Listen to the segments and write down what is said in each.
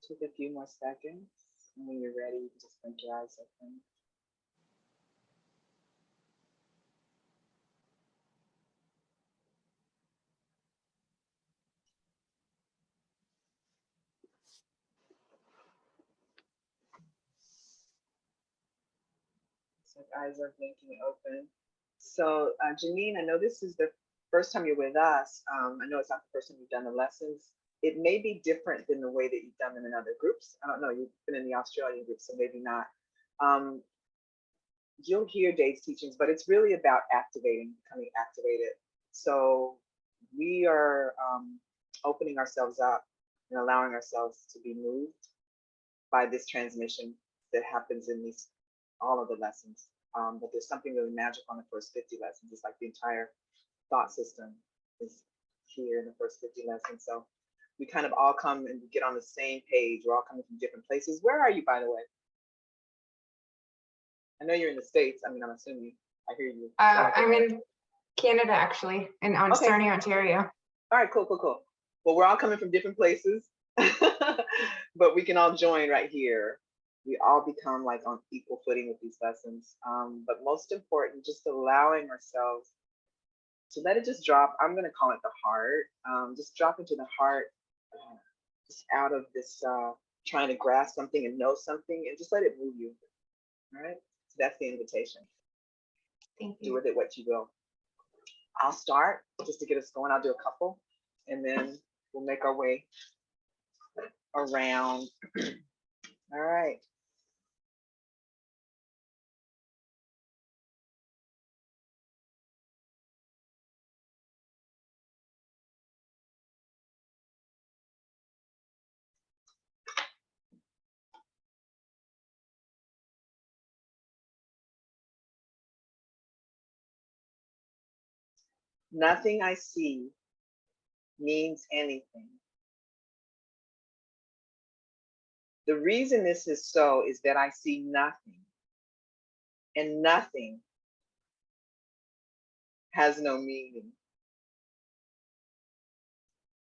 Take a few more seconds. And when you're ready, you can just blink your eyes open. So eyes are blinking open. So Janine, I know this is the first time you're with us. I know it's not the first time you've done the lessons. It may be different than the way that you've done them in other groups. I don't know, you've been in the Australian group, so maybe not. You'll hear Dave's teachings, but it's really about activating, becoming activated. So we are opening ourselves up and allowing ourselves to be moved by this transmission that happens in these all of the lessons. But there's something really magic on the first 50 lessons. It's like the entire thought system is here in the first 50 lessons. So we kind of all come and get on the same page. We're all coming from different places. Where are you, by the way? I know you're in the States. I mean, I'm assuming I hear you. I'm in Canada, actually, in Sarnia, Ontario. All right, cool. Well, we're all coming from different places, but we can all join right here. We all become like on equal footing with these lessons. But most important, just allowing ourselves to let it just drop. I'm going to call it the heart. Just drop into the heart, just out of this trying to grasp something and know something, and just let it move you. All right. So that's the invitation. Thank you. Do with it what you will. I'll start just to get us going. I'll do a couple, and then we'll make our way around. All right. Nothing I see means anything. The reason this is so is that I see nothing, and nothing has no meaning.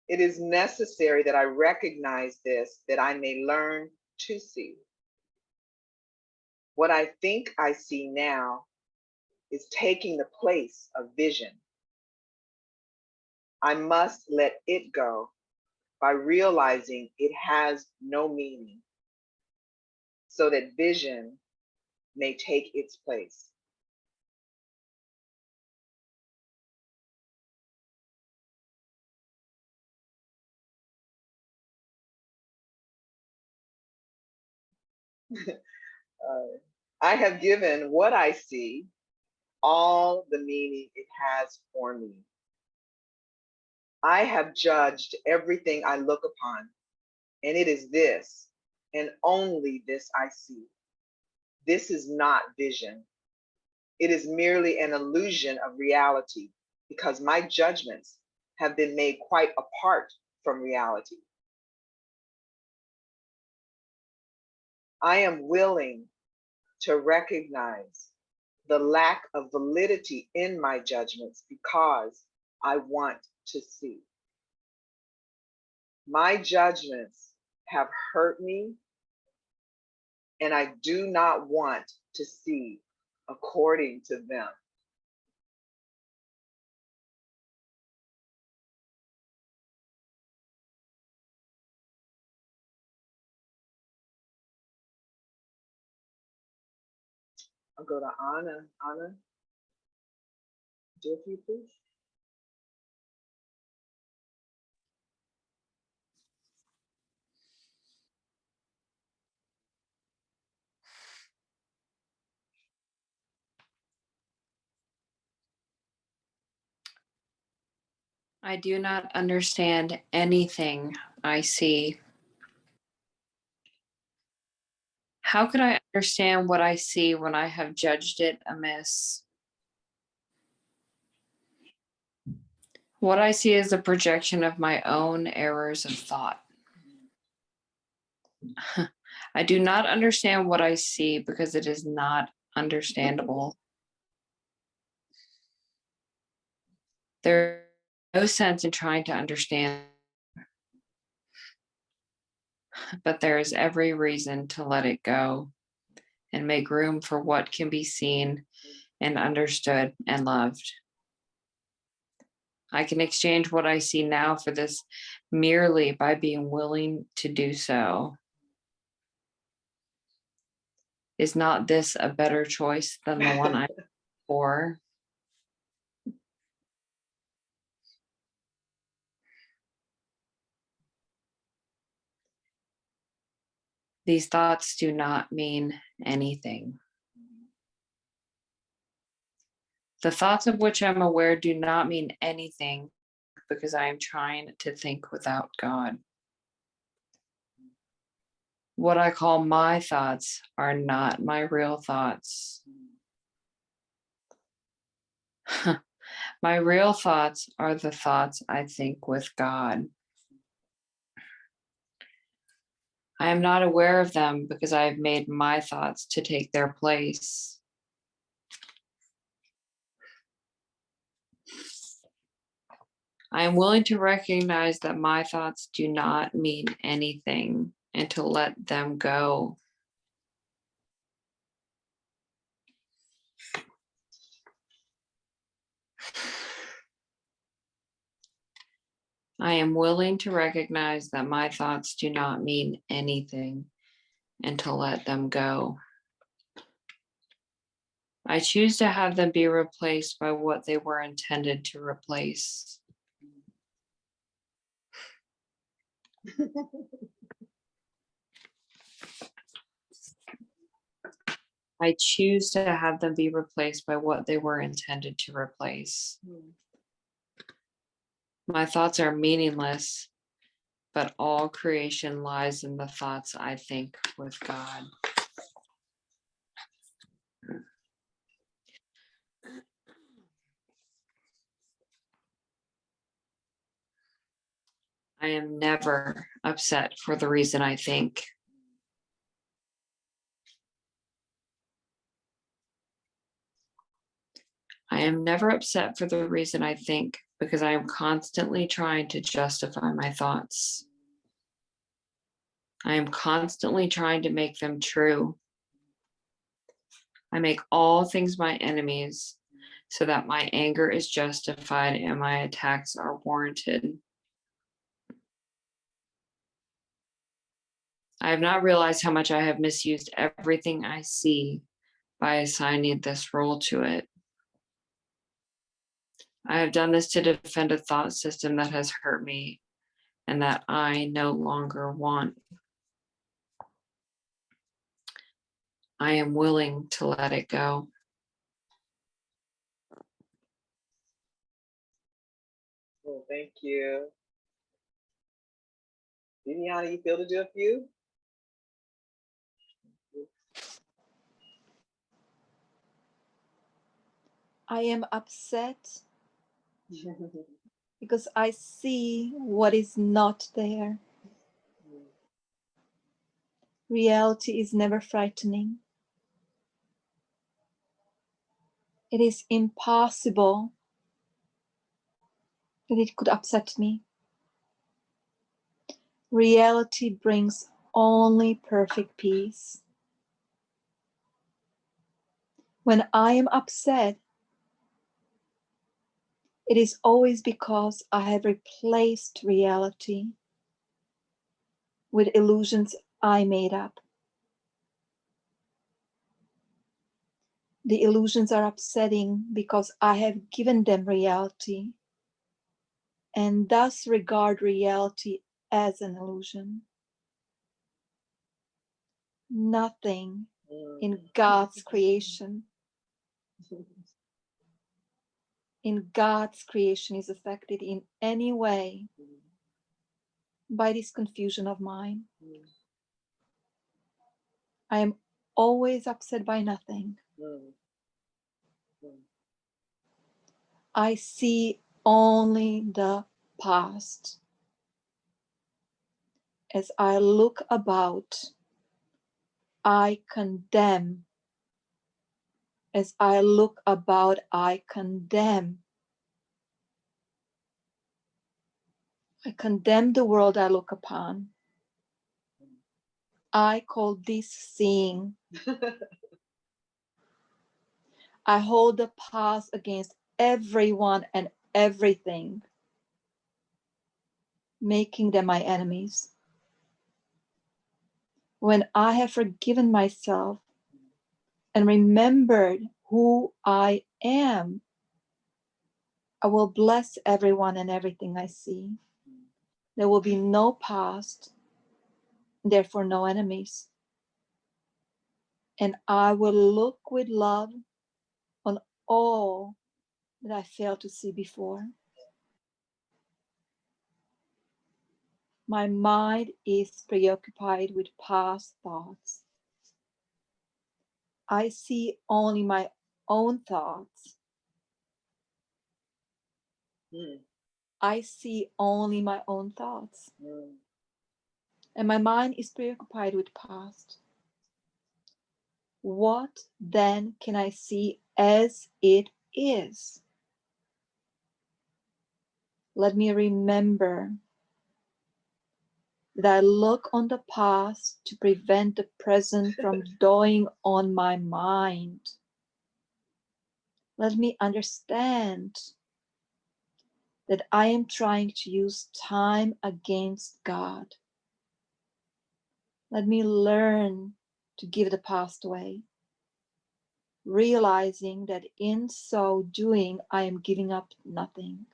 It is necessary that I recognize this, that I may learn to see. What I think I see now is taking the place of vision. I must let it go by realizing it has no meaning, so that vision may take its place. I have given what I see all the meaning it has for me. I have judged everything I look upon, and it is this, and only this I see. This is not vision. It is merely an illusion of reality, because my judgments have been made quite apart from reality. I am willing to recognize the lack of validity in my judgments because I want to see. My judgments have hurt me, and I do not want to see according to them. I'll go to Anna. Anna, do a few, please. I do not understand anything I see. How could I understand what I see when I have judged it amiss? What I see is a projection of my own errors of thought. I do not understand what I see because it is not understandable. There's no sense in trying to understand, but there is every reason to let it go and make room for what can be seen and understood and loved. I can exchange what I see now for this merely by being willing to do so. Is not this a better choice than the one I for? These thoughts do not mean anything. The thoughts of which I'm aware do not mean anything because I am trying to think without God. What I call my thoughts are not my real thoughts. My real thoughts are the thoughts I think with God. I am not aware of them because I have made my thoughts to take their place. I am willing to recognize that my thoughts do not mean anything and to let them go. I am willing to recognize that my thoughts do not mean anything and to let them go. I choose to have them be replaced by what they were intended to replace. I choose to have them be replaced by what they were intended to replace. My thoughts are meaningless, but all creation lies in the thoughts I think with God. I am never upset for the reason I think. I am never upset for the reason I think because I am constantly trying to justify my thoughts. I am constantly trying to make them true. I make all things my enemies so that my anger is justified and my attacks are warranted. I have not realized how much I have misused everything I see by assigning this role to it. I have done this to defend a thought system that has hurt me and that I no longer want. I am willing to let it go. Well, thank you. Viviana, you feel to do a few? I am upset because I see what is not there. Reality is never frightening. It is impossible that it could upset me. Reality brings only perfect peace. When I am upset, it is always because I have replaced reality with illusions I made up. The illusions are upsetting because I have given them reality and thus regard reality as an illusion. Nothing in God's creation is affected in any way by this confusion of mine. I am always upset by nothing. I see only the past. As I look about, I condemn. As I look about, I condemn. I condemn the world I look upon. I call this seeing. I hold the past against everyone and everything, making them my enemies. When I have forgiven myself and remembered who I am, I will bless everyone and everything I see. There will be no past, therefore no enemies. And I will look with love on all that I failed to see before. My mind is preoccupied with past thoughts. I see only my own thoughts. Mm, I see only my own thoughts. mm. And my mind is preoccupied with past. What then can I see as it is? Let me remember that I look on the past to prevent the present from dawning on my mind. Let me understand that I am trying to use time against God. Let me learn to give the past away, realizing that in so doing, I am giving up nothing.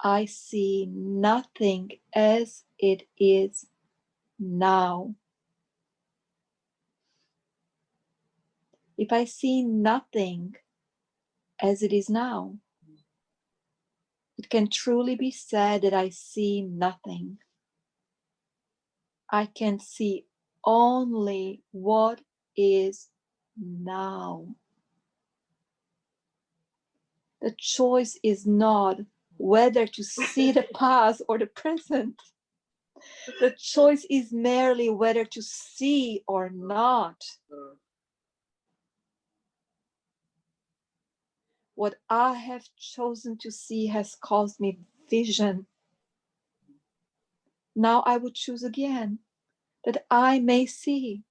I see nothing as it is now. If I see nothing as it is now, it can truly be said that I see nothing. I can see only what is now. The choice is not whether to see the past or the present. The choice is merely whether to see or not. What I have chosen to see has caused me vision. Now I would choose again that I may see.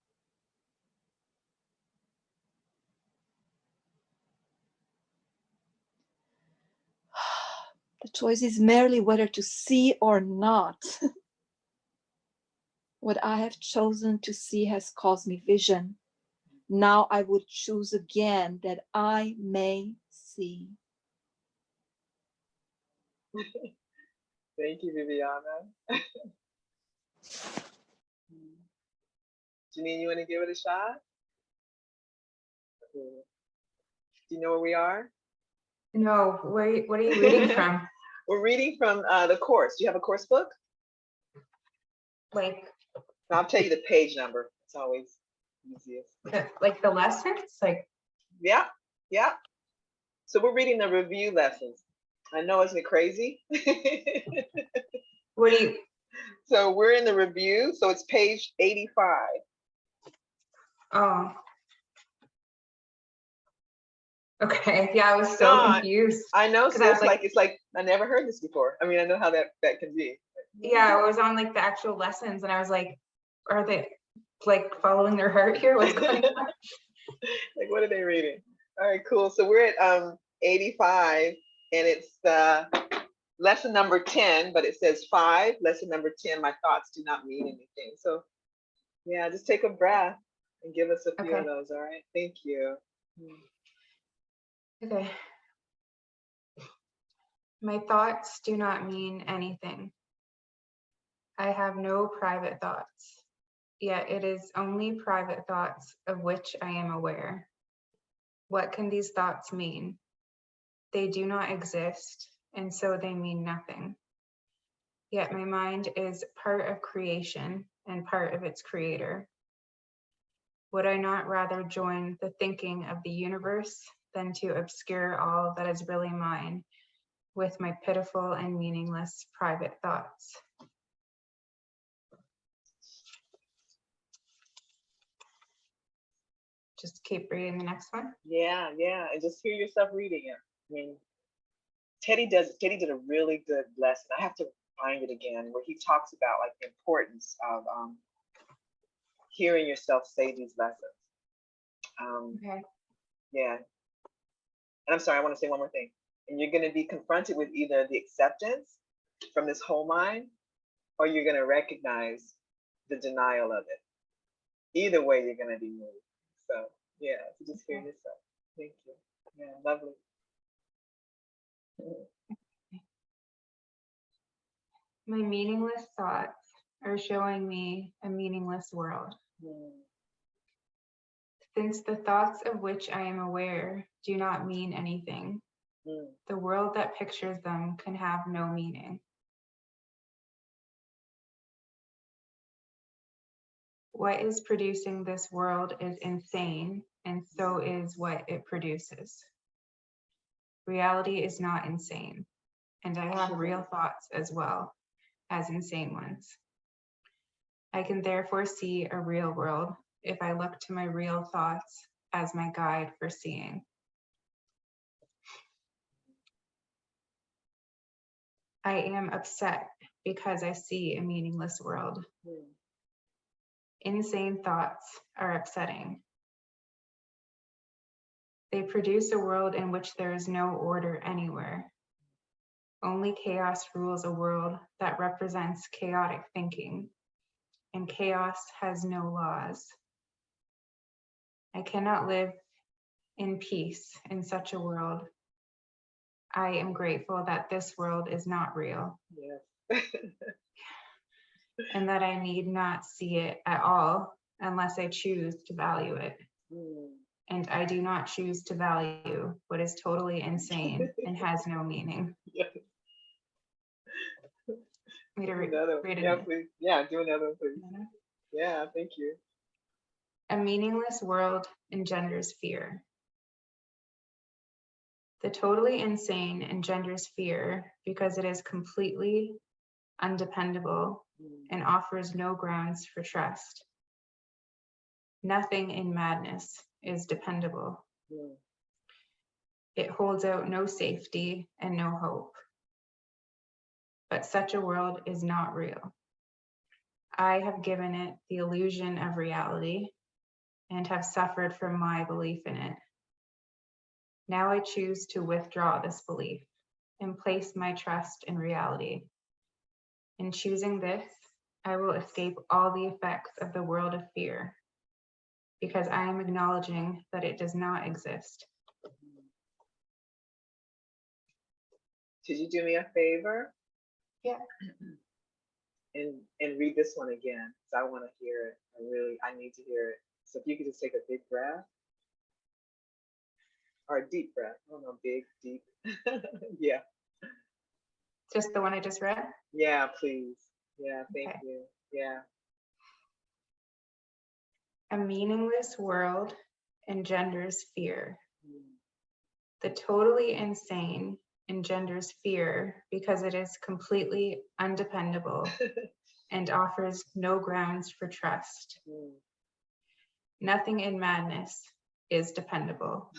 The choice is merely whether to see or not. What I have chosen to see has caused me vision. Now I would choose again that I may see. Thank you, Viviana. Janine, you want to give it a shot? Cool. Do you know where we are? No, what are you reading from? We're reading from the course. Do you have a course book? Like, I'll tell you the page number. It's always easiest. like the lessons? Like, Yeah, yeah. So we're reading the review lessons. I know, isn't it crazy? what do you, So we're in the review. So it's page 85. oh. Okay, yeah, I was so No, confused. I know. 'Cause So I was it's like I never heard this before. I mean, I know how that can be. Yeah, I was on like the actual lessons and I was like, are they like following their heart here? What's going on? Like, what are they reading? All right, cool. So we're at 85, and it's lesson number 10, but it says 5. Lesson number 10. My thoughts do not mean anything. So yeah, just take a breath and give us a few of Okay. those. All right. Thank you. Okay. My thoughts do not mean anything. I have no private thoughts, yet it is only private thoughts of which I am aware. What can these thoughts mean? They do not exist, and so they mean nothing. Yet my mind is part of creation and part of its creator. Would I not rather join the thinking of the universe than to obscure all that is really mine with my pitiful and meaningless private thoughts? Just keep reading the next one. Yeah, yeah. And just hear yourself reading it. I mean, Teddy did a really good lesson. I have to find it again, where he talks about like the importance of hearing yourself say these lessons. Okay. Yeah. And I'm sorry, I want to say one more thing. And you're going to be confronted with either the acceptance from this whole mind, or you're going to recognize the denial of it. Either way, you're going to be moved. So yeah, so just hear yourself. Thank you. Yeah, lovely. My meaningless thoughts are showing me a meaningless world. Since the thoughts of which I am aware do not mean anything, the world that pictures them can have no meaning. What is producing this world is insane, and so is what it produces. Reality is not insane, and I have real thoughts as well as insane ones. I can therefore see a real world if I look to my real thoughts as my guide for seeing. I am upset because I see a meaningless world. Insane thoughts are upsetting. They produce a world in which there is no order anywhere. Only chaos rules a world that represents chaotic thinking, and chaos has no laws. I cannot live in peace in such a world. I am grateful that this world is not real. Yes. And that I need not see it at all unless I choose to value it. And I do not choose to value what is totally insane and has no meaning. Yes. Me to Another one. read it. Yeah, please. Yeah, do another one, please. Yeah, thank you. A meaningless world engenders fear. The totally insane engenders fear because it is completely undependable and offers no grounds for trust. Nothing in madness is dependable. It holds out no safety and no hope. But such a world is not real. I have given it the illusion of reality and have suffered from my belief in it. Now I choose to withdraw this belief and place my trust in reality. In choosing this, I will escape all the effects of the world of fear, because I am acknowledging that it does not exist. Could you do me a favor? Yeah. And read this one again, because I want to hear it. I need to hear it. So if you could just take a big breath. Or a deep breath. I don't know, big, deep. Yeah. Just the one I just read? Yeah, please. Yeah, thank Okay. you. Yeah. A meaningless world engenders fear. The totally insane engenders fear because it is completely undependable and offers no grounds for trust. Nothing in madness is dependable.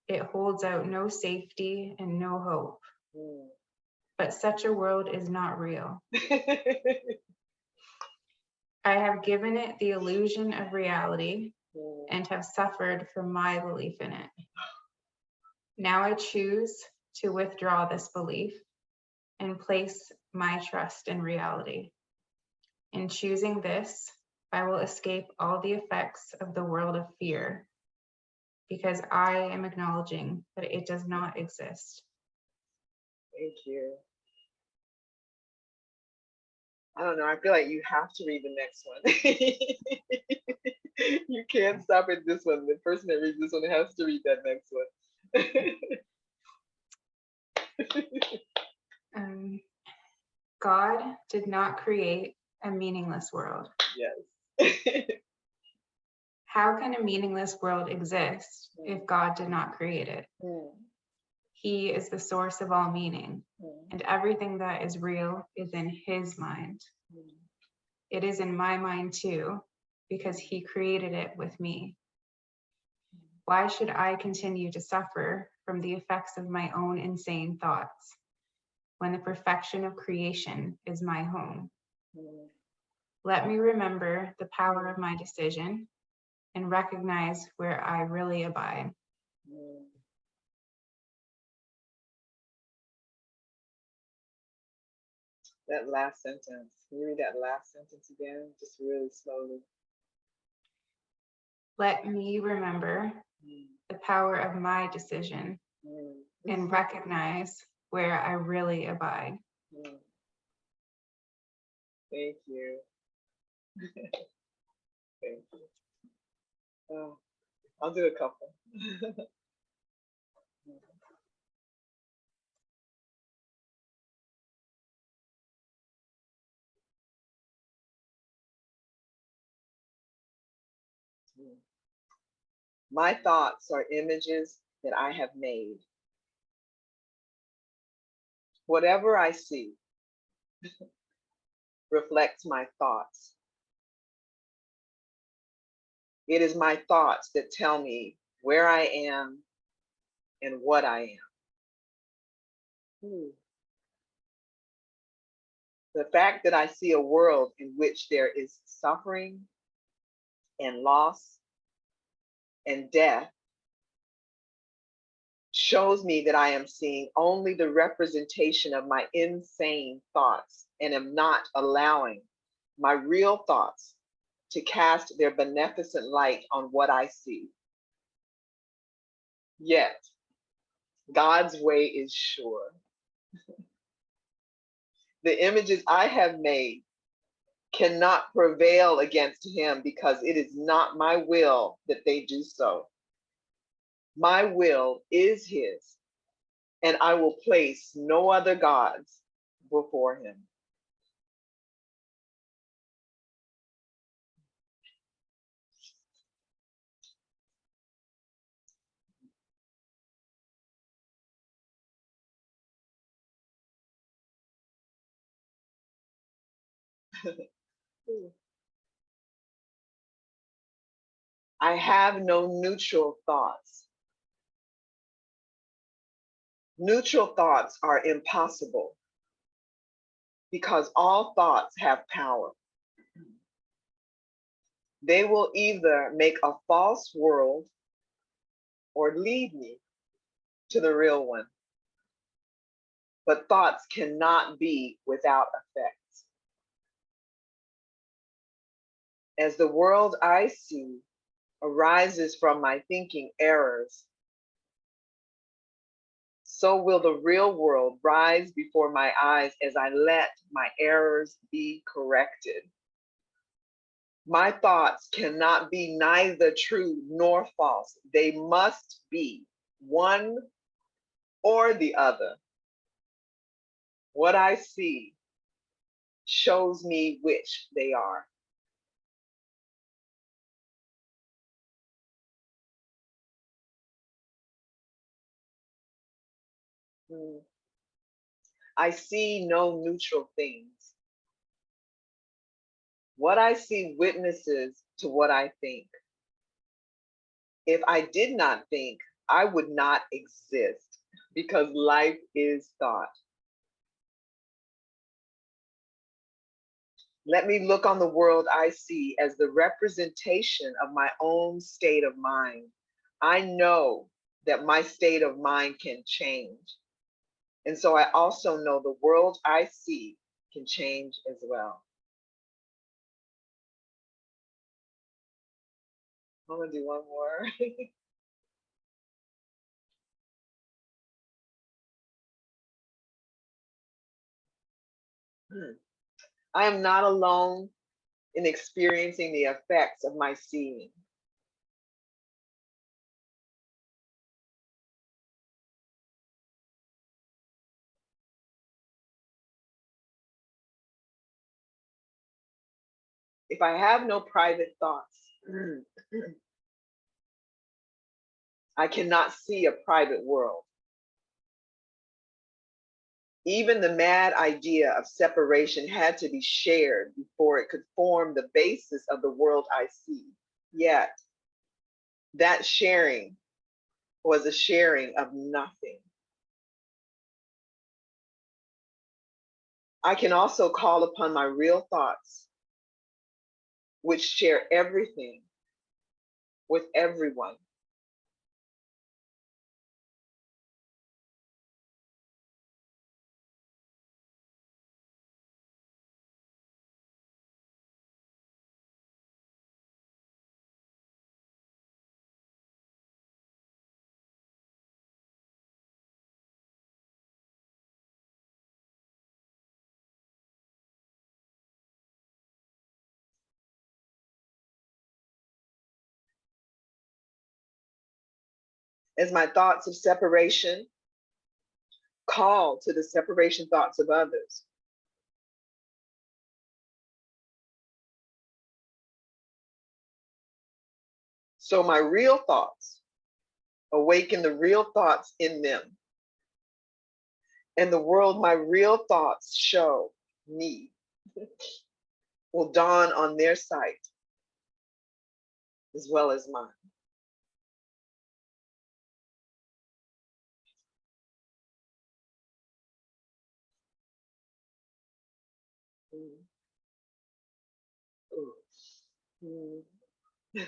It holds out no safety and no hope. But such a world is not real. I have given it the illusion of reality and have suffered from my belief in it. Now I choose to withdraw this belief and place my trust in reality. In choosing this, I will escape all the effects of the world of fear, because I am acknowledging that it does not exist. Thank you. I don't know. I feel like you have to read the next one. You can't stop at this one. The person that reads this one has to read that next one. God did not create a meaningless world. Yes. How can a meaningless world exist if God did not create it? He is the source of all meaning, and everything that is real is in his mind. It is in my mind too, because he created it with me. Why should I continue to suffer from the effects of my own insane thoughts, when the perfection of creation is my home. Let me remember the power of my decision and recognize where I really abide. That last sentence. Can you read that last sentence again? Just really slowly. Let me remember the power of my decision and recognize where I really abide. Thank you. Thank you. Oh, I'll do a couple. My thoughts are images that I have made. Whatever I see reflects my thoughts. It is my thoughts that tell me where I am and what I am. The fact that I see a world in which there is suffering and loss and death shows me that I am seeing only the representation of my insane thoughts and am not allowing my real thoughts to cast their beneficent light on what I see. Yet, God's way is sure. The images I have made cannot prevail against him because it is not my will that they do so. My will is his, and I will place no other gods before him. I have no neutral thoughts. Neutral thoughts are impossible because all thoughts have power. They will either make a false world or lead me to the real one. But thoughts cannot be without effects. As the world I see arises from my thinking errors, so will the real world rise before my eyes as I let my errors be corrected. My thoughts cannot be neither true nor false. They must be one or the other. What I see shows me which they are. I see no neutral things. What I see witnesses to what I think. If I did not think, I would not exist because life is thought. Let me look on the world I see as the representation of my own state of mind. I know that my state of mind can change. And so I also know the world I see can change as well. I'm gonna do one more. I am not alone in experiencing the effects of my seeing. If I have no private thoughts, I cannot see a private world. Even the mad idea of separation had to be shared before it could form the basis of the world I see. Yet, that sharing was a sharing of nothing. I can also call upon my real thoughts, which share everything with everyone. As my thoughts of separation call to the separation thoughts of others, so my real thoughts awaken the real thoughts in them. And the world my real thoughts show me will dawn on their sight as well as mine. Mm. Ooh. Mm.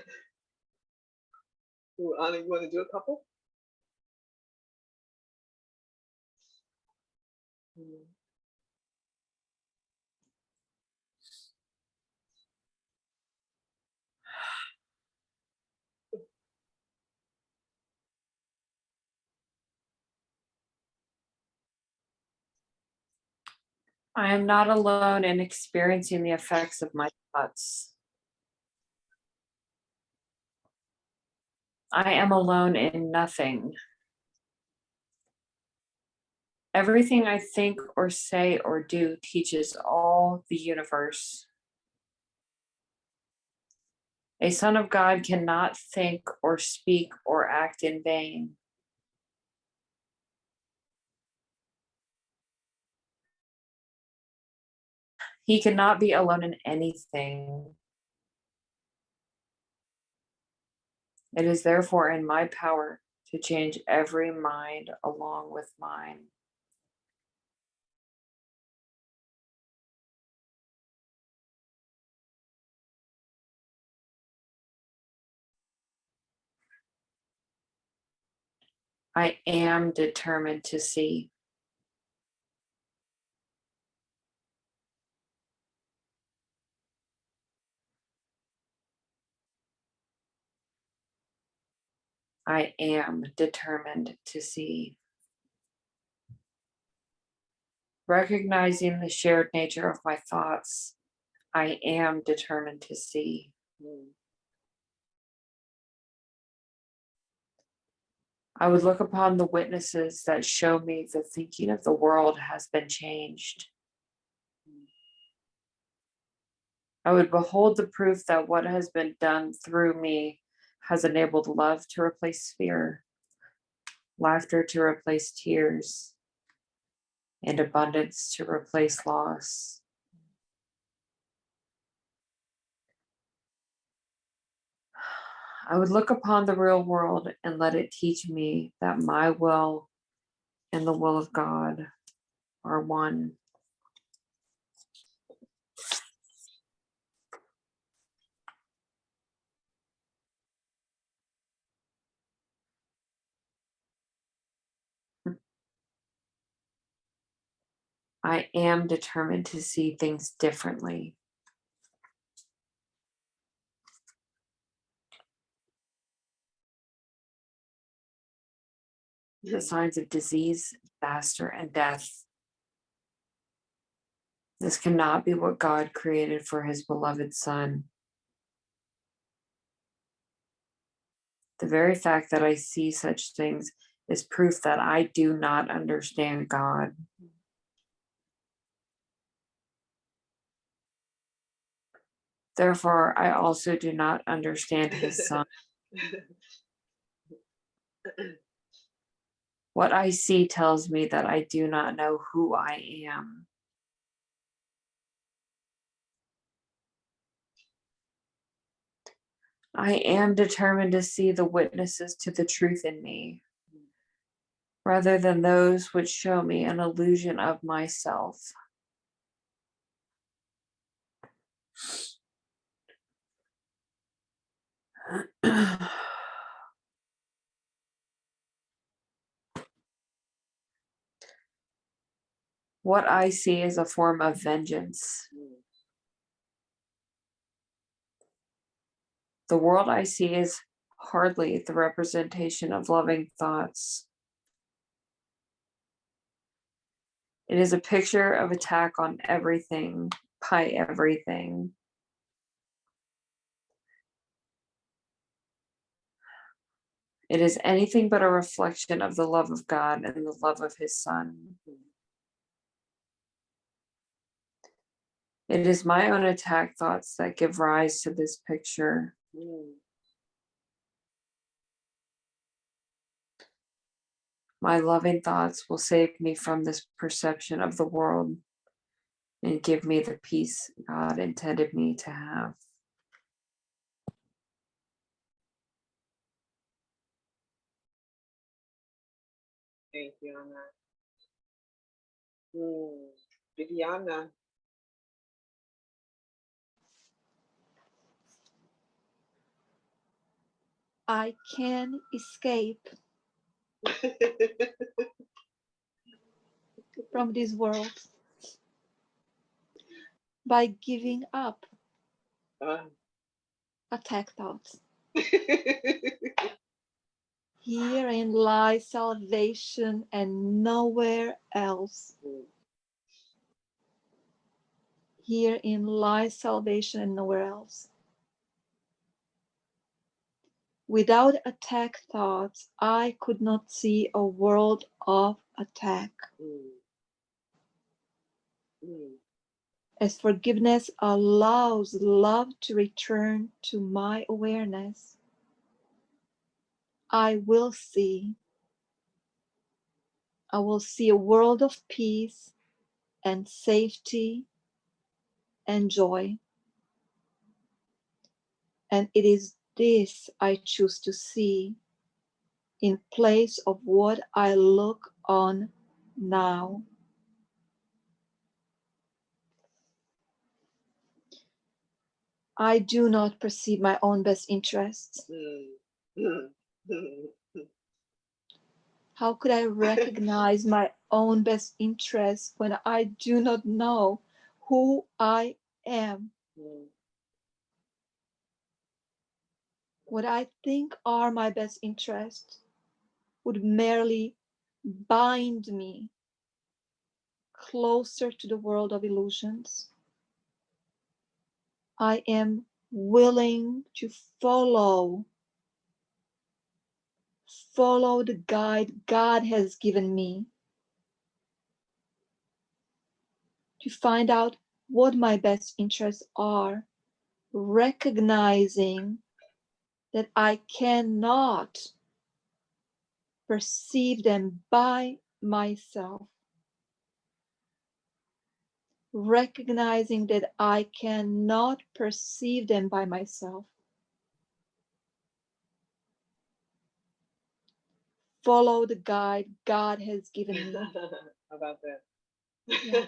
Ooh, Anna, you want to do a couple? Mm. I am not alone in experiencing the effects of my thoughts. I am alone in nothing. Everything I think or say or do teaches all the universe. A son of God cannot think or speak or act in vain. He cannot be alone in anything. It is therefore in my power to change every mind along with mine. I am determined to see. I am determined to see. Recognizing the shared nature of my thoughts, I am determined to see. Mm. I would look upon the witnesses that show me the thinking of the world has been changed. I would behold the proof that what has been done through me has enabled love to replace fear, laughter to replace tears, and abundance to replace loss. I would look upon the real world and let it teach me that my will and the will of God are one. I am determined to see things differently. The signs of disease, disaster, and death. This cannot be what God created for his beloved Son. The very fact that I see such things is proof that I do not understand God. Therefore, I also do not understand his Son. What I see tells me that I do not know who I am. I am determined to see the witnesses to the truth in me. rather than those which show me an illusion of myself. What I see is a form of vengeance. The world I see is hardly the representation of loving thoughts. It is a picture of attack on everything, by everything. It is anything but a reflection of the love of God and the love of his Son. It is my own attack thoughts that give rise to this picture. My loving thoughts will save me from this perception of the world and give me the peace God intended me to have. Thank you, Anna. Viviana. I can escape from this world by giving up attack thoughts. Herein lies salvation and nowhere else. Herein lies salvation and nowhere else. Without attack thoughts, I could not see a world of attack. As forgiveness allows love to return to my awareness, I will see a world of peace and safety and joy. And it is this I choose to see in place of what I look on now. I do not perceive my own best interests. How could I recognize my own best interests when I do not know who I am? What I think are my best interests would merely bind me closer to the world of illusions. I am willing to follow the guide God has given me to find out what my best interests are, recognizing that I cannot perceive them by myself. Recognizing that I cannot perceive them by myself. Follow the guide God has given me. How about that? Yeah.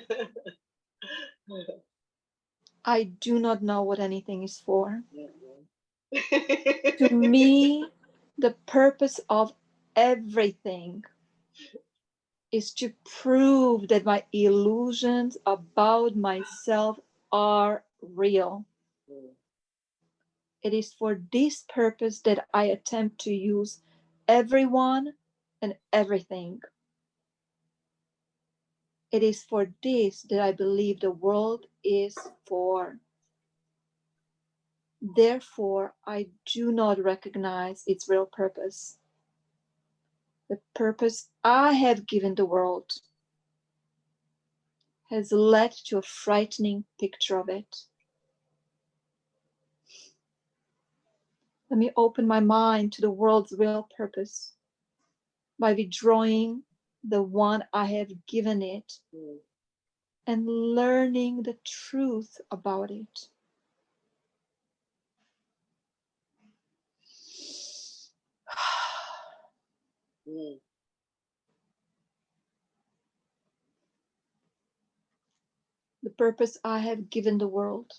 I do not know what anything is for. To me, the purpose of everything is to prove that my illusions about myself are real. It is for this purpose that I attempt to use everyone and everything. It is for this that I believe the world is for. Therefore, I do not recognize its real purpose. The purpose I have given the world has led to a frightening picture of it. Let me open my mind to the world's real purpose by withdrawing the one I have given it and learning the truth about it. The purpose I have given the world.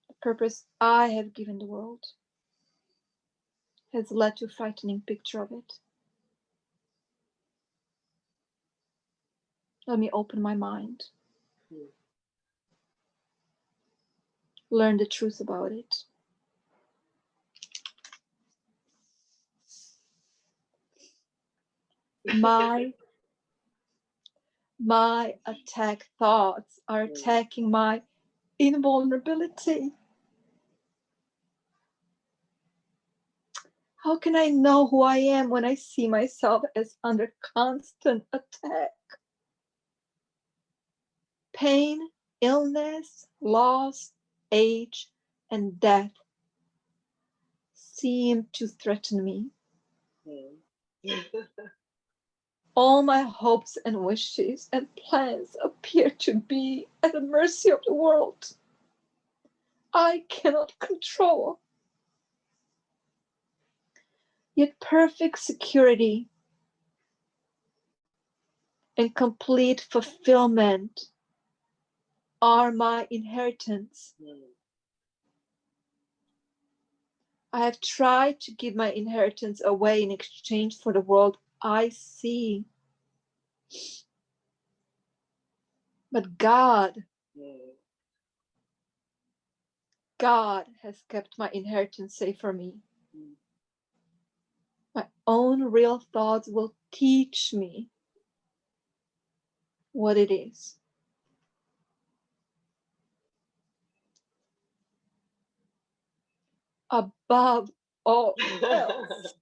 The purpose I have given the world has led to a frightening picture of it. Let me open my mind. Learn the truth about it. My attack thoughts are attacking my invulnerability. How can I know who I am when I see myself as under constant attack? Pain, illness, loss, age, and death seem to threaten me. All my hopes and wishes and plans appear to be at the mercy of the world. I cannot control. Yet perfect security and complete fulfillment are my inheritance. I have tried to give my inheritance away in exchange for the world I see. But God has kept my inheritance safe for me. My own real thoughts will teach me what it is. Above all else,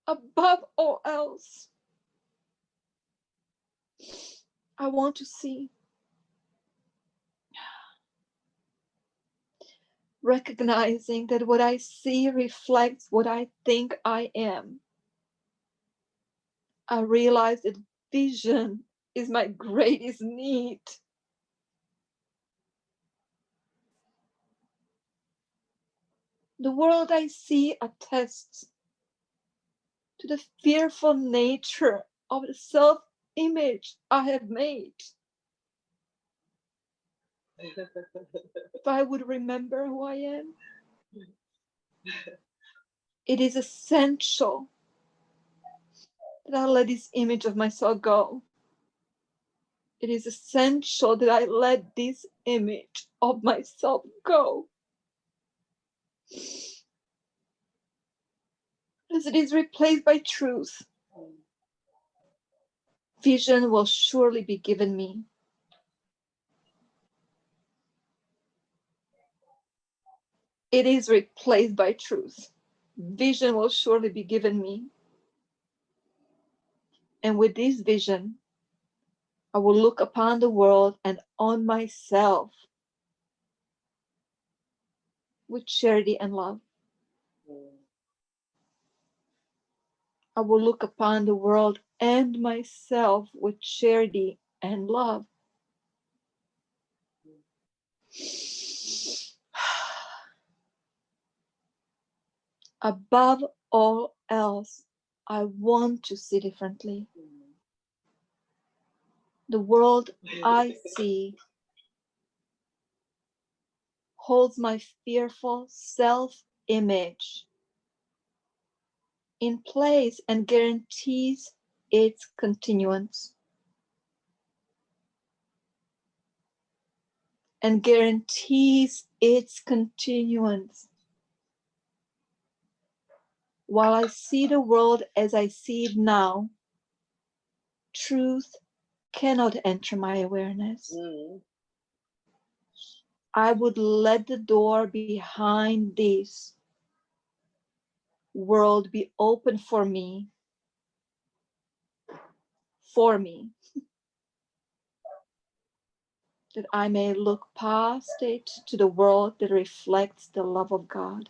above all else, I want to see, recognizing that what I see reflects what I think I am. I realize that vision is my greatest need. The world I see attests to the fearful nature of the self-image I have made. If I would remember who I am, it is essential that I let this image of myself go. It is essential that I let this image of myself go. As it is replaced by truth, vision will surely be given me. It is replaced by truth. Vision will surely be given me. And with this vision, I will look upon the world and on myself with charity and love. I will look upon the world and myself with charity and love. Above all else, I want to see differently. The world I see holds my fearful self-image in place and guarantees its continuance. And guarantees its continuance. While I see the world as I see it now, truth cannot enter my awareness. I would let the door behind this world be open for me, that I may look past it to the world that reflects the love of God.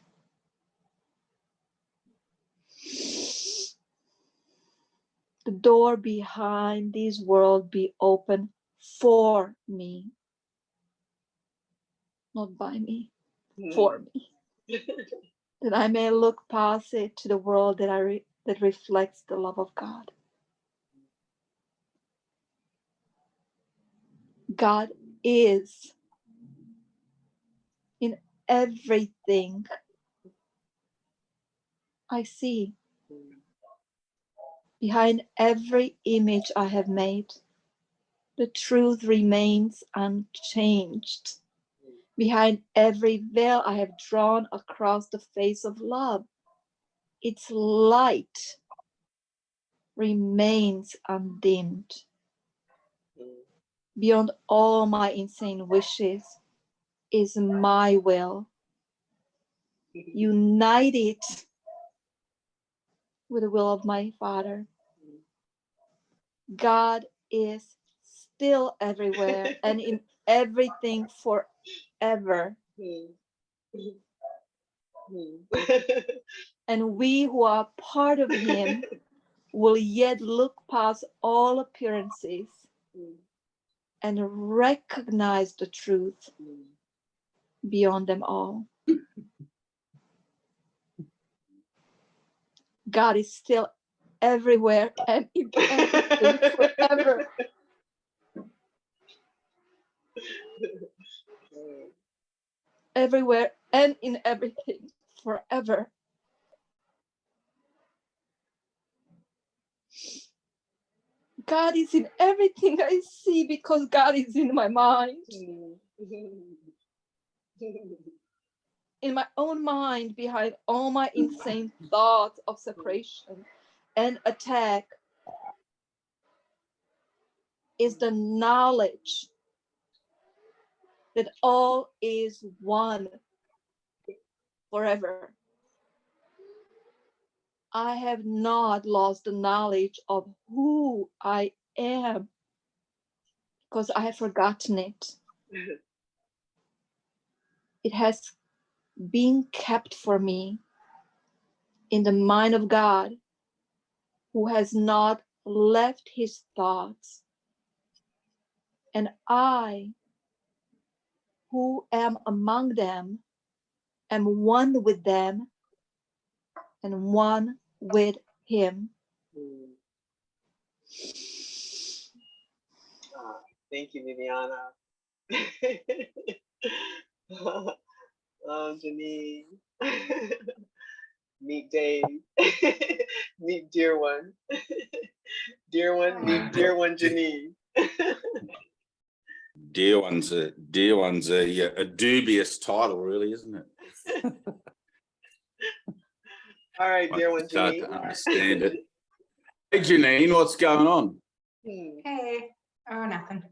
The door behind this world be open for me, not by me, for me. That I may look past it to the world that reflects the love of God. God is in everything I see. Behind every image I have made, the truth remains unchanged. Behind every veil I have drawn across the face of love, its light remains undimmed. Beyond all my insane wishes is my will, united with the will of my Father. God is still everywhere and in everything forever. And we who are part of him will yet look past all appearances and recognize the truth beyond them all. God is still everywhere and in everything forever. Everywhere and in everything forever. God is in everything I see because God is in my mind. In my own mind, behind all my insane thoughts of separation and attack, is the knowledge that all is one forever. I have not lost the knowledge of who I am because I have forgotten it. It has been kept for me in the mind of God, who has not left his thoughts. And I, who am among them, am one with them and one with him. Thank you, Viviana. Janine. Meet Dave. Meet dear one. Dear one, meet dear one, Janine. Dear one's a dubious title, really, isn't it? All right, dear one, I start Janine. to understand it. Hey, Janine, what's going on? Hey. Oh, nothing.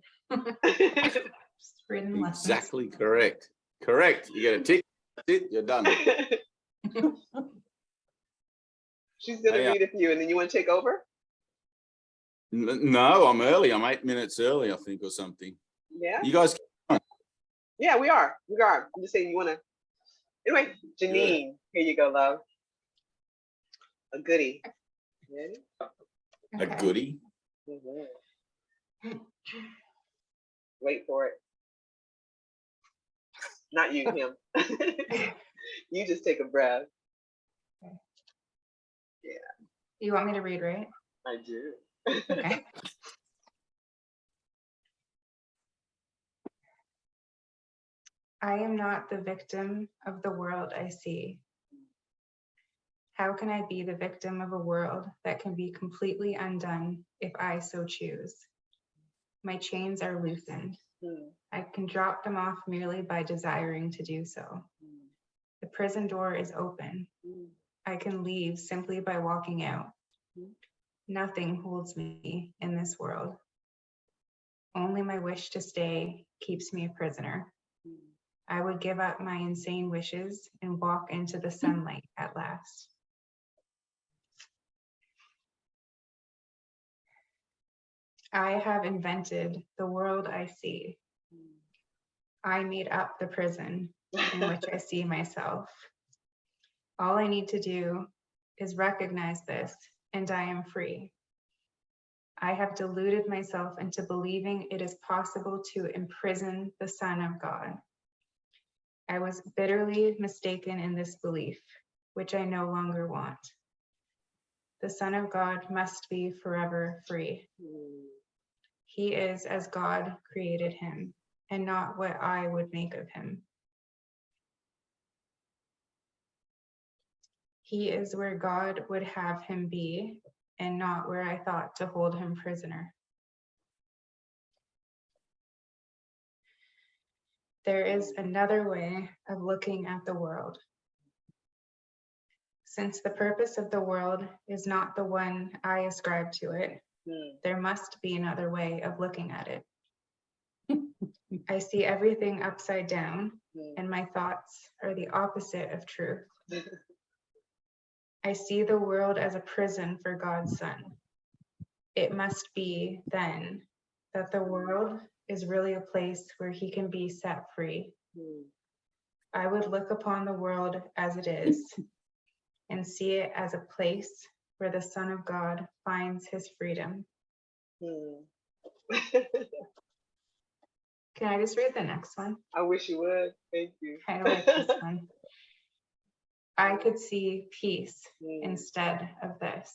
Just reading the lessons. Exactly correct. Correct. You get a tick. That's it. You're done. She's gonna read a few, and then you want to take over? No, I'm early. I'm 8 minutes early, I think, or something. Yeah. You guys. Yeah, we are. We are. I'm just saying you want to. Anyway, Janine, here you go, love. A goodie. Ready? A goodie. Wait for it. Not you, him. You just take a breath. Yeah. You want me to read, right? I do. Okay. I am not the victim of the world I see. How can I be the victim of a world that can be completely undone if I so choose? My chains are loosened. I can drop them off merely by desiring to do so. The prison door is open. I can leave simply by walking out. Nothing holds me in this world. Only my wish to stay keeps me a prisoner. I would give up my insane wishes and walk into the sunlight at last. I have invented the world I see. I made up the prison in which I see myself. All I need to do is recognize this, and I am free. I have deluded myself into believing it is possible to imprison the Son of God. I was bitterly mistaken in this belief, which I no longer want. The Son of God must be forever free. He is as God created him, and not what I would make of him. He is where God would have him be, and not where I thought to hold him prisoner. There is another way of looking at the world. Since the purpose of the world is not the one I ascribe to it, there must be another way of looking at it. I see everything upside down, and my thoughts are the opposite of truth. I see the world as a prison for God's Son. It must be, then, that the world is really a place where he can be set free. I would look upon the world as it is and see it as a place where the Son of God finds his freedom. Can I just read the next one? I wish you would. Thank you. Kind of like this one. I could see peace instead of this.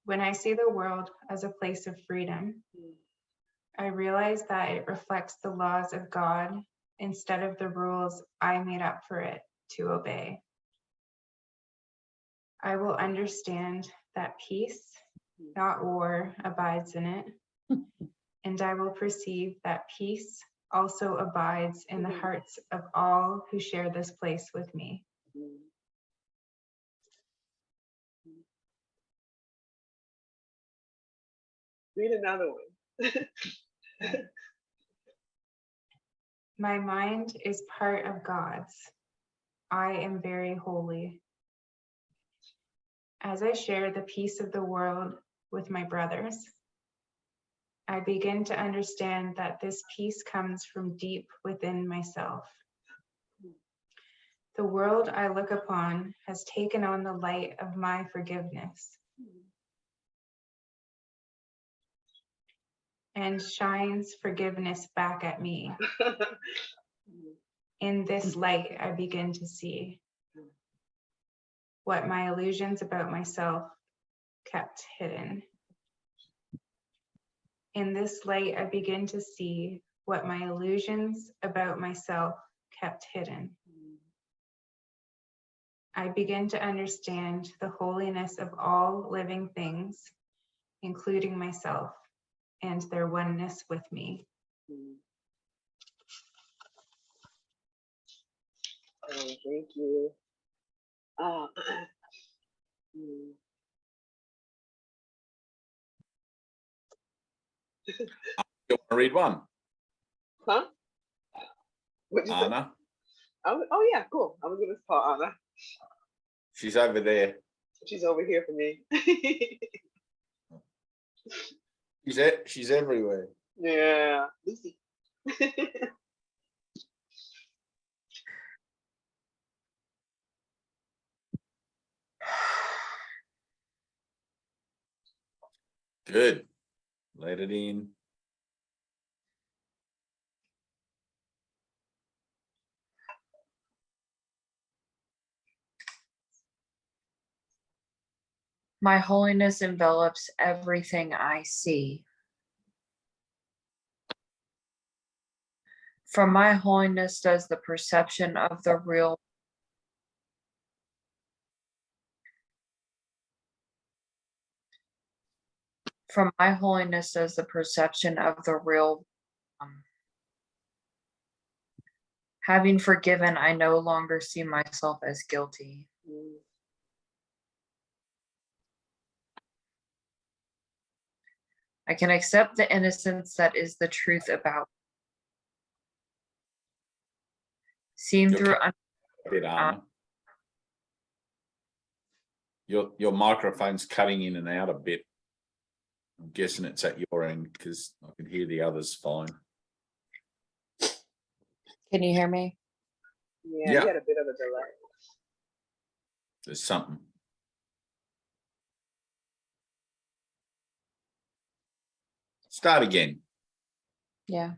When I see the world as a place of freedom, I realize that it reflects the laws of God instead of the rules I made up for it to obey. I will understand that peace, not war, abides in it, and I will perceive that peace also abides in the hearts of all who share this place with me. Read another one. My mind is part of God's. I am very holy. As I share the peace of the world with my brothers, I begin to understand that this peace comes from deep within myself. The world I look upon has taken on the light of my forgiveness and shines forgiveness back at me. In this light, I begin to see what my illusions about myself kept hidden. In this light, I begin to see what my illusions about myself kept hidden. I begin to understand the holiness of all living things, including myself, and their oneness with me. Oh, thank you. You want to read one? Huh? What'd you say? Anna, Oh yeah, cool. I was gonna call Anna. she's over there. She's over here for me. She's everywhere. Yeah, Lucy. Good. Let it in. My holiness envelops everything I see. From my holiness does the perception of the real From my holiness does the perception of the real Having forgiven, I no longer see myself as guilty. I can accept the innocence that is the truth about. Seen You're through a bit, Anna. Your microphone's cutting in and out a bit. I'm guessing it's at your end because I can hear the others fine. Can you hear me? Yeah, Yeah. you had a bit of a delay. There's something. Start again. Yeah.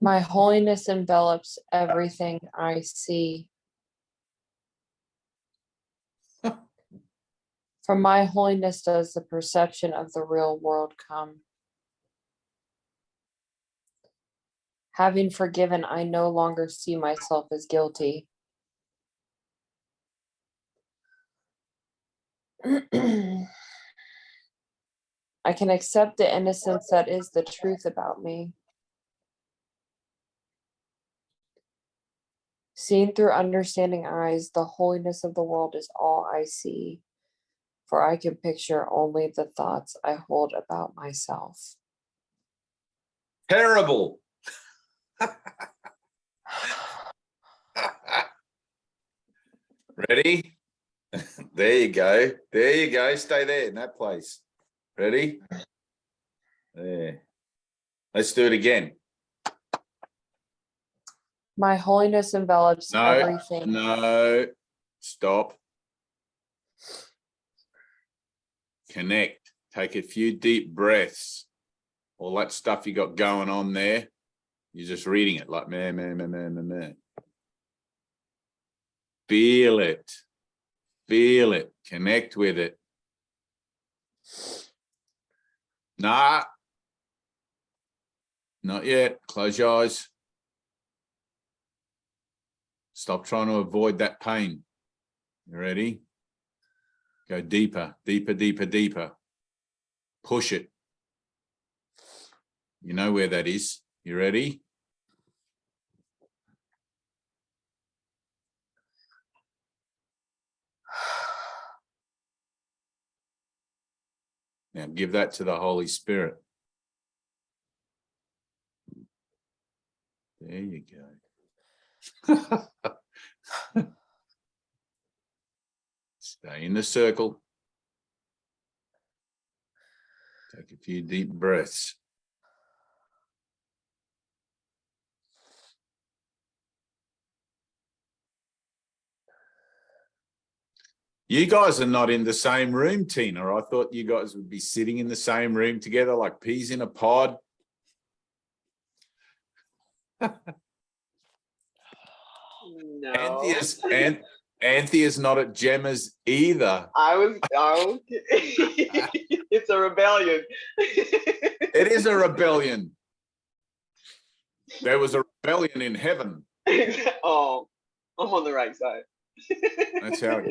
My holiness envelops everything I see. From my holiness does the perception of the real world come. Having forgiven, I no longer see myself as guilty. I can accept the innocence that is the truth about me. Seen through understanding eyes, the holiness of the world is all I see, for I can picture only the thoughts I hold about myself. Terrible. Ready? There you go. There you go. Stay there in that place. Ready? There. Let's do it again. My holiness envelops No, everything. no. Stop. Connect. Take a few deep breaths. All that stuff you got going on there, you're just reading it like man. Feel it. Feel it. Connect with it. Nah. Not yet. Close your eyes. Stop trying to avoid that pain. You ready? Go deeper, deeper, deeper, deeper. Push it. You know where that is. You ready? Now give that to the Holy Spirit. There you go. Stay in the circle. Take a few deep breaths. You guys are not in the same room, Tina. I thought you guys would be sitting in the same room together like peas in a pod. No. Anthea's not at Gemma's either. It's a rebellion. It is a rebellion. There was a rebellion in heaven. Oh, I'm on the right side. That's how.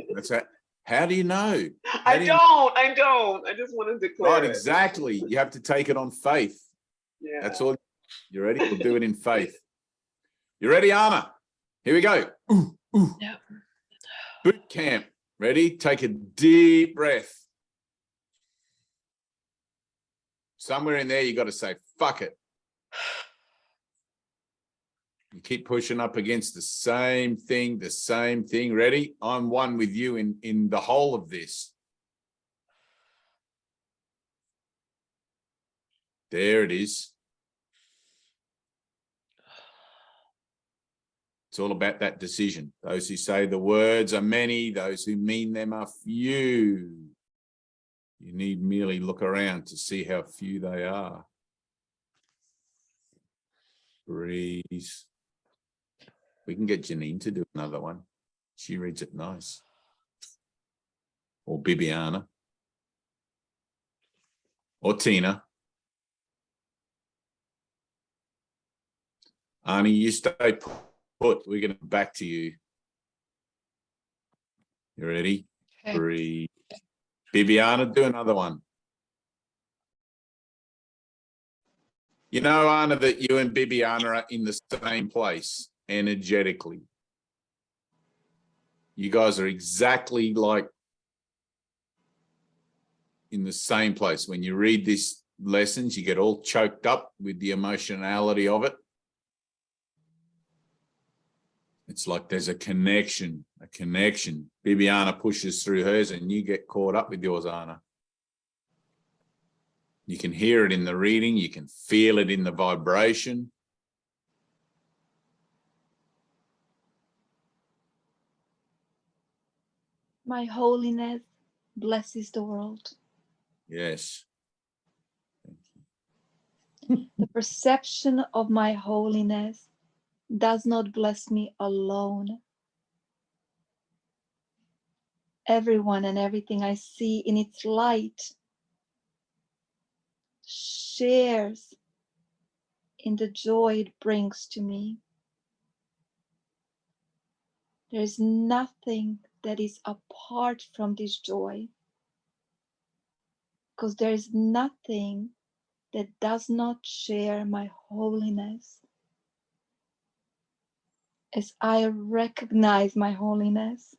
How do you know? I don't. I just want to declare. Right, it. exactly. You have to take it on faith. Yeah. That's all. You ready? We'll do it in faith. You ready, Anna? Here we go. Ooh, ooh. Yeah. Boot camp. Ready? Take a deep breath. Somewhere in there, you got to say, fuck it. You keep pushing up against the same thing. Ready? I'm one with you in the whole of this. There it is. It's all about that decision. Those who say the words are many, those who mean them are few. You need merely look around to see how few they are. Breathe. We can get Janine to do another one. She reads it nice. Or Bibiana. Or Tina. Arnie, you stay put. We're going to back to you. You ready? Okay. Breathe. Bibiana, do another one. You know, Anna, that you and Bibiana are in the same place energetically. You guys are exactly like in the same place. When you read these lessons, you get all choked up with the emotionality of it. It's like there's a connection. Bibiana pushes through hers and you get caught up with yours, Anna. You can hear it in the reading. You can feel it in the vibration. My holiness blesses the world. Yes. The perception of my holiness does not bless me alone. everyone and everything I see in its light shares in the joy it brings to me. There's nothing that is apart from this joy, because there's nothing that does not share my holiness. As I recognize my holiness,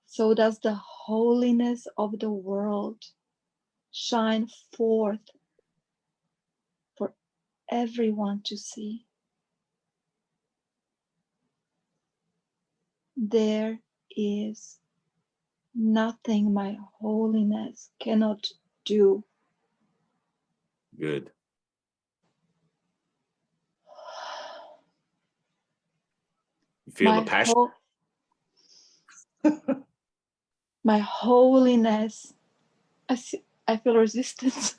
so does the holiness of the world shine forth for everyone to see. There is nothing my holiness cannot do. Good. You feel the passion? My holiness, I feel resistance.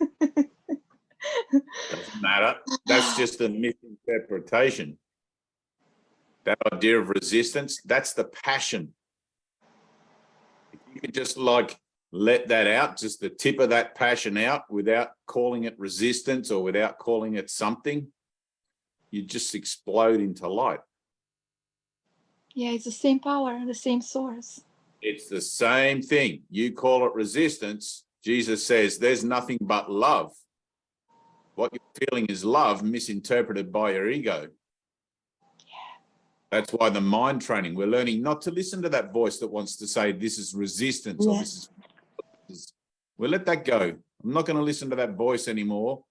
Doesn't matter. That's just a misinterpretation. That idea of resistance, that's the passion. If you could just like let that out, just the tip of that passion out without calling it resistance or without calling it something, you just explode into light. Yeah, it's the same power, the same source. It's the same thing. You call it resistance. Jesus says there's nothing but love. What you're feeling is love, misinterpreted by your ego. That's why the mind training, we're learning not to listen to that voice that wants to say this is resistance or this is. We'll let that go. I'm not going to listen to that voice anymore.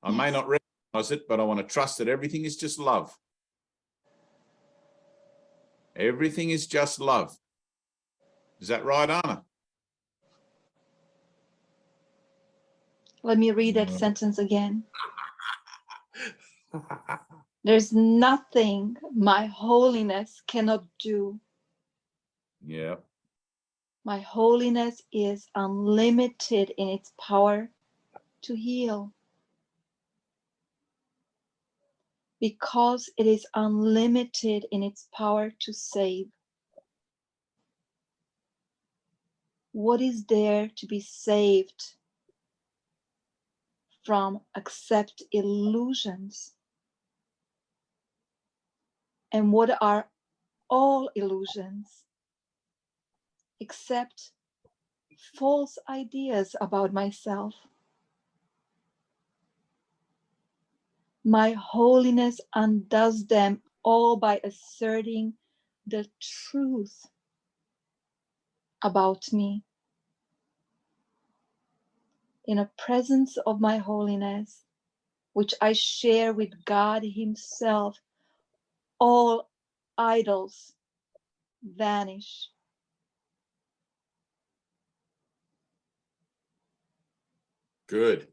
I may not recognize it, but I want to trust that everything is just love. Everything is just love. Is that right, Anna? Let me read that sentence again. There's nothing my holiness cannot do. Yeah. My holiness is unlimited in its power to heal. Because it is unlimited in its power to save. What is there to be saved from except illusions? And what are all illusions except false ideas about myself? My holiness undoes them all by asserting the truth about me. In the presence of my holiness, which I share with God Himself, all idols vanish. Good.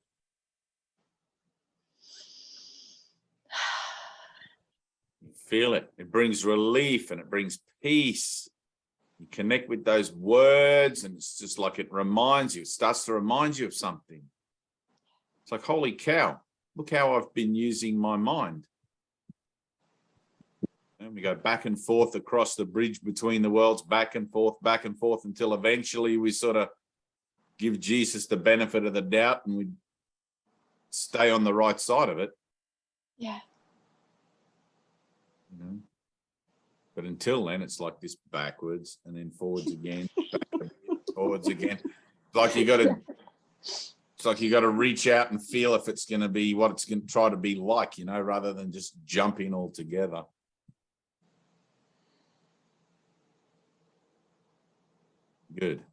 You feel it. It brings relief and it brings peace. You connect with those words and it's just like it reminds you, it starts to remind you of something. It's like, holy cow, look how I've been using my mind. And we go back and forth across the bridge between the worlds, back and forth, until eventually we sort of give Jesus the benefit of the doubt and we stay on the right side of it. Yeah. You know? But until then, it's like this backwards and then forwards again, forwards again. It's like you got to reach out and feel if it's going to be what it's going to try to be like, you know, rather than just jump in altogether. Good.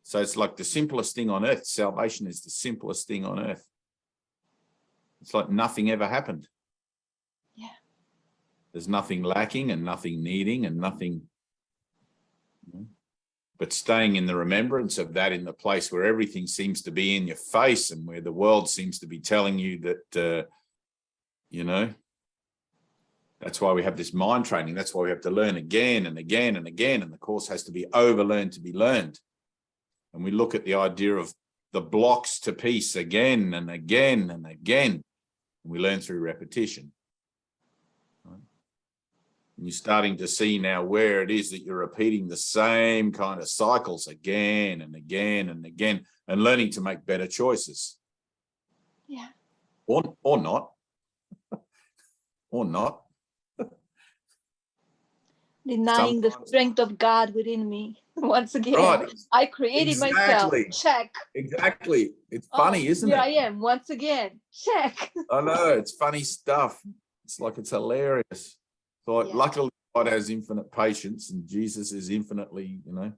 So it's like the simplest thing on earth. Salvation is the simplest thing on earth. It's like nothing ever happened. Yeah. There's nothing lacking and nothing needing and nothing, but staying in the remembrance of that in the place where everything seems to be in your face and where the world seems to be telling you that, you know, that's why we have this mind training. That's why we have to learn again and again and again. And the course has to be overlearned to be learned. And we look at the idea of the blocks to peace again and again and again. And we learn through repetition. And you're starting to see now where it is that you're repeating the same kind of cycles again and again and again, and learning to make better choices. Yeah. Or not. Or not. Denying the Sometimes- strength of God within me. Once again, Right. I created myself. Exactly. Check. Exactly. It's funny, isn't here it? I am once again. Check. I know, it's funny stuff. It's like, it's hilarious. So Yeah. luckily God has infinite patience, and Jesus is infinitely, you know.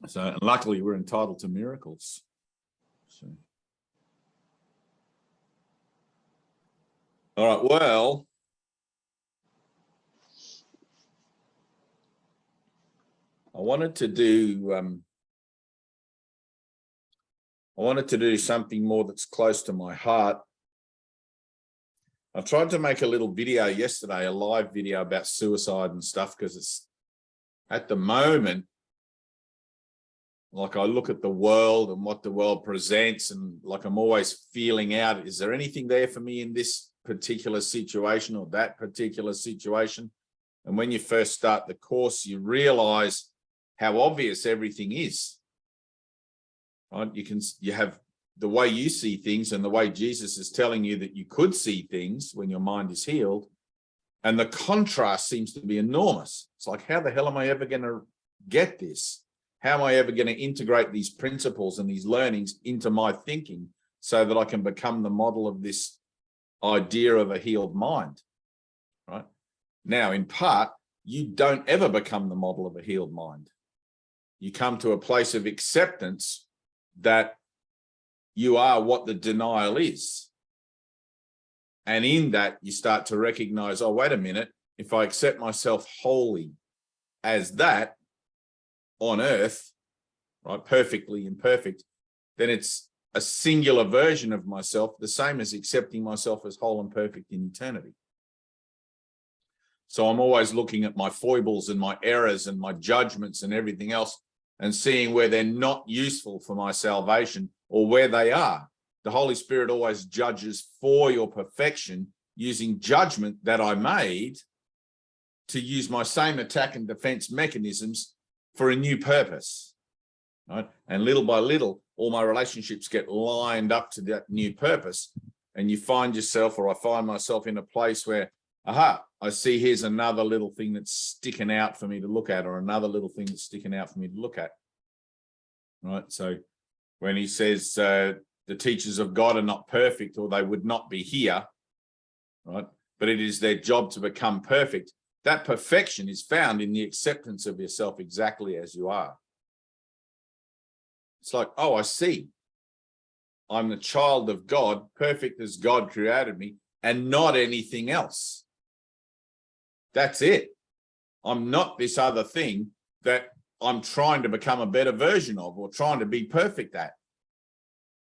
So, and luckily we're entitled to miracles. So. All right, well, I wanted to do something more that's close to my heart. I tried to make a little video yesterday, a live video about suicide and stuff, because it's at the moment, like I look at the world and what the world presents, and like I'm always feeling out, is there anything there for me in this particular situation or that particular situation? And when you first start the course, you realize how obvious everything is. Right? You have the way you see things and the way Jesus is telling you that you could see things when your mind is healed. And the contrast seems to be enormous. It's like, how the hell am I ever going to get this? How am I ever going to integrate these principles and these learnings into my thinking so that I can become the model of this idea of a healed mind? Right? Now, in part, you don't ever become the model of a healed mind. You come to a place of acceptance that you are what the denial is. And in that, you start to recognize, oh, wait a minute, if I accept myself wholly as that on earth, right, perfectly imperfect, then it's a singular version of myself, the same as accepting myself as whole and perfect in eternity. So I'm always looking at my foibles and my errors and my judgments and everything else, and seeing where they're not useful for my salvation or where they are. The Holy Spirit always judges for your perfection using judgment that I made to use my same attack and defense mechanisms for a new purpose. Right? And little by little, all my relationships get lined up to that new purpose. And you find yourself, or I find myself, in a place where, aha, I see here's another little thing that's sticking out for me to look at, or another little thing that's sticking out for me to look at. Right? So when he says the teachers of God are not perfect, or they would not be here, right? But it is their job to become perfect. That perfection is found in the acceptance of yourself exactly as you are. It's like, oh, I see. I'm the child of God, perfect as God created me, and not anything else. That's it. I'm not this other thing that I'm trying to become a better version of, or trying to be perfect at.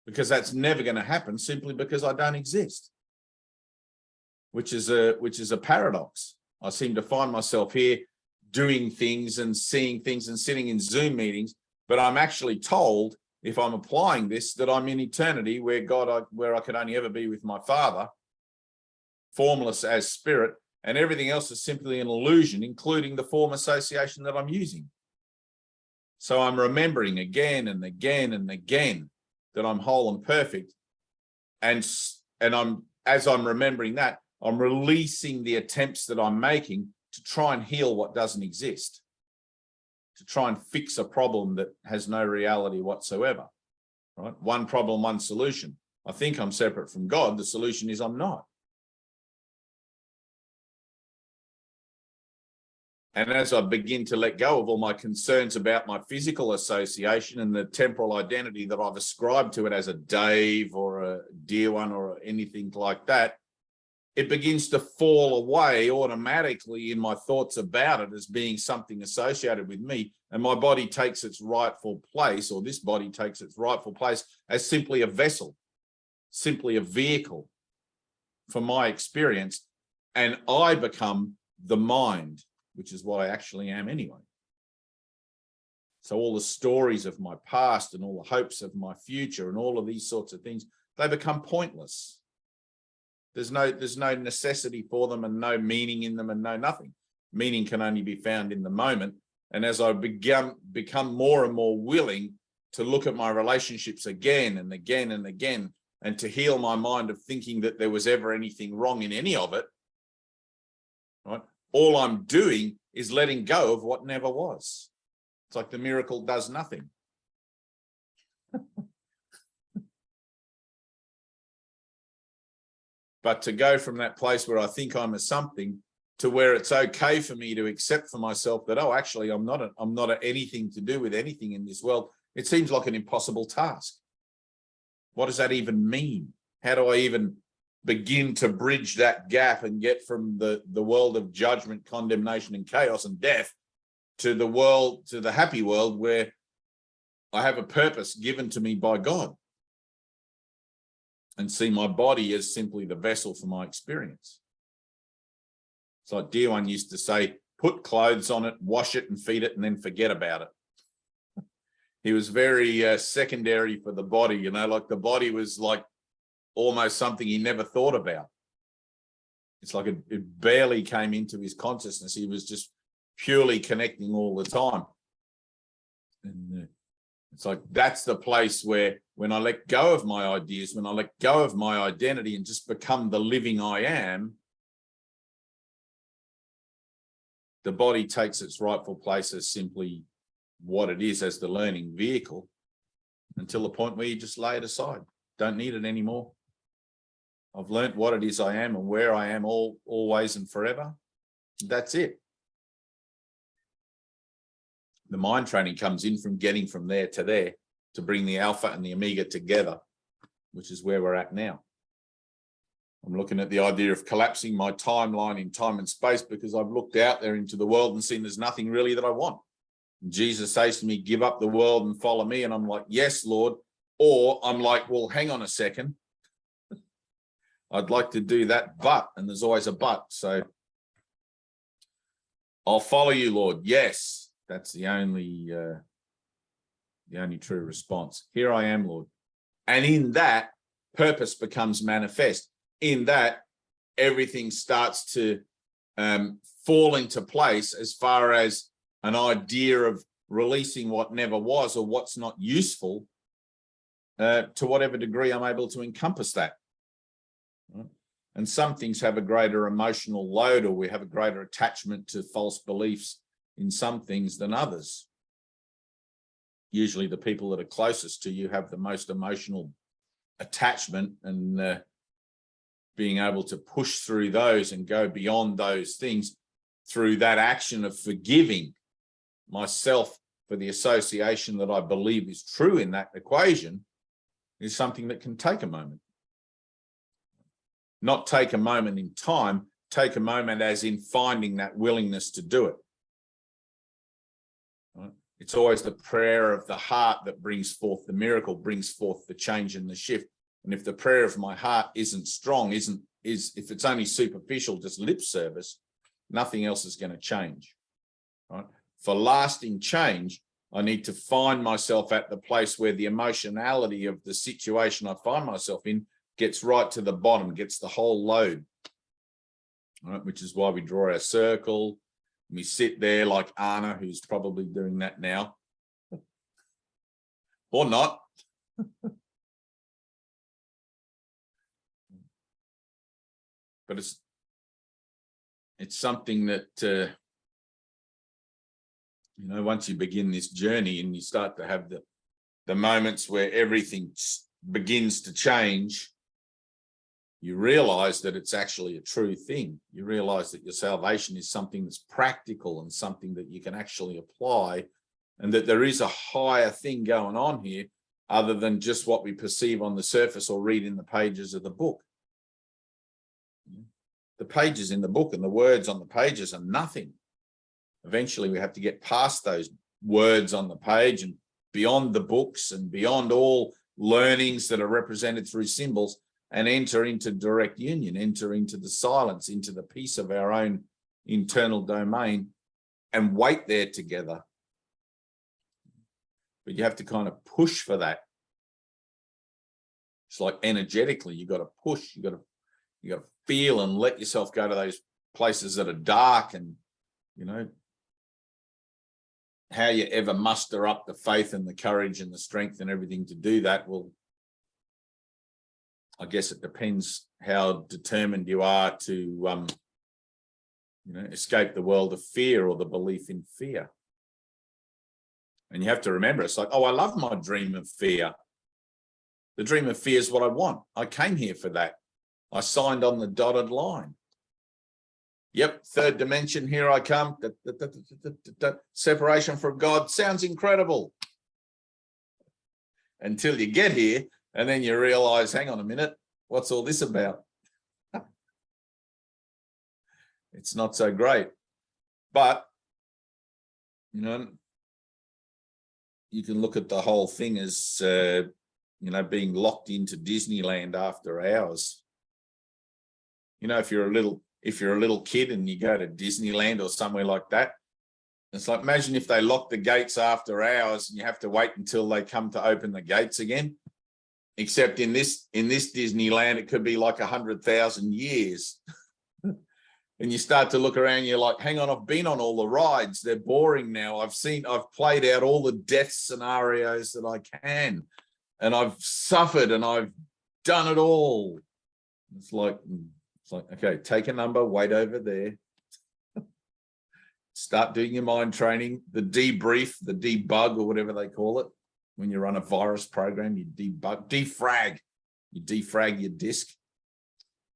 Because that's never going to happen, simply because I don't exist. Which is a paradox. I seem to find myself here doing things and seeing things and sitting in Zoom meetings, but I'm actually told, if I'm applying this, that I'm in eternity where I could only ever be with my Father, formless as spirit, and everything else is simply an illusion, including the form association that I'm using. So I'm remembering again and again and again that I'm whole and perfect, and as I'm remembering that, I'm releasing the attempts that I'm making to try and heal what doesn't exist, to try and fix a problem that has no reality whatsoever. Right? One problem, one solution. I think I'm separate from God. The solution is I'm not. And as I begin to let go of all my concerns about my physical association and the temporal identity that I've ascribed to it as a Dave or a dear one or anything like that, it begins to fall away automatically in my thoughts about it as being something associated with me. And my body takes its rightful place, or this body takes its rightful place as simply a vessel, simply a vehicle for my experience. And I become the mind, which is what I actually am anyway. So all the stories of my past and all the hopes of my future and all of these sorts of things, they become pointless. There's no necessity for them and no meaning in them and no nothing. Meaning can only be found in the moment. And as I become more and more willing to look at my relationships again and again and again, and to heal my mind of thinking that there was ever anything wrong in any of it, right? All I'm doing is letting go of what never was. It's like the miracle does nothing. But to go from that place where I think I'm a something to where it's okay for me to accept for myself that, oh, actually, I'm not anything to do with anything in this world. It seems like an impossible task. What does that even mean? How do I even begin to bridge that gap and get from the world of judgment, condemnation, and chaos and death to the happy world where I have a purpose given to me by God, and see my body as simply the vessel for my experience? It's like dear one used to say, put clothes on it, wash it and feed it, and then forget about it. He was very secondary for the body, you know, like the body was like almost something he never thought about. It's like it barely came into his consciousness. He was just purely connecting all the time. And it's like, that's the place where when I let go of my ideas, when I let go of my identity and just become the living I am, the body takes its rightful place as simply what it is, as the learning vehicle, until the point where you just lay it aside. Don't need it anymore. I've learned what it is I am and where I am always and forever. That's it. The mind training comes in from getting from there to there to bring the alpha and the omega together, which is where we're at now. I'm looking at the idea of collapsing my timeline in time and space because I've looked out there into the world and seen there's nothing really that I want. And Jesus says to me, give up the world and follow me. And I'm like, yes, Lord. Or I'm like, well, hang on a second. I'd like to do that, but, and there's always a but. So I'll follow you, Lord. Yes, that's the only true response. Here I am, Lord. And in that, purpose becomes manifest. In that, everything starts to fall into place as far as an idea of releasing what never was or what's not useful, to whatever degree I'm able to encompass that. And some things have a greater emotional load, or we have a greater attachment to false beliefs in some things than others. Usually the people that are closest to you have the most emotional attachment, and being able to push through those and go beyond those things through that action of forgiving myself for the association that I believe is true in that equation is something that can take a moment. Not take a moment in time, take a moment as in finding that willingness to do it. Right? It's always the prayer of the heart that brings forth the miracle, brings forth the change and the shift. And if the prayer of my heart isn't strong, if it's only superficial, just lip service, nothing else is going to change. Right? For lasting change, I need to find myself at the place where the emotionality of the situation I find myself in gets right to the bottom, gets the whole load. Right? Which is why we draw our circle. We sit there like Anna, who's probably doing that now. Or not. But it's something that, once you begin this journey and you start to have the moments where everything begins to change, you realize that it's actually a true thing. You realize that your salvation is something that's practical and something that you can actually apply, and that there is a higher thing going on here other than just what we perceive on the surface or read in the pages of the book. The pages in the book and the words on the pages are nothing. Eventually, we have to get past those words on the page and beyond the books and beyond all learnings that are represented through symbols, and enter into direct union, enter into the silence, into the peace of our own internal domain, and wait there together. But you have to kind of push for that. It's like energetically, you got to push, you got to feel and let yourself go to those places that are dark, and how you ever muster up the faith and the courage and the strength and everything to do that, well, I guess it depends how determined you are to escape the world of fear or the belief in fear. And you have to remember, it's like, oh, I love my dream of fear. The dream of fear is what I want. I came here for that. I signed on the dotted line. Yep, third dimension, here I come. Separation from God sounds incredible. Until you get here, and then you realize, hang on a minute, what's all this about? It's not so great. But, you can look at the whole thing as, being locked into Disneyland after hours. If you're a little kid and you go to Disneyland or somewhere like that, it's like, imagine if they lock the gates after hours and you have to wait until they come to open the gates again. Except in this Disneyland, it could be like 100,000 years. And you start to look around, you're like, hang on, I've been on all the rides. They're boring now. I've played out all the death scenarios that I can. And I've suffered and I've done it all. It's like, okay, take a number, wait over there. Start doing your mind training, the debrief, the debug, or whatever they call it. When you run a virus program, you defrag your disk.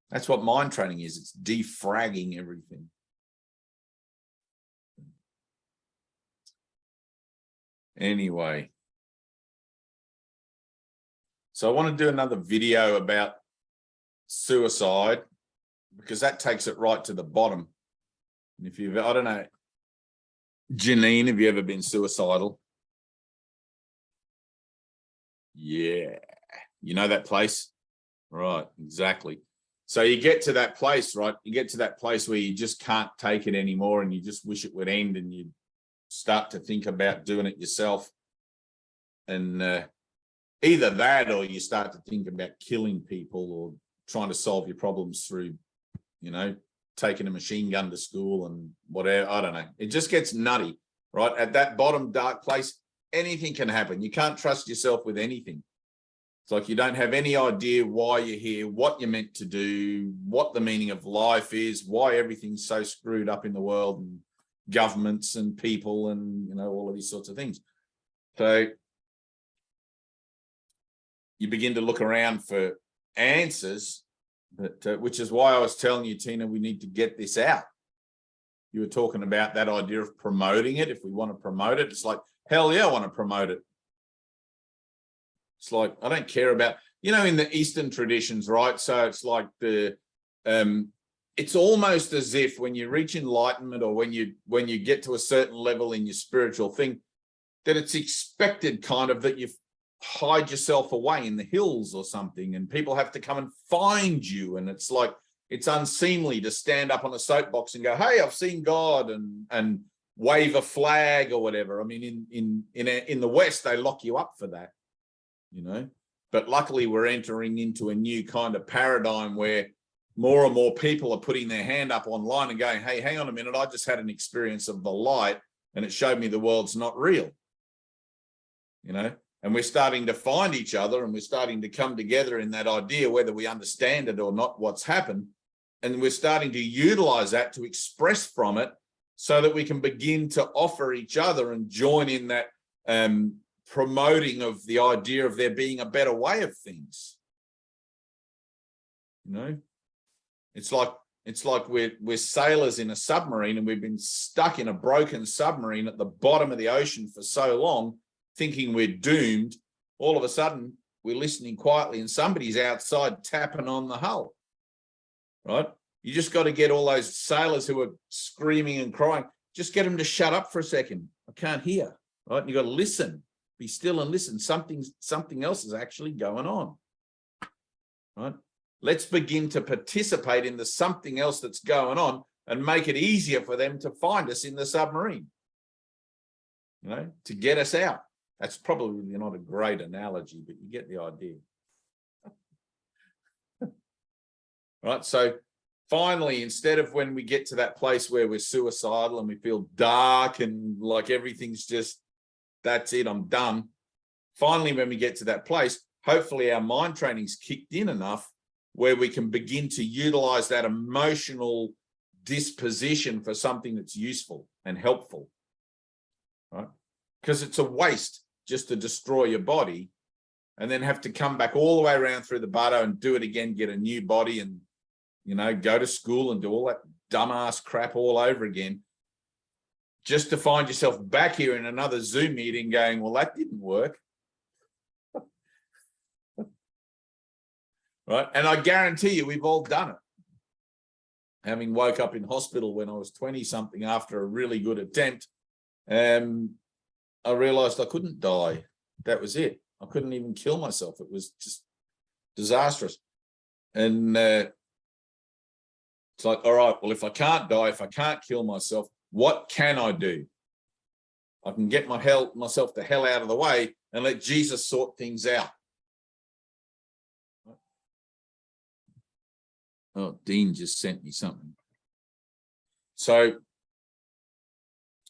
That's what mind training is. It's defragging everything. Anyway. So I want to do another video about suicide, because that takes it right to the bottom. And if you've, I don't know, Janine, have you ever been suicidal? Yeah. You know that place? Right, exactly. So you get to that place, right? You get to that place where you just can't take it anymore and you just wish it would end, and you start to think about doing it yourself. And either that, or you start to think about killing people or trying to solve your problems through, taking a machine gun to school and whatever. I don't know. It just gets nutty, right? At that bottom dark place, anything can happen. You can't trust yourself with anything. It's like you don't have any idea why you're here, what you're meant to do, what the meaning of life is, why everything's so screwed up in the world, and governments and people and, all of these sorts of things. So you begin to look around for answers, but which is why I was telling you, Tina, we need to get this out. You were talking about that idea of promoting it. If we want to promote it, it's like, hell yeah, I want to promote it. It's like, I don't care about, in the Eastern traditions, right? So it's like it's almost as if when you reach enlightenment, or when you get to a certain level in your spiritual thing, that it's expected kind of that you hide yourself away in the hills or something, and people have to come and find you. And it's like, it's unseemly to stand up on a soapbox and go, hey, I've seen God, and wave a flag or whatever. I mean, in the West, they lock you up for that, but luckily we're entering into a new kind of paradigm where more and more people are putting their hand up online and going, hey, hang on a minute, I just had an experience of the light and it showed me the world's not real, and we're starting to find each other, and we're starting to come together in that idea, whether we understand it or not, what's happened. And we're starting to utilize that to express from it, so that we can begin to offer each other and join in that promoting of the idea of there being a better way of things. It's like we're sailors in a submarine, and we've been stuck in a broken submarine at the bottom of the ocean for so long, thinking we're doomed. All of a sudden, we're listening quietly, and somebody's outside tapping on the hull, right? You just got to get all those sailors who are screaming and crying, just get them to shut up for a second. I can't hear, right? And you got to listen, be still and listen. Something else is actually going on, right? Let's begin to participate in the something else that's going on, and make it easier for them to find us in the submarine, to get us out. That's probably not a great analogy, but you get the idea. Right, so finally, instead of when we get to that place where we're suicidal and we feel dark and like everything's just, that's it, I'm done. Finally, when we get to that place, hopefully our mind training's kicked in enough where we can begin to utilize that emotional disposition for something that's useful and helpful, right? Because it's a waste just to destroy your body and then have to come back all the way around through the butto and do it again, get a new body and, you know, go to school and do all that dumbass crap all over again, just to find yourself back here in another Zoom meeting going, well, that didn't work. Right? And I guarantee you, we've all done it. Having woke up in hospital when I was 20 something after a really good attempt, I realized I couldn't die. That was it. I couldn't even kill myself. It was just disastrous. And it's like, all right, well, if I can't die, if I can't kill myself, what can I do? I can get myself the hell out of the way and let Jesus sort things out. Oh, Dean just sent me something. So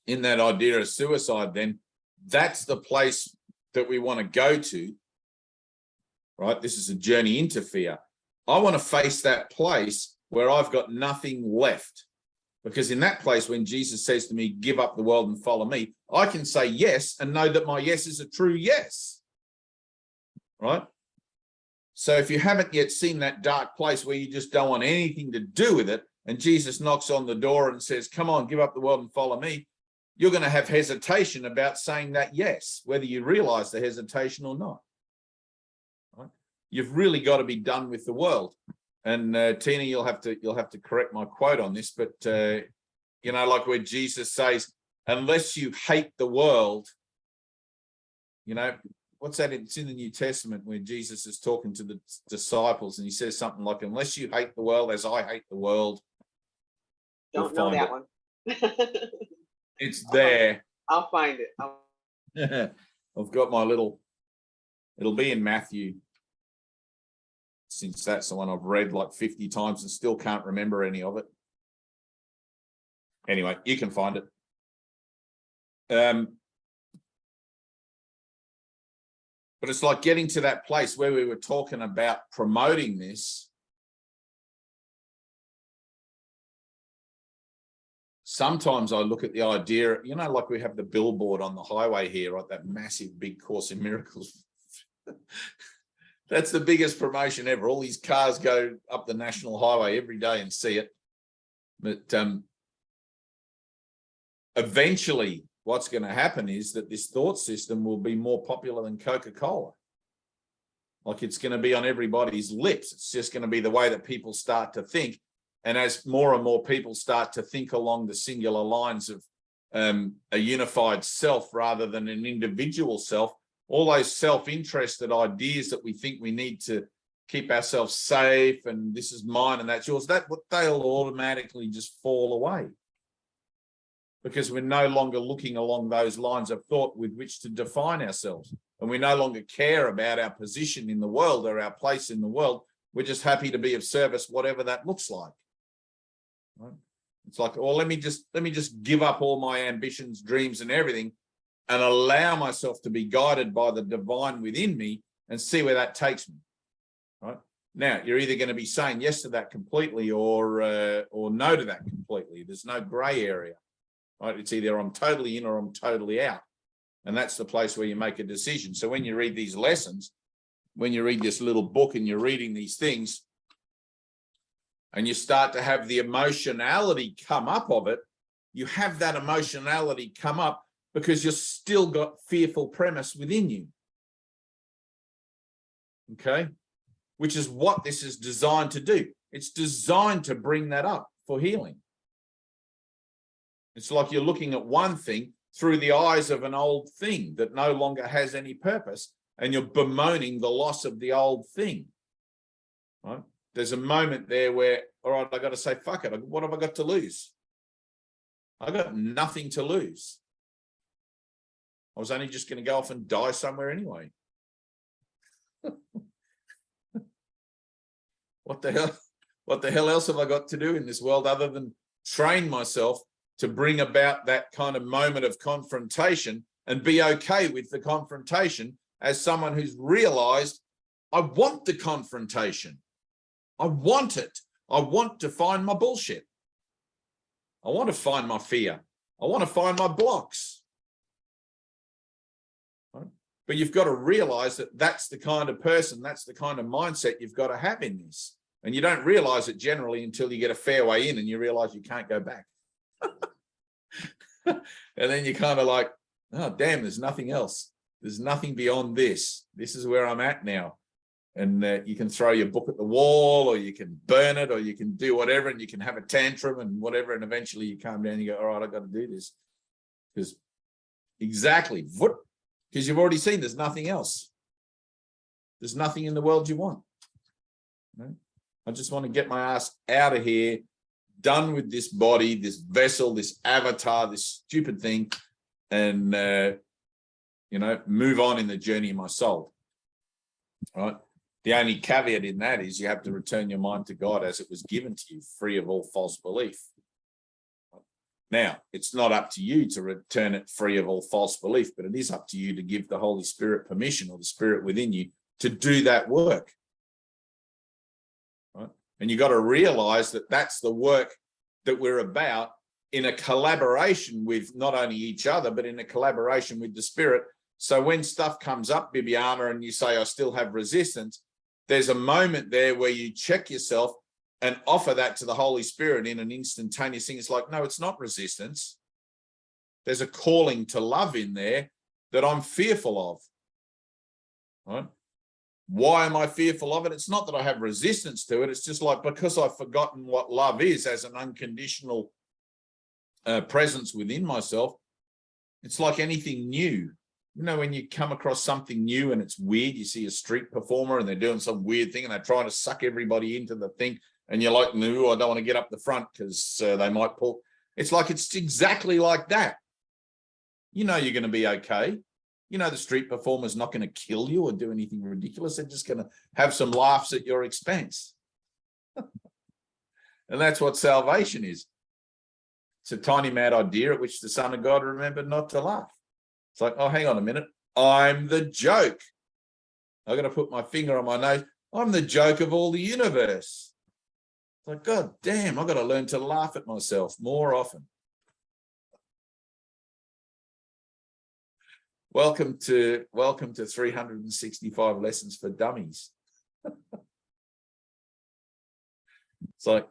in that idea of suicide, then that's the place that we want to go to, right? This is a journey into fear. I want to face that place where I've got nothing left. Because in that place, when Jesus says to me, give up the world and follow me, I can say yes and know that my yes is a true yes, right? So if you haven't yet seen that dark place where you just don't want anything to do with it, and Jesus knocks on the door and says, come on, give up the world and follow me, you're going to have hesitation about saying that yes, whether you realize the hesitation or not. Right? You've really got to be done with the world. And Tina, you'll have to correct my quote on this, but you know, like where Jesus says, unless you hate the world, you know, what's that? It's in the New Testament where Jesus is talking to the disciples and he says something like, unless you hate the world as I hate the world. Don't know that one. It's there. I'll find it. I've got my little, it'll be in Matthew, since that's the one I've read like 50 times and still can't remember any of it. Anyway, you can find it. But it's like getting to that place where we were talking about promoting this. Sometimes I look at the idea, you know, like we have the billboard on the highway here, right? That massive big Course in Miracles. That's the biggest promotion ever. All these cars go up the national highway every day and see it. But eventually what's going to happen is that this thought system will be more popular than Coca-Cola. Like it's going to be on everybody's lips. It's just going to be the way that people start to think. And as more and more people start to think along the singular lines of a unified self rather than an individual self, all those self-interested ideas that we think we need to keep ourselves safe and this is mine and that's yours, they'll automatically just fall away. Because we're no longer looking along those lines of thought with which to define ourselves. And we no longer care about our position in the world or our place in the world. We're just happy to be of service, whatever that looks like. Right? It's like, well, let me just give up all my ambitions, dreams, and everything, and allow myself to be guided by the divine within me and see where that takes me. Right? Now, you're either going to be saying yes to that completely or no to that completely. There's no gray area. Right? It's either I'm totally in or I'm totally out. And that's the place where you make a decision. So when you read these lessons, when you read this little book and you're reading these things, and you start to have the emotionality come up of it, you have that emotionality come up because you've still got fearful premise within you. Okay? Which is what this is designed to do. It's designed to bring that up for healing. It's like you're looking at one thing through the eyes of an old thing that no longer has any purpose, and you're bemoaning the loss of the old thing. Right? There's a moment there where, all right, I got to say, fuck it. What have I got to lose? I got nothing to lose. I was only just going to go off and die somewhere anyway. What the hell? What the hell else have I got to do in this world other than train myself to bring about that kind of moment of confrontation and be okay with the confrontation as someone who's realized I want the confrontation. I want it. I want to find my bullshit. I want to find my fear. I want to find my blocks. Right? But you've got to realize that that's the kind of person, that's the kind of mindset you've got to have in this. And you don't realize it generally until you get a fair way in and you realize you can't go back. And then you're kind of like, oh, damn, there's nothing else. There's nothing beyond this. This is where I'm at now. And you can throw your book at the wall, or you can burn it, or you can do whatever, and you can have a tantrum and whatever. And eventually you calm down and you go, all right, I've got to do this. Because exactly, because you've already seen there's nothing else. There's nothing in the world you want. Right? I just want to get my ass out of here, done with this body, this vessel, this avatar, this stupid thing, and, move on in the journey of my soul. All right. The only caveat in that is you have to return your mind to God as it was given to you, free of all false belief. Now, it's not up to you to return it free of all false belief, but it is up to you to give the Holy Spirit permission, or the Spirit within you, to do that work. Right? And you got to realize that that's the work that we're about, in a collaboration with not only each other, but in a collaboration with the Spirit. So when stuff comes up, Bibiana, and you say, I still have resistance, there's a moment there where you check yourself and offer that to the Holy Spirit in an instantaneous thing. It's like, no, it's not resistance. There's a calling to love in there that I'm fearful of. Right? Why am I fearful of it? It's not that I have resistance to it. It's just like, because I've forgotten what love is as an unconditional presence within myself. It's like anything new. You know, when you come across something new and it's weird, you see a street performer and they're doing some weird thing and they're trying to suck everybody into the thing, and you're like, no, I don't want to get up the front because they might pull. It's like, it's exactly like that. You know you're going to be okay. You know the street performer's not going to kill you or do anything ridiculous. They're just going to have some laughs at your expense. And that's what salvation is. It's a tiny mad idea at which the Son of God remembered not to laugh. It's like, oh, hang on a minute. I'm the joke. I'm going to put my finger on my nose. I'm the joke of all the universe. It's like, God damn, I've got to learn to laugh at myself more often. Welcome to 365 lessons for dummies. It's like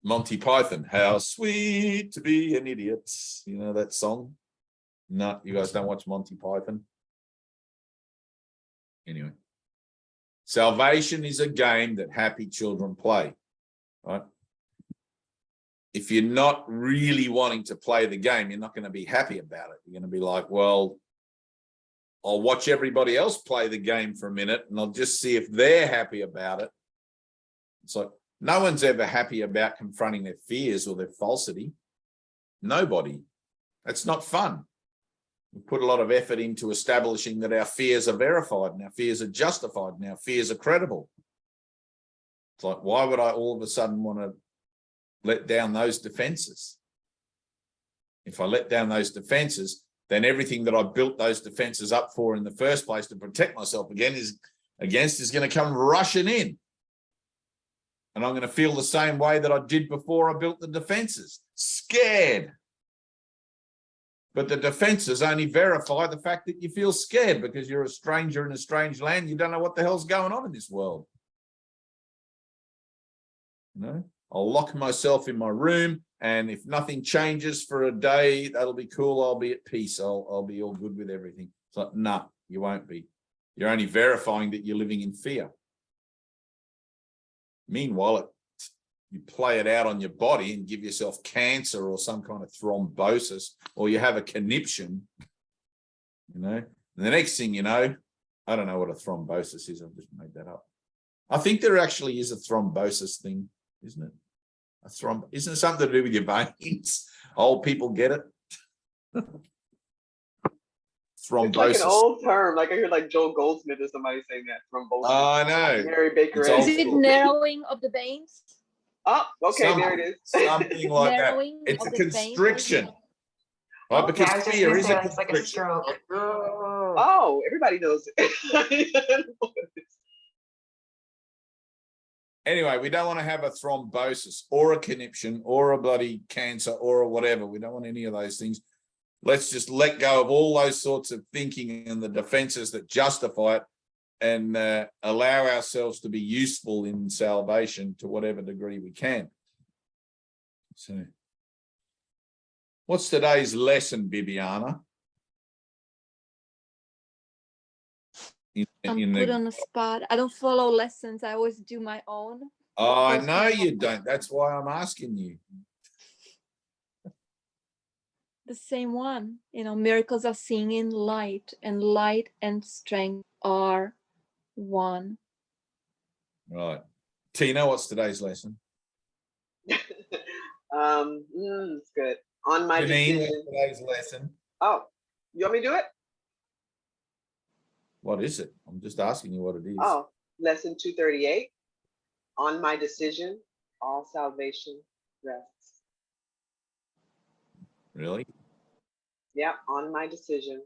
Monty Python, how sweet to be an idiot. You know that song? No, you guys don't watch Monty Python? Anyway, salvation is a game that happy children play, right? If you're not really wanting to play the game, you're not going to be happy about it. You're going to be like, well, I'll watch everybody else play the game for a minute and I'll just see if they're happy about it. It's like, no one's ever happy about confronting their fears or their falsity. Nobody. That's not fun. We put a lot of effort into establishing that our fears are verified and our fears are justified and our fears are credible. It's like, why would I all of a sudden want to let down those defenses? If I let down those defenses, then everything that I built those defenses up for in the first place to protect myself is going to come rushing in. And I'm going to feel the same way that I did before I built the defenses, scared. But the defenses only verify the fact that you feel scared because you're a stranger in a strange land. You don't know what the hell's going on in this world. You know, I'll lock myself in my room, and if nothing changes for a day, that'll be cool. I'll be at peace. I'll be all good with everything. It's like, nah, you won't be. You're only verifying that you're living in fear. Meanwhile, you play it out on your body and give yourself cancer or some kind of thrombosis, or you have a conniption, you know, and the next thing you know, I don't know what a thrombosis is. I've just made that up. I think there actually is a thrombosis thing, isn't it? Isn't it something to do with your veins? Old people get it. Thrombosis. It's like an old term. Like I hear like Joel Goldsmith or somebody saying that. Thrombosis. I know. Mary Baker. It's old Is it school. narrowing of the veins? Oh, okay, there it is. Something like that. Narrowing It's of a the vein, constriction, maybe. right? Okay. Because Yeah, I was just fear gonna is say a it's like a constriction. stroke. Oh, everybody knows it. Anyway, we don't want to have a thrombosis or a conniption or a bloody cancer or a whatever. We don't want any of those things. Let's just let go of all those sorts of thinking and the defenses that justify it, and allow ourselves to be useful in salvation to whatever degree we can. So, what's today's lesson, Bibiana? I'm put on the spot. I don't follow lessons. I always do my own. Oh, I Those know kind of- you don't. That's why I'm asking you. The same one. You know, miracles are seen in light, and light and strength are one. Right. Tina, what's today's lesson? It's good. On my Janine, decision. what's today's lesson? Oh, you want me to do it? What is it? I'm just asking you what it is. Oh, lesson 238. On my decision, all salvation rests. Really? Yeah, on my decision,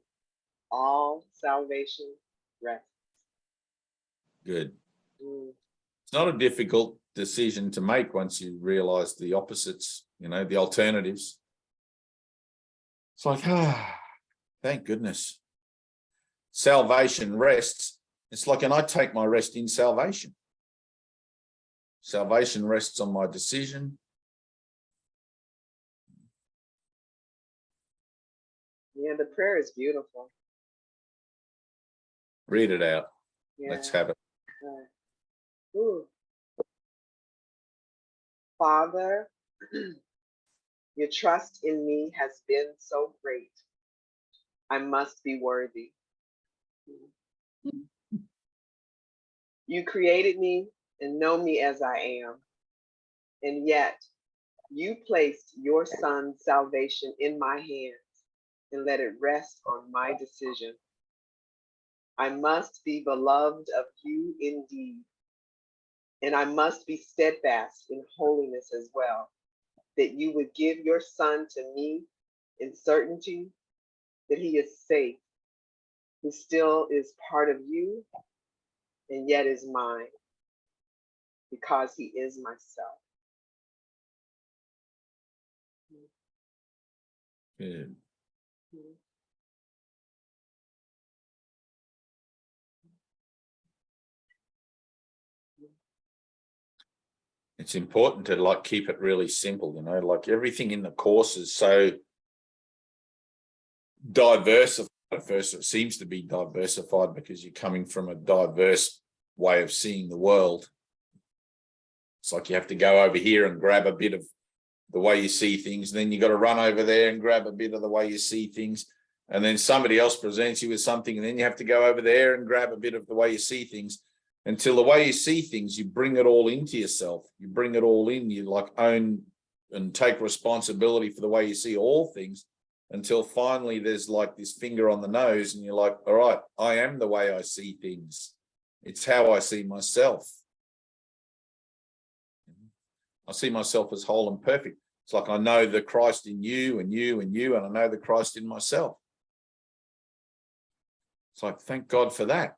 all salvation rests. Good. Mm. It's not a difficult decision to make once you realize the opposites, you know, the alternatives. It's like, thank goodness. Salvation rests. It's like, and I take my rest in salvation. Salvation rests on my decision. Yeah, the prayer is beautiful. Read it out. Yeah. Let's have it. Ooh. Father, your trust in me has been so great. I must be worthy. You created me and know me as I am. And yet you placed your son's salvation in my hands and let it rest on my decision. I must be beloved of you indeed. And I must be steadfast in holiness as well, that you would give your son to me in certainty that he is safe, who still is part of you and yet is mine, because he is myself. Good. It's important to like keep it really simple, you know, like everything in the course is so diversified. At first, it seems to be diversified because you're coming from a diverse way of seeing the world. It's like you have to go over here and grab a bit of the way you see things. Then you got to run over there and grab a bit of the way you see things. And then somebody else presents you with something. And then you have to go over there and grab a bit of the way you see things. Until the way you see things, you bring it all into yourself. You bring it all in. You like own and take responsibility for the way you see all things, until finally there's like this finger on the nose and you're like, all right, I am the way I see things. It's how I see myself. I see myself as whole and perfect. It's like I know the Christ in you and you and you, and I know the Christ in myself. It's like, thank God for that.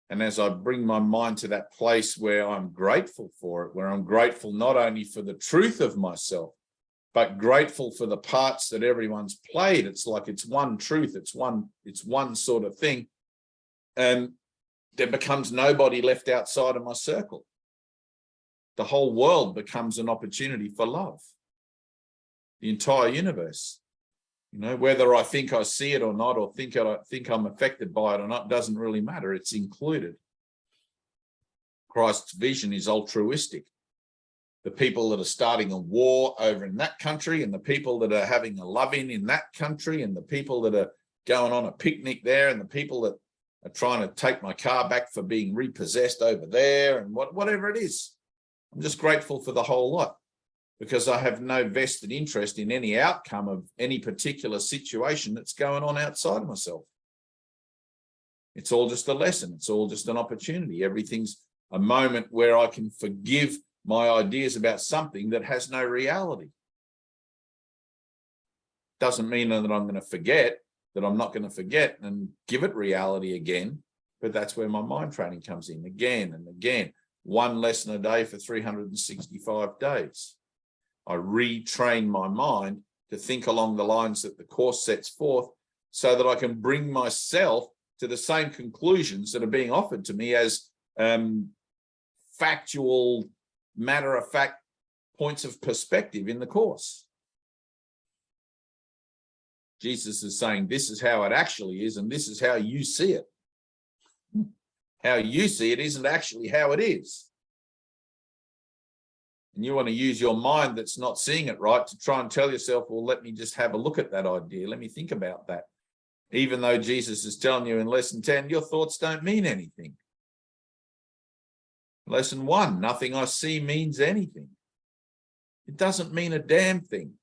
And as I bring my mind to that place where I'm grateful for it, where I'm grateful not only for the truth of myself, but grateful for the parts that everyone's played. It's like it's one truth, it's one sort of thing. And there becomes nobody left outside of my circle. The whole world becomes an opportunity for love. The entire universe. You know, whether I think I see it or not, or think I'm affected by it or not, doesn't really matter. It's included. Christ's vision is altruistic. The people that are starting a war over in that country, and the people that are having a love-in in that country, and the people that are going on a picnic there, and the people that are trying to take my car back for being repossessed over there, and whatever it is. I'm just grateful for the whole lot, because I have no vested interest in any outcome of any particular situation that's going on outside of myself. It's all just a lesson. It's all just an opportunity. Everything's a moment where I can forgive my ideas about something that has no reality. Doesn't mean that I'm going to forget, that I'm not going to forget and give it reality again, but that's where my mind training comes in again and again. One lesson a day for 365 days. I retrain my mind to think along the lines that the course sets forth so that I can bring myself to the same conclusions that are being offered to me as factual, matter-of-fact points of perspective in the course. Jesus is saying this is how it actually is, and this is how you see it. How you see it isn't actually how it is. And you want to use your mind that's not seeing it right to try and tell yourself, well, let me just have a look at that idea. Let me think about that. Even though Jesus is telling you in lesson 10, your thoughts don't mean anything. Lesson 1, nothing I see means anything. It doesn't mean a damn thing.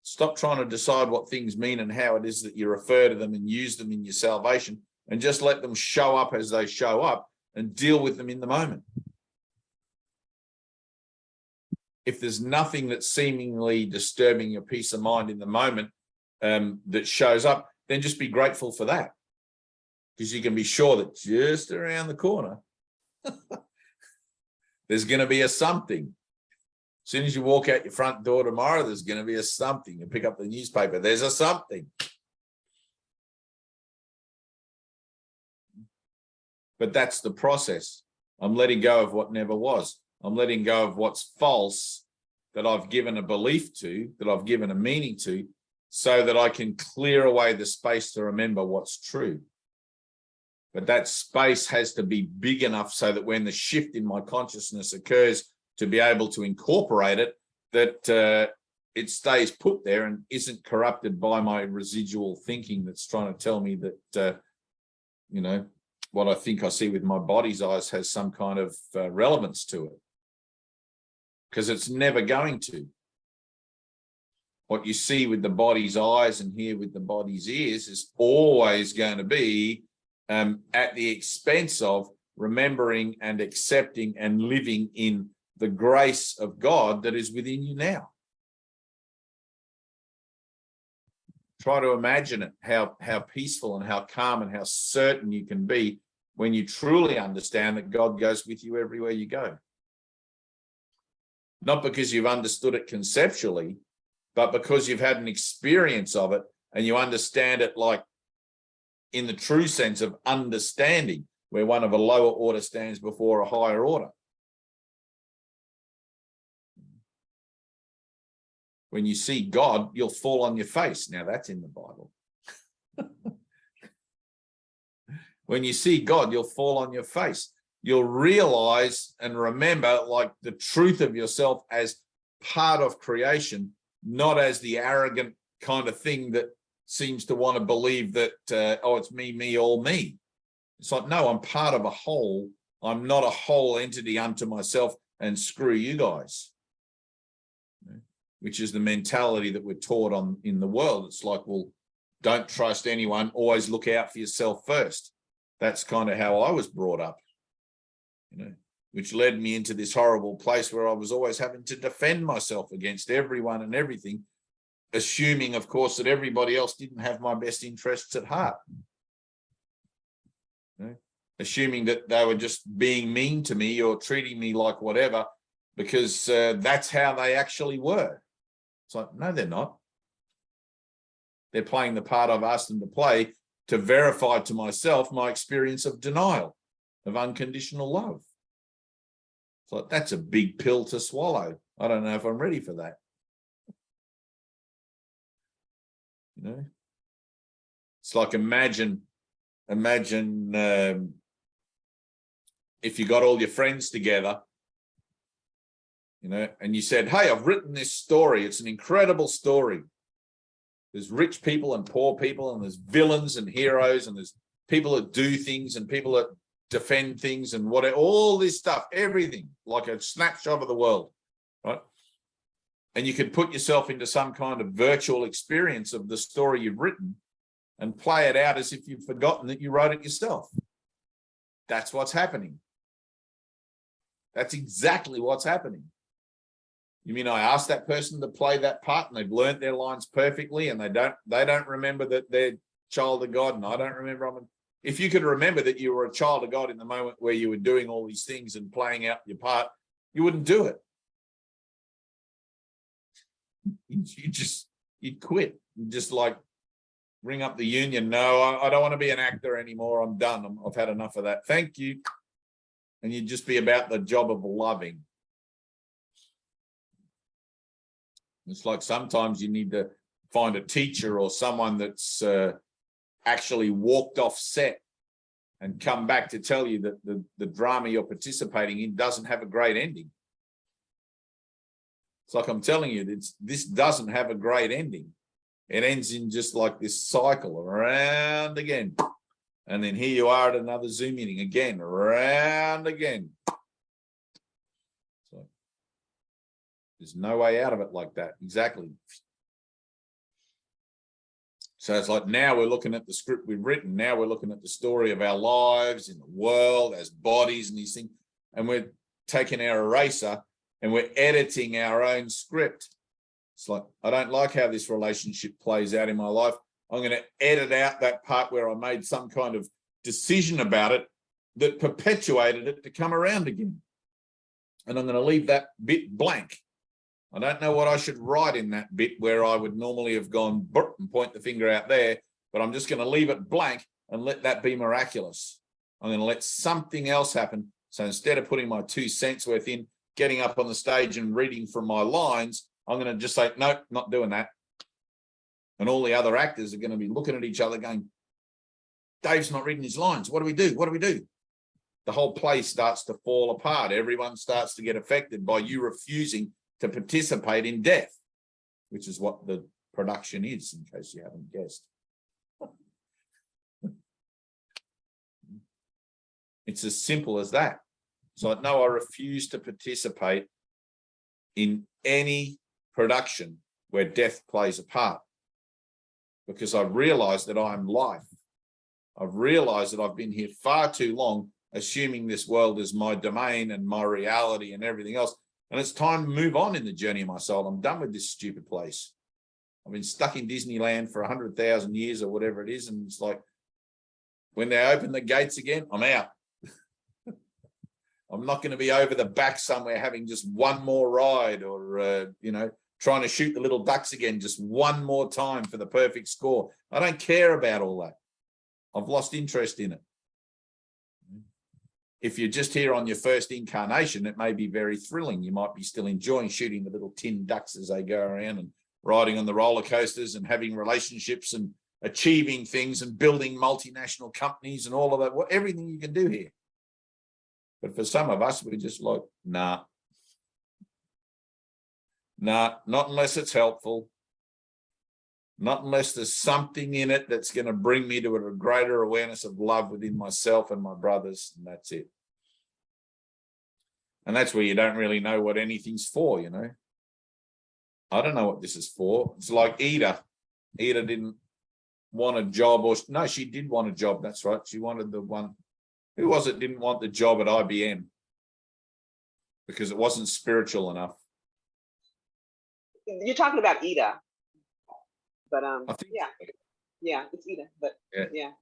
Stop trying to decide what things mean and how it is that you refer to them and use them in your salvation, and just let them show up as they show up and deal with them in the moment. If there's nothing that's seemingly disturbing your peace of mind in the moment that shows up, then just be grateful for that. Because you can be sure that just around the corner, there's going to be a something. As soon as you walk out your front door tomorrow, there's going to be a something. You pick up the newspaper, there's a something. But that's the process. I'm letting go of what never was. I'm letting go of what's false, that I've given a belief to, that I've given a meaning to, so that I can clear away the space to remember what's true. But that space has to be big enough so that when the shift in my consciousness occurs, to be able to incorporate it, that it stays put there and isn't corrupted by my residual thinking that's trying to tell me that, what I think I see with my body's eyes has some kind of relevance to it. Because it's never going to. What you see with the body's eyes and hear with the body's ears is always going to be at the expense of remembering and accepting and living in the grace of God that is within you now. Try to imagine it, how peaceful and how calm and how certain you can be when you truly understand that God goes with you everywhere you go. Not because you've understood it conceptually, but because you've had an experience of it and you understand it like in the true sense of understanding, where one of a lower order stands before a higher order. When you see God, you'll fall on your face. Now that's in the Bible. When you see God, you'll fall on your face. You'll realize and remember like the truth of yourself as part of creation, not as the arrogant kind of thing that seems to want to believe that, it's me, all me. It's like, no, I'm part of a whole. I'm not a whole entity unto myself and screw you guys. Which is the mentality that we're taught in the world. It's like, well, don't trust anyone, always look out for yourself first. That's kind of how I was brought up, which led me into this horrible place where I was always having to defend myself against everyone and everything, assuming, of course, that everybody else didn't have my best interests at heart. Assuming that they were just being mean to me or treating me like whatever, because that's how they actually were. It's like, no, they're not. They're playing the part I've asked them to play to verify to myself my experience of denial, of unconditional love. It's like, that's a big pill to swallow. I don't know if I'm ready for that. It's like imagine if you got all your friends together, and you said, hey, I've written this story. It's an incredible story. There's rich people and poor people, and there's villains and heroes, and there's people that do things and people that defend things and whatever, all this stuff, everything, like a snapshot of the world, right? And you could put yourself into some kind of virtual experience of the story you've written and play it out as if you've forgotten that you wrote it yourself. That's what's happening. That's exactly what's happening. You mean I asked that person to play that part and they've learnt their lines perfectly and they don't remember that they're child of God and I don't remember. If you could remember that you were a child of God in the moment where you were doing all these things and playing out your part, you wouldn't do it. You'd quit. You'd just like ring up the union. No, I don't want to be an actor anymore. I'm done. I've had enough of that. Thank you. And you'd just be about the job of loving. It's like sometimes you need to find a teacher or someone that's actually walked off set and come back to tell you that the drama you're participating in doesn't have a great ending. It's like I'm telling you, this doesn't have a great ending. It ends in just like this cycle around again. And then here you are at another Zoom meeting again, around again. So there's no way out of it like that. Exactly. So it's like now we're looking at the script we've written. Now we're looking at the story of our lives in the world as bodies and these things. And we're taking our eraser and we're editing our own script. It's like, I don't like how this relationship plays out in my life. I'm going to edit out that part where I made some kind of decision about it that perpetuated it to come around again. And I'm going to leave that bit blank. I don't know what I should write in that bit where I would normally have gone and point the finger out there, but I'm just going to leave it blank and let that be miraculous. I'm going to let something else happen. So instead of putting my 2 cents worth in, getting up on the stage and reading from my lines, I'm going to just say, no, not doing that. And all the other actors are going to be looking at each other going, Dave's not reading his lines. What do we do? What do we do? The whole play starts to fall apart. Everyone starts to get affected by you refusing to participate in death, which is what the production is, in case you haven't guessed. It's as simple as that. So no, I refuse to participate in any production where death plays a part, because I've realized that I'm life. I've realized that I've been here far too long, assuming this world is my domain and my reality and everything else. And it's time to move on in the journey of my soul. I'm done with this stupid place. I've been stuck in Disneyland for 100,000 years or whatever it is. And it's like, when they open the gates again, I'm out. I'm not going to be over the back somewhere having just one more ride or, trying to shoot the little ducks again just one more time for the perfect score. I don't care about all that. I've lost interest in it. If you're just here on your first incarnation, it may be very thrilling. You might be still enjoying shooting the little tin ducks as they go around and riding on the roller coasters and having relationships and achieving things and building multinational companies and all of that, everything you can do here. But for some of us, we're just like, nah, not unless it's helpful. Not unless there's something in it that's going to bring me to a greater awareness of love within myself and my brothers, and that's it. And that's where you don't really know what anything's for, you know. I don't know what this is for. It's like Ida. Ida didn't want a job, or no, she did want a job. That's right. She wanted the one. Who was it didn't want the job at IBM? Because it wasn't spiritual enough. You're talking about Ida. But I think yeah, it's Ida, but yeah.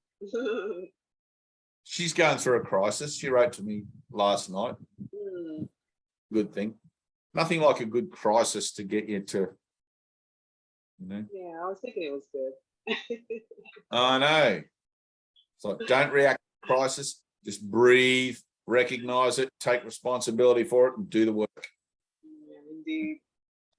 She's going through a crisis. She wrote to me last night. Good thing. Nothing like a good crisis to get you to, Yeah, I was thinking it was good. I know. It's like, don't react to crisis. Just breathe, recognize it, take responsibility for it, and do the work. Yeah, indeed.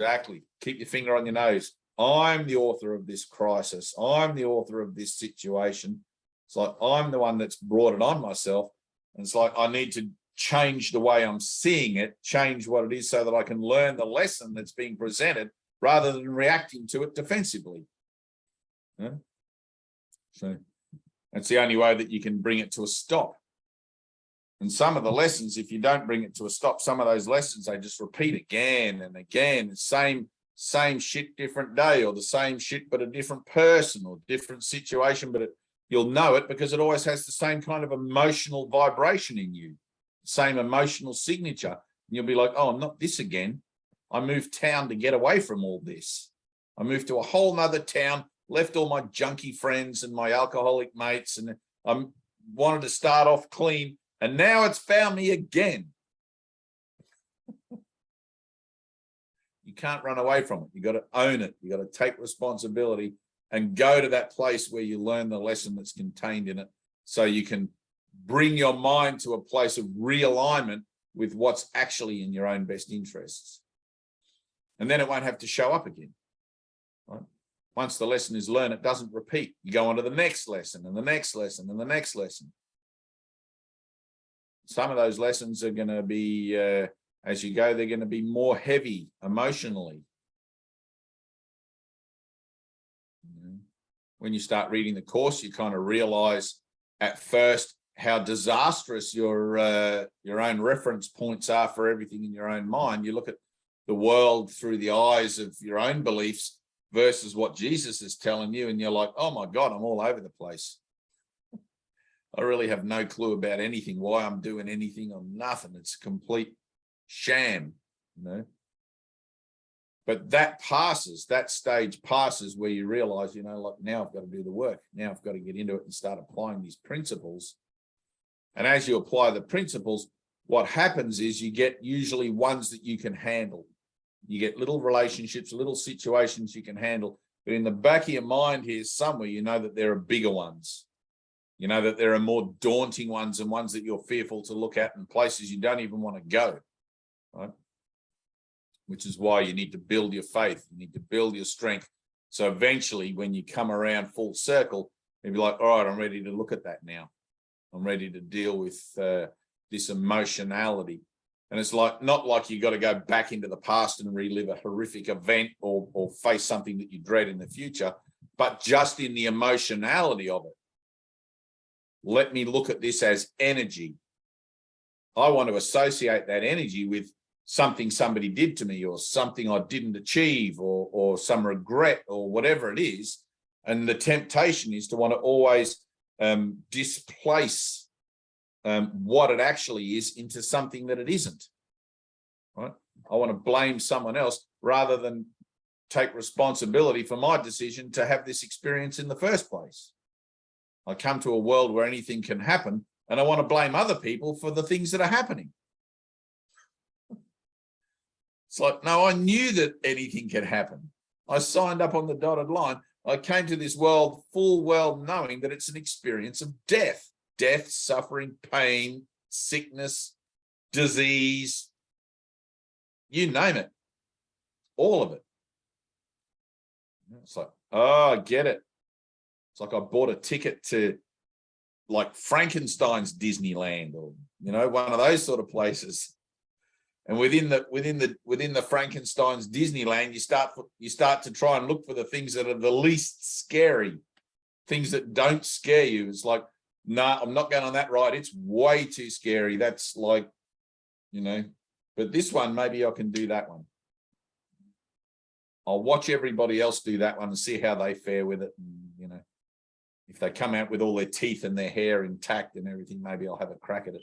Exactly. Keep your finger on your nose. I'm the author of this crisis. I'm the author of this situation. It's like I'm the one that's brought it on myself. And it's like I need to change the way I'm seeing it, change what it is so that I can learn the lesson that's being presented rather than reacting to it defensively. Yeah? So that's the only way that you can bring it to a stop. And some of the lessons, if you don't bring it to a stop, some of those lessons, they just repeat again and again, the same shit, different day, or the same shit, but a different person or different situation, but you'll know it because it always has the same kind of emotional vibration in you. same emotional signature. And you'll be like, oh, not this again. I moved town to get away from all this. I moved to a whole nother town, left all my junkie friends and my alcoholic mates, and I wanted to start off clean. And now it's found me again. You can't run away from it. You got to own it. You got to take responsibility and go to that place where you learn the lesson that's contained in it, so you can bring your mind to a place of realignment with what's actually in your own best interests. And then it won't have to show up again. Right? Once the lesson is learned, it doesn't repeat. You go on to the next lesson and the next lesson and the next lesson. Some of those lessons are going to be, as you go, they're going to be more heavy emotionally. When you start reading the course, you kind of realize at first how disastrous your own reference points are for everything in your own mind. You look at the world through the eyes of your own beliefs versus what Jesus is telling you, and you're like, oh my God, I'm all over the place. I really have no clue about anything, why I'm doing anything or nothing. It's a complete sham, you know. But that passes, that stage passes where you realize, you know, like, now I've got to do the work. Now I've got to get into it and start applying these principles. And as you apply the principles, what happens is you get usually ones that you can handle. You get little relationships, little situations you can handle. But in the back of your mind here somewhere, you know that there are bigger ones. You know that there are more daunting ones and ones that you're fearful to look at and places you don't even want to go, right? Which is why you need to build your faith. You need to build your strength. So eventually, when you come around full circle, you'll be like, all right, I'm ready to look at that now. I'm ready to deal with this emotionality. And it's like, not like you got to go back into the past and relive a horrific event or face something that you dread in the future, but just in the emotionality of it. Let me look at this as energy. I want to associate that energy with something somebody did to me, or something I didn't achieve, or some regret, or whatever it is. And the temptation is to want to always displace what it actually is into something that it isn't. Right? I want to blame someone else rather than take responsibility for my decision to have this experience in the first place. I come to a world where anything can happen, and I want to blame other people for the things that are happening. It's like, no, I knew that anything could happen. I signed up on the dotted line. I came to this world full well knowing that it's an experience of death. Death, suffering, pain, sickness, disease, you name it. All of it. It's like, oh, I get it. It's like I bought a ticket to like Frankenstein's Disneyland, or, you know, one of those sort of places. And within the Frankenstein's Disneyland, you start to try and look for the things that are the least scary, things that don't scare you. It's like, nah, I'm not going on that ride. It's way too scary. That's like, you know, but this one, maybe I can do that one. I'll watch everybody else do that one and see how they fare with it. And, you know, if they come out with all their teeth and their hair intact and everything, maybe I'll have a crack at it.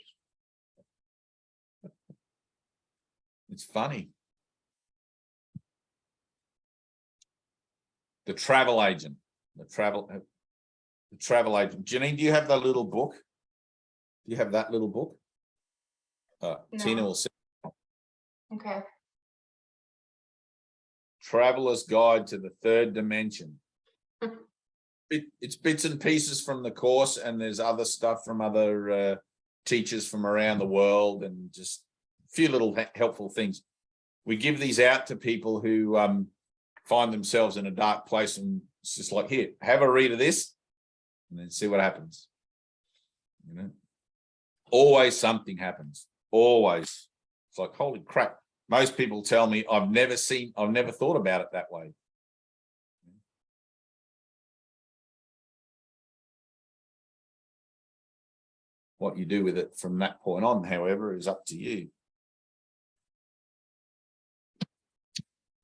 It's funny. The travel agent. The travel agent. Janine, do you have that little book? Do you have that little book? No. Tina will say. Okay. Traveler's Guide to the Third Dimension. It's bits and pieces from the course, and there's other stuff from other teachers from around the world, and just a few little helpful things. We give these out to people who find themselves in a dark place, and it's just like, here, have a read of this and then see what happens. You know, always something happens. Always. It's like, holy crap. Most people tell me, I've never thought about it that way. What you do with it from that point on, however, is up to you.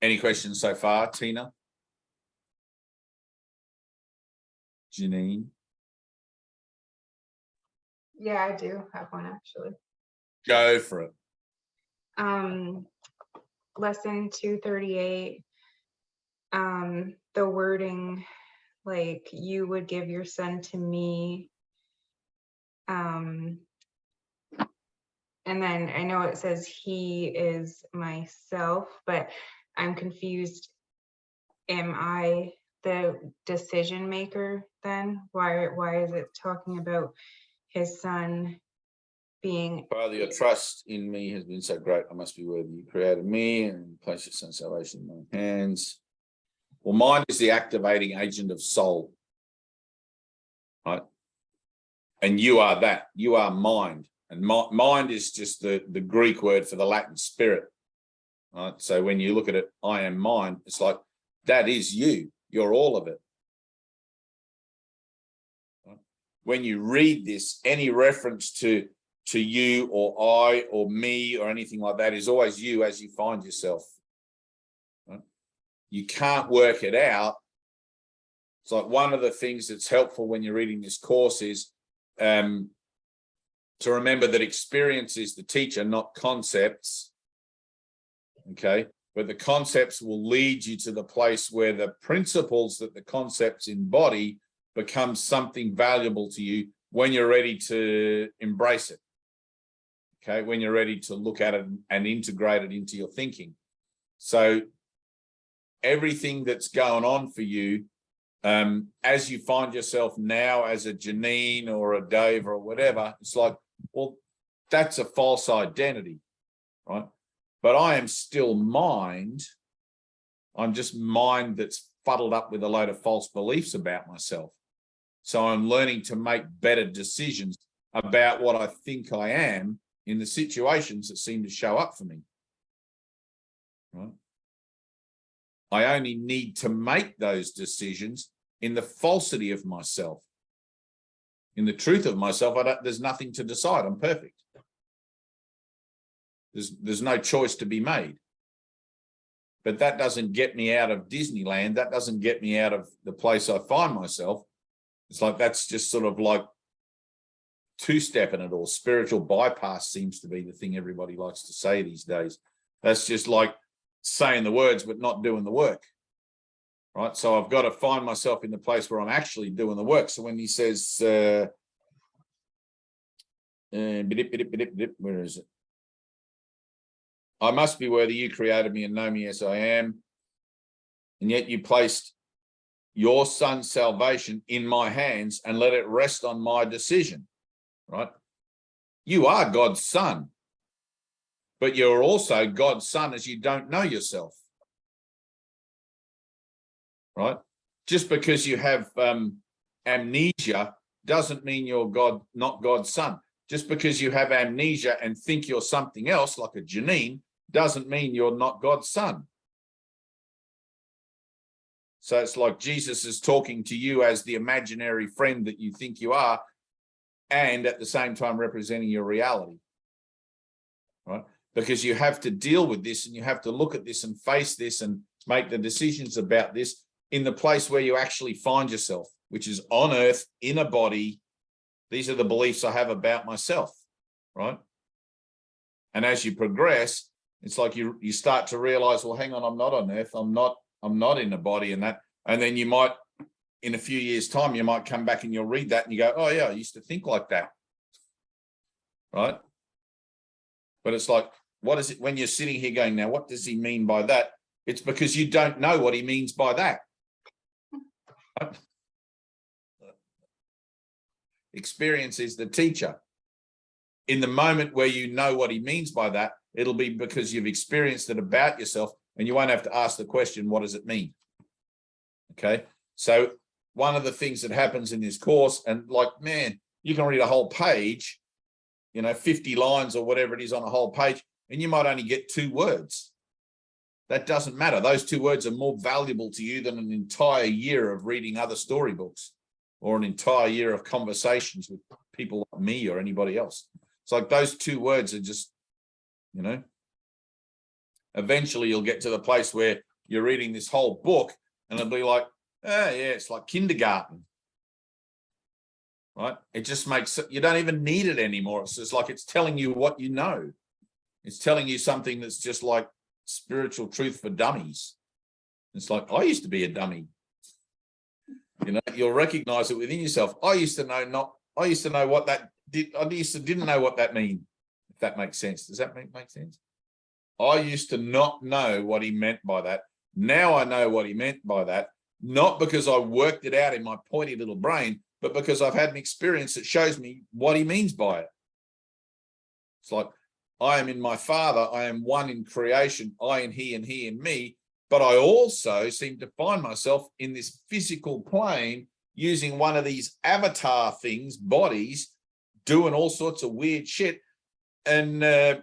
Any questions so far, Tina? Janine? Yeah, I do have one actually. Go for it. Lesson 238, the wording, like, you would give your son to me. And then I know it says he is myself, but I'm confused. Am I the decision maker then? Why is it talking about his son being? Father, your trust in me has been so great. I must be worthy. You created me and place your son's salvation in my hands. Well, mind is the activating agent of soul, right? And you are that. You are mind. And mind is just the Greek word for the Latin spirit, right? So when you look at it, I am mind, it's like, that is you. You're all of it. Right? When you read this, any reference to you or I or me or anything like that is always you as you find yourself. Right? You can't work it out. It's like one of the things that's helpful when you're reading this course is to remember that experience is the teacher, not concepts. Okay, but the concepts will lead you to the place where the principles that the concepts embody become something valuable to you when you're ready to embrace it. Okay, when you're ready to look at it and integrate it into your thinking. So everything that's going on for you, as you find yourself now as a Janine or a Dave or whatever, it's like, well, that's a false identity, right? But I am still mind. I'm just mind that's fuddled up with a load of false beliefs about myself. So I'm learning to make better decisions about what I think I am in the situations that seem to show up for me, right? I only need to make those decisions in the falsity of myself. In the truth of myself, there's nothing to decide. I'm perfect. There's no choice to be made. But that doesn't get me out of Disneyland. That doesn't get me out of the place I find myself. It's like that's just sort of like two-stepping it all. Spiritual bypass seems to be the thing everybody likes to say these days. That's just like saying the words but not doing the work, right? So I've got to find myself in the place where I'm actually doing the work. So when he says, where is it? I must be worthy. You created me and know me as I am, and yet you placed your son's salvation in my hands and let it rest on my decision, right? You are God's son, but you're also God's son as you don't know yourself, right? Just because you have amnesia doesn't mean you're not God's son. Just because you have amnesia and think you're something else, like a Janine, doesn't mean you're not God's son. So it's like Jesus is talking to you as the imaginary friend that you think you are, and at the same time representing your reality, right? Because you have to deal with this and you have to look at this and face this and make the decisions about this in the place where you actually find yourself, which is on earth, in a body. These are the beliefs I have about myself, right? And as you progress, it's like you start to realize, well, hang on, I'm not on earth. I'm not in a body and that. And then you might, in a few years' time, you might come back and you'll read that and you go, oh yeah, I used to think like that, right? But it's like, what is it when you're sitting here going, now, what does he mean by that? It's because you don't know what he means by that. Right? Experience is the teacher. In the moment where you know what he means by that, it'll be because you've experienced it about yourself and you won't have to ask the question, what does it mean? Okay. So one of the things that happens in this course, and like, man, you can read a whole page, 50 lines or whatever it is on a whole page, and you might only get 2 words. That doesn't matter. Those 2 words are more valuable to you than an entire year of reading other storybooks or an entire year of conversations with people like me or anybody else. It's like those 2 words are just, eventually you'll get to the place where you're reading this whole book and it'll be like, oh yeah, it's like kindergarten. right? It just makes, you don't even need it anymore. It's just like, it's telling you what you know. It's telling you something that's just like spiritual truth for dummies. It's like, I used to be a dummy. You know, you'll recognize it within yourself. I used to know what that did. Didn't know what that meant, if that makes sense. Does that make sense? I used to not know what he meant by that. Now I know what he meant by that, not because I worked it out in my pointy little brain, but because I've had an experience that shows me what he means by it. It's like, I am in my Father, I am one in creation, I in he and he in me, but I also seem to find myself in this physical plane using one of these avatar things, bodies, doing all sorts of weird shit, and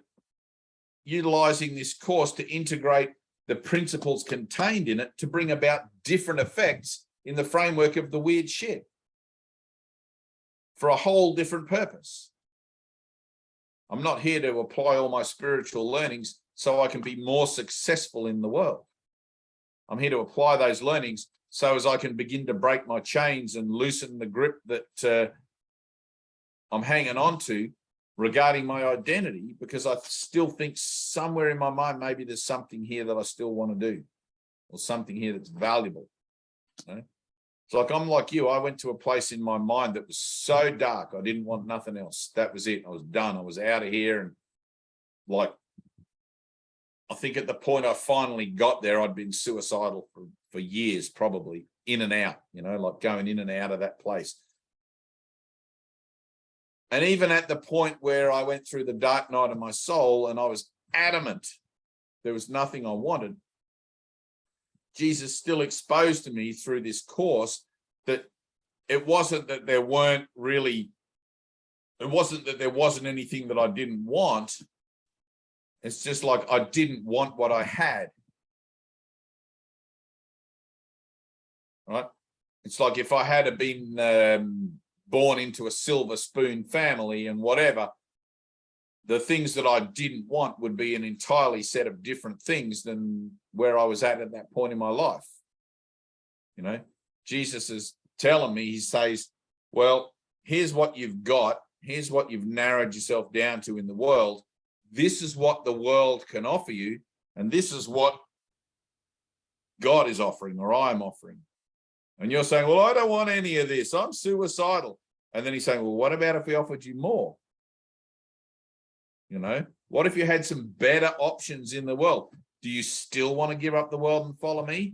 utilizing this course to integrate the principles contained in it to bring about different effects in the framework of the weird shit for a whole different purpose. I'm not here to apply all my spiritual learnings so I can be more successful in the world. I'm here to apply those learnings so as I can begin to break my chains and loosen the grip that I'm hanging on to regarding my identity, because I still think somewhere in my mind, maybe there's something here that I still want to do, or something here that's valuable. You know? It's like, I'm like you. I went to a place in my mind that was so dark. I didn't want nothing else. That was it. I was done. I was out of here. And like, I think at the point I finally got there, I'd been suicidal for years, probably in and out, you know, like going in and out of that place. And even at the point where I went through the dark night of my soul and I was adamant there was nothing I wanted, Jesus still exposed to me through this course that it wasn't that there wasn't anything that I didn't want. It's just like I didn't want what I had. Right? It's like if I had been born into a silver spoon family and whatever, the things that I didn't want would be an entirely set of different things than where I was at that point in my life. You know, Jesus is telling me, he says, well, here's what you've got. Here's what you've narrowed yourself down to in the world. This is what the world can offer you. And this is what God is offering, or I'm offering. And you're saying, well, I don't want any of this. I'm suicidal. And then he's saying, well, what about if we offered you more? You know, what if you had some better options in the world? Do you still want to give up the world and follow me?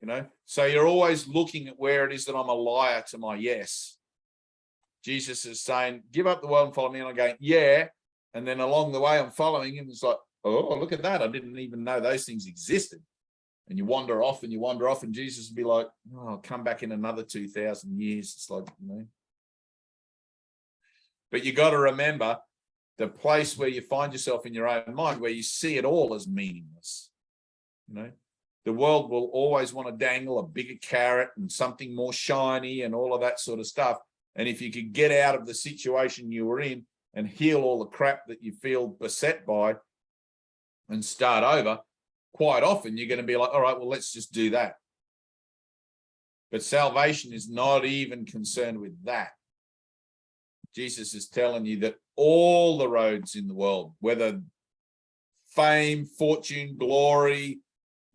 You know, so you're always looking at where it is that I'm a liar to my yes. Jesus is saying, give up the world and follow me. And I'm going, yeah. And then along the way, I'm following him. It's like, oh, look at that. I didn't even know those things existed. And you wander off and you wander off, and Jesus would be like, oh, I'll come back in another 2,000 years. It's like, you know. But you got to remember the place where you find yourself in your own mind, where you see it all as meaningless. You know, the world will always want to dangle a bigger carrot and something more shiny and all of that sort of stuff. And if you could get out of the situation you were in and heal all the crap that you feel beset by and start over, quite often you're going to be like, all right, well, let's just do that. But salvation is not even concerned with that. Jesus is telling you that all the roads in the world, whether fame, fortune, glory,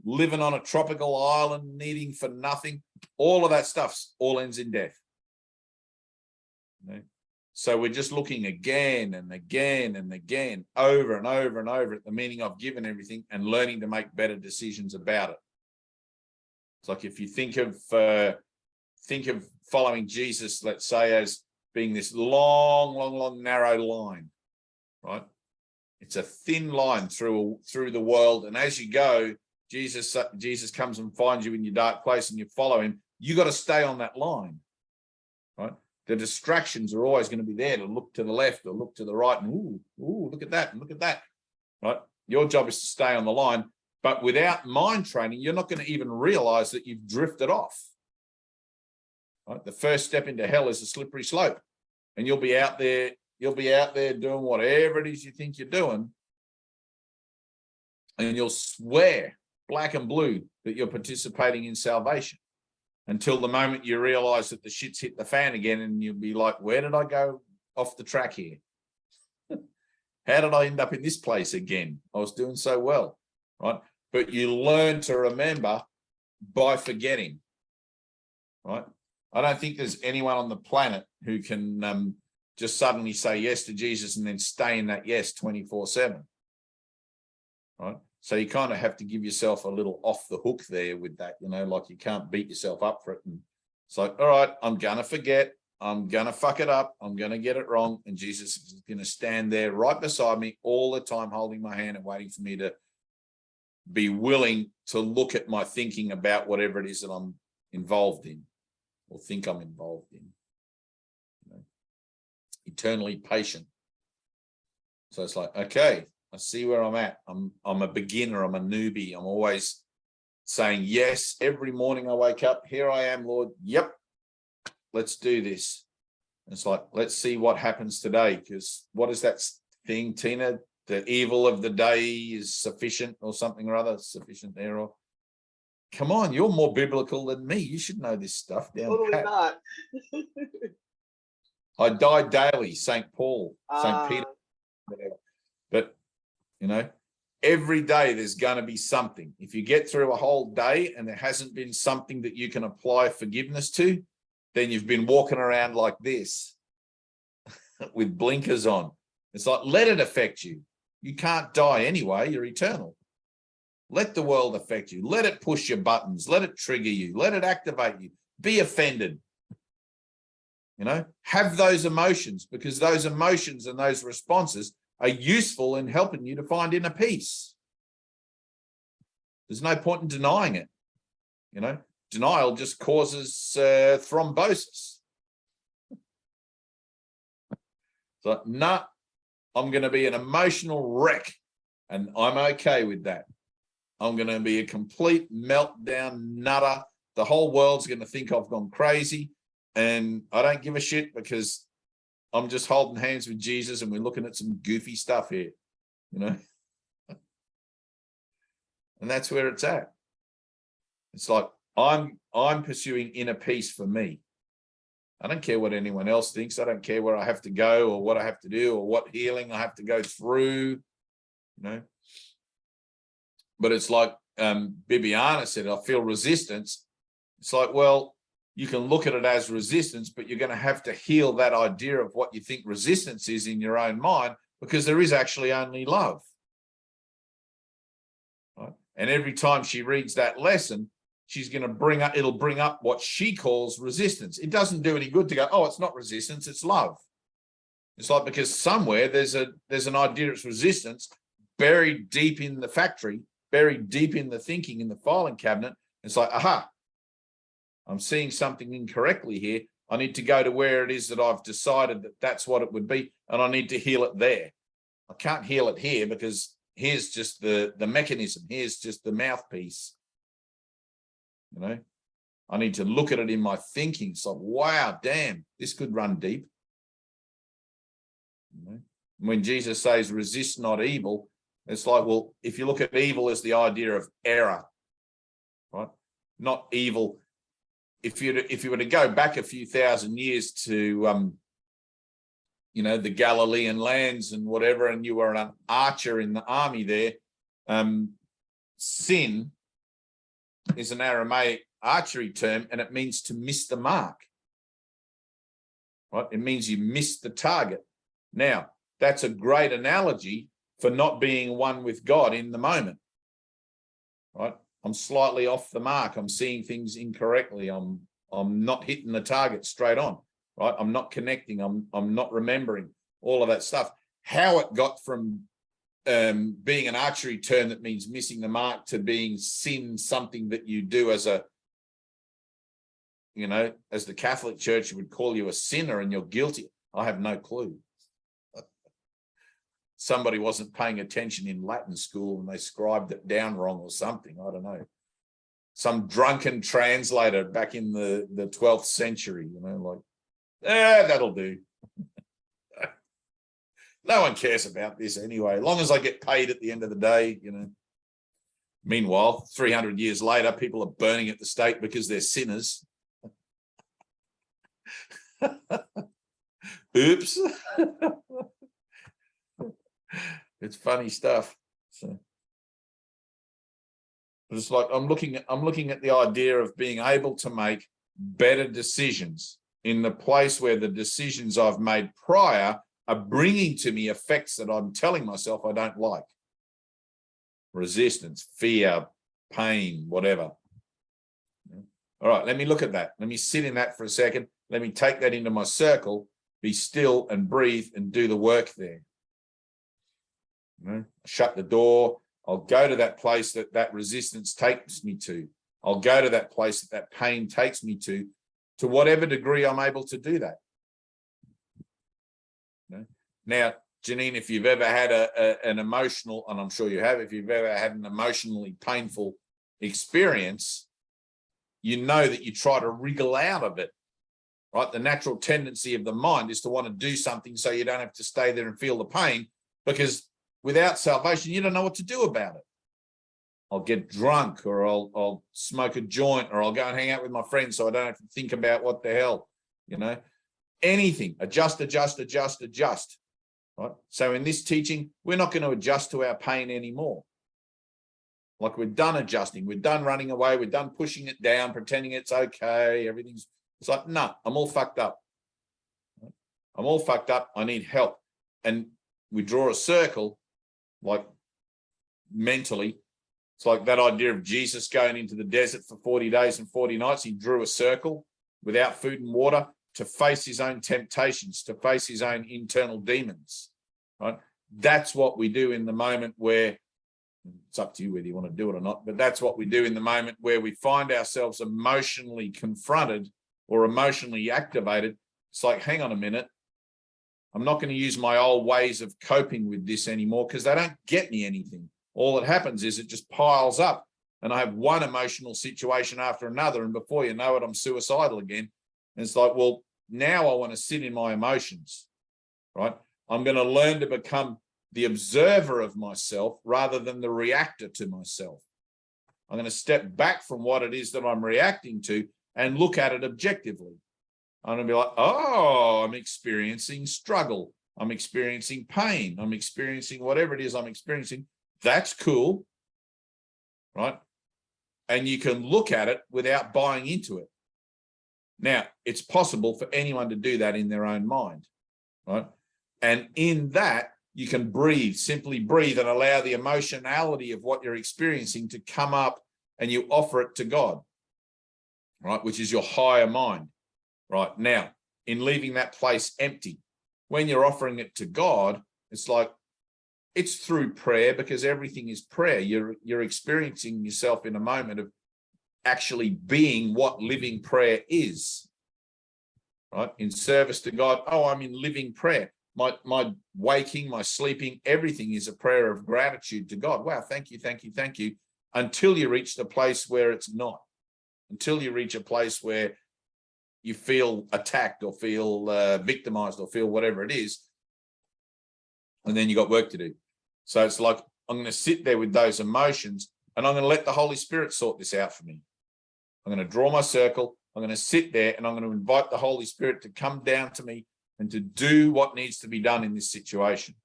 living on a tropical island, needing for nothing, all of that stuff all ends in death. You know? So we're just looking again and again and again, over and over and over at the meaning of given everything and learning to make better decisions about it. It's like if you think of following Jesus, let's say, as being this long, narrow line, right? It's a thin line through the world. And as you go, Jesus comes and finds you in your dark place and you follow him. You got to stay on that line, right? The distractions are always going to be there to look to the left or look to the right. And ooh, look at that and look at that, right? Your job is to stay on the line. But without mind training, you're not going to even realize that you've drifted off. Right? The first step into hell is a slippery slope. And you'll be out there doing whatever it is you think you're doing. And you'll swear black and blue that you're participating in salvation. until the moment you realize that the shit's hit the fan again, and you'll be like, where did I go off the track here? How did I end up in this place again? I was doing so well, right? But you learn to remember by forgetting, right? I don't think there's anyone on the planet who can just suddenly say yes to Jesus and then stay in that yes 24/7, right? So you kind of have to give yourself a little off the hook there with that, you know, like you can't beat yourself up for it. And it's like, all right, I'm going to forget. I'm going to fuck it up. I'm going to get it wrong. And Jesus is going to stand there right beside me all the time, holding my hand and waiting for me to be willing to look at my thinking about whatever it is that I'm involved in or think I'm involved in. You know, eternally patient. So it's like, okay, I see where I'm at. I'm a beginner. I'm a newbie. I'm always saying yes. Every morning I wake up, here I am, Lord. Yep. Let's do this. And it's like, let's see what happens today. Because what is that thing, Tina? The evil of the day is sufficient or something or other, sufficient error. Come on, you're more biblical than me. You should know this stuff down Totally pat. not. I die daily, St. Paul, St. Peter, whatever. But, you know, every day there's going to be something. If you get through a whole day and there hasn't been something that you can apply forgiveness to, then you've been walking around like this with blinkers on. It's like, let it affect you. You can't die anyway. You're eternal. Let the world affect you. Let it push your buttons. Let it trigger you. Let it activate you. Be offended. You know, have those emotions, because those emotions and those responses are useful in helping you to find inner peace. There's no point in denying it. You know, denial just causes thrombosis. So, nah, I'm going to be an emotional wreck, and I'm okay with that. I'm going to be a complete meltdown nutter. The whole world's going to think I've gone crazy, and I don't give a shit because I'm just holding hands with Jesus and we're looking at some goofy stuff here, you know. And that's where it's at. It's like I'm pursuing inner peace for me. I don't care what anyone else thinks. I don't care where I have to go or what I have to do or what healing I have to go through, you know. But it's like Bibiana said, I feel resistance. It's like, well, you can look at it as resistance, but you're going to have to heal that idea of what you think resistance is in your own mind, because there is actually only love. Right? And every time she reads that lesson, she's going to bring up, it'll bring up what she calls resistance. It doesn't do any good to go, oh, it's not resistance, it's love. It's like, because somewhere there's an idea it's resistance buried deep in the factory, buried deep in the thinking in the filing cabinet. It's like, aha, I'm seeing something incorrectly here. I need to go to where it is that I've decided that that's what it would be, and I need to heal it there. I can't heal it here because here's just the mechanism. Here's just the mouthpiece. You know, I need to look at it in my thinking. It's like, wow, damn, this could run deep. You know? When Jesus says, resist not evil, it's like, well, if you look at evil as the idea of error, right? Not evil. If you were to go back a few thousand years to, you know, the Galilean lands and whatever, and you were an archer in the army there, sin is an Aramaic archery term, and it means to miss the mark. Right? It means you missed the target. Now, that's a great analogy for not being one with God in the moment. Right? I'm slightly off the mark. I'm seeing things incorrectly. I'm not hitting the target straight on. Right? I'm not connecting. I'm not remembering all of that stuff. How it got from being an archery term that means missing the mark to being sin, something that you do as a, you know, as the Catholic Church would call you a sinner and you're guilty. I have no clue. Somebody wasn't paying attention in Latin school and they scribed it down wrong or something. I don't know. Some drunken translator back in the 12th century, you know, like, that'll do. No one cares about this anyway, as long as I get paid at the end of the day, you know. Meanwhile, 300 years later, people are burning at the stake because they're sinners. Oops. It's funny stuff. So it's like I'm looking at the idea of being able to make better decisions in the place where the decisions I've made prior are bringing to me effects that I'm telling myself I don't like. Resistance, fear, pain, whatever. All right, let me look at that. Let me sit in that for a second. Let me take that into my circle, be still and breathe and do the work there. Shut the door. I'll go to that place that resistance takes me to. I'll go to that place that pain takes me to whatever degree I'm able to do that. Now, Janine, if you've ever had an emotional, and I'm sure you have, if you've ever had an emotionally painful experience, you know that you try to wriggle out of it, right? The natural tendency of the mind is to want to do something so you don't have to stay there and feel the pain, because without salvation, you don't know what to do about it. I'll get drunk, or I'll smoke a joint, or I'll go and hang out with my friends so I don't have to think about what the hell, anything. Adjust. Right? So in this teaching, we're not going to adjust to our pain anymore. Like, we're done adjusting. We're done running away. We're done pushing it down, pretending it's okay. It's like, no, I'm all fucked up. I'm all fucked up. I need help. And we draw a circle, like mentally. It's like that idea of Jesus going into the desert for 40 days and 40 nights. He drew a circle without food and water to face his own temptations, to face his own internal demons, right? That's what we do in the moment where, it's up to you whether you want to do it or not, but that's what we do in the moment where we find ourselves emotionally confronted or emotionally activated. It's like, hang on a minute. I'm not going to use my old ways of coping with this anymore, because they don't get me anything. All that happens is it just piles up, and I have one emotional situation after another, and before you know it, I'm suicidal again. And it's like, well, now I want to sit in my emotions, right? I'm going to learn to become the observer of myself rather than the reactor to myself. I'm going to step back from what it is that I'm reacting to and look at it objectively. I'm going to be like, oh, I'm experiencing struggle. I'm experiencing pain. I'm experiencing whatever it is I'm experiencing. That's cool, right? And you can look at it without buying into it. Now, it's possible for anyone to do that in their own mind, right? And in that, you can breathe, simply breathe, and allow the emotionality of what you're experiencing to come up, and you offer it to God, right? Which is your higher mind, right? Now, in leaving that place empty, when you're offering it to God, it's like, it's through prayer, because everything is prayer. You're experiencing yourself in a moment of actually being what living prayer is, right? In service to God. Oh, I'm in living prayer. My waking, my sleeping, everything is a prayer of gratitude to God. Wow, thank you, until you reach the place where it's not, until you reach a place where you feel attacked or feel victimized or feel whatever it is, and then you got work to do. So it's like, I'm going to sit there with those emotions, and I'm going to let the Holy Spirit sort this out for me. I'm going to draw my circle. I'm going to sit there, and I'm going to invite the Holy Spirit to come down to me and to do what needs to be done in this situation.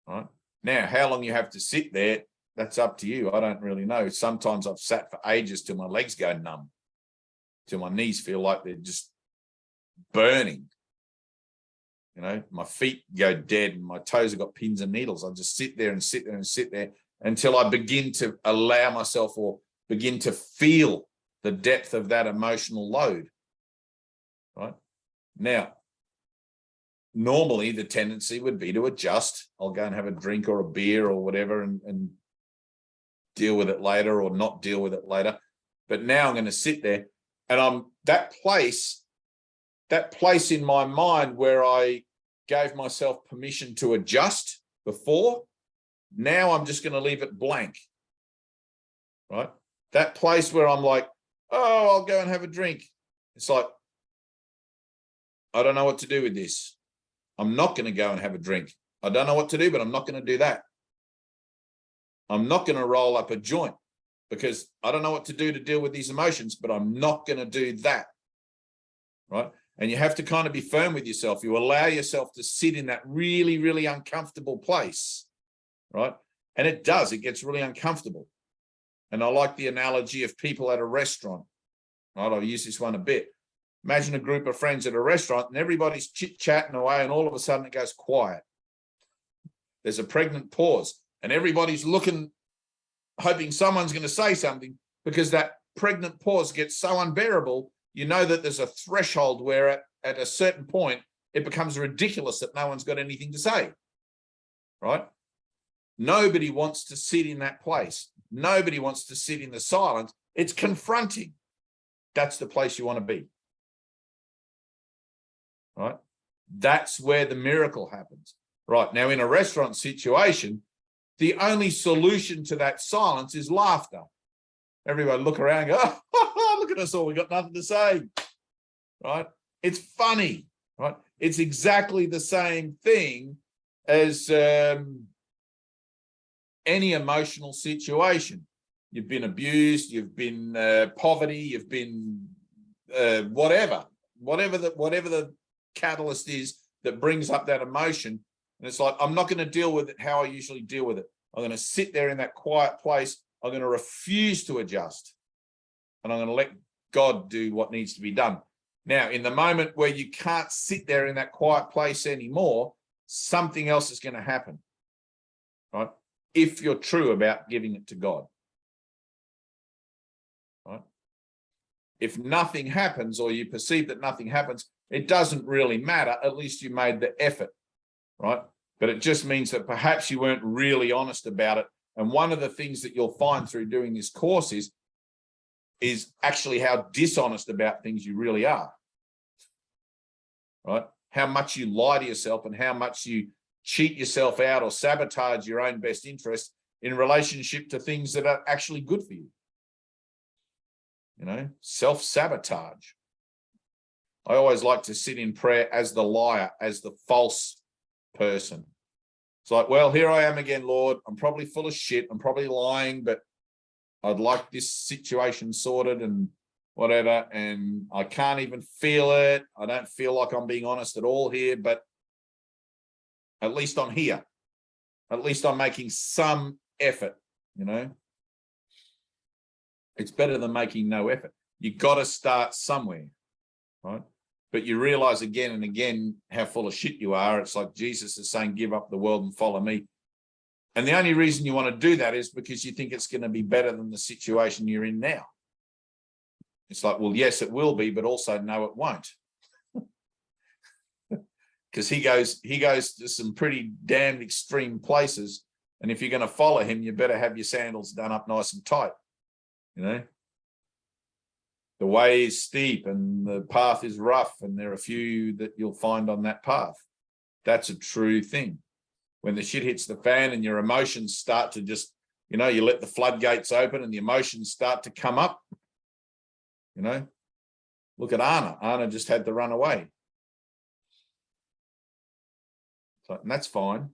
All right. Now, how long you have to sit there, that's up to you. I don't really know. Sometimes I've sat for ages till my legs go numb, till my knees feel like they're just burning. My feet go dead and my toes have got pins and needles. I'll just sit there until I begin to allow myself, or begin to feel the depth of that emotional load, right? Now, normally the tendency would be to adjust. I'll go and have a drink or a beer or whatever and deal with it later, or not deal with it later. But now I'm going to sit there, and I'm that place in my mind where I gave myself permission to adjust before, now I'm just going to leave it blank, right? That place where I'm like, oh, I'll go and have a drink. It's like, I don't know what to do with this. I'm not going to go and have a drink. I don't know what to do, but I'm not going to do that. I'm not going to roll up a joint, because I don't know what to do to deal with these emotions, but I'm not going to do that. right? And you have to kind of be firm with yourself. You allow yourself to sit in that really, really uncomfortable place, right? And it gets really uncomfortable. And I like the analogy of people at a restaurant, right? I'll use this one a bit. Imagine a group of friends at a restaurant and everybody's chit-chatting away and all of a sudden it goes quiet. There's a pregnant pause and everybody's looking, hoping someone's going to say something, because that pregnant pause gets so unbearable. You know that there's a threshold where at a certain point, it becomes ridiculous that no one's got anything to say, right? Nobody wants to sit in that place. Nobody wants to sit in the silence. It's confronting. That's the place you want to be, right? That's where the miracle happens, right? Now, in a restaurant situation, the only solution to that silence is laughter. Everybody look around and go, oh, look at us all, we got nothing to say, right? It's funny, right? It's exactly the same thing as any emotional situation. You've been abused, you've been poverty, you've been whatever the catalyst is that brings up that emotion. And it's like, I'm not going to deal with it how I usually deal with it. I'm going to sit there in that quiet place. I'm going to refuse to adjust. And I'm going to let God do what needs to be done. Now, in the moment where you can't sit there in that quiet place anymore, something else is going to happen, right? If you're true about giving it to God, right? If nothing happens or you perceive that nothing happens, it doesn't really matter. At least you made the effort, right? But it just means that perhaps you weren't really honest about it. And one of the things that you'll find through doing this course is actually how dishonest about things you really are, right? How much you lie to yourself and how much you cheat yourself out or sabotage your own best interest in relationship to things that are actually good for you. You know, self-sabotage. I always like to sit in prayer as the liar, as the false person. It's like, well, here I am again, Lord. I'm probably full of shit. I'm probably lying, but I'd like this situation sorted and whatever. And I can't even feel it. I don't feel like I'm being honest at all here, but at least I'm here. At least I'm making some effort, you know. It's better than making no effort. You got to start somewhere, right? But you realize again and again how full of shit you are. It's like Jesus is saying, give up the world and follow me. And the only reason you want to do that is because you think it's going to be better than the situation you're in now. It's like, well, yes, it will be, but also no, it won't. Because he goes to some pretty damned extreme places. And if you're going to follow him, you better have your sandals done up nice and tight. You know, the way is steep and the path is rough, and there are a few that you'll find on that path. That's a true thing. When the shit hits the fan and your emotions start to just, you know, you let the floodgates open and the emotions start to come up. You know, look at Anna. Anna just had to run away. So, and that's fine.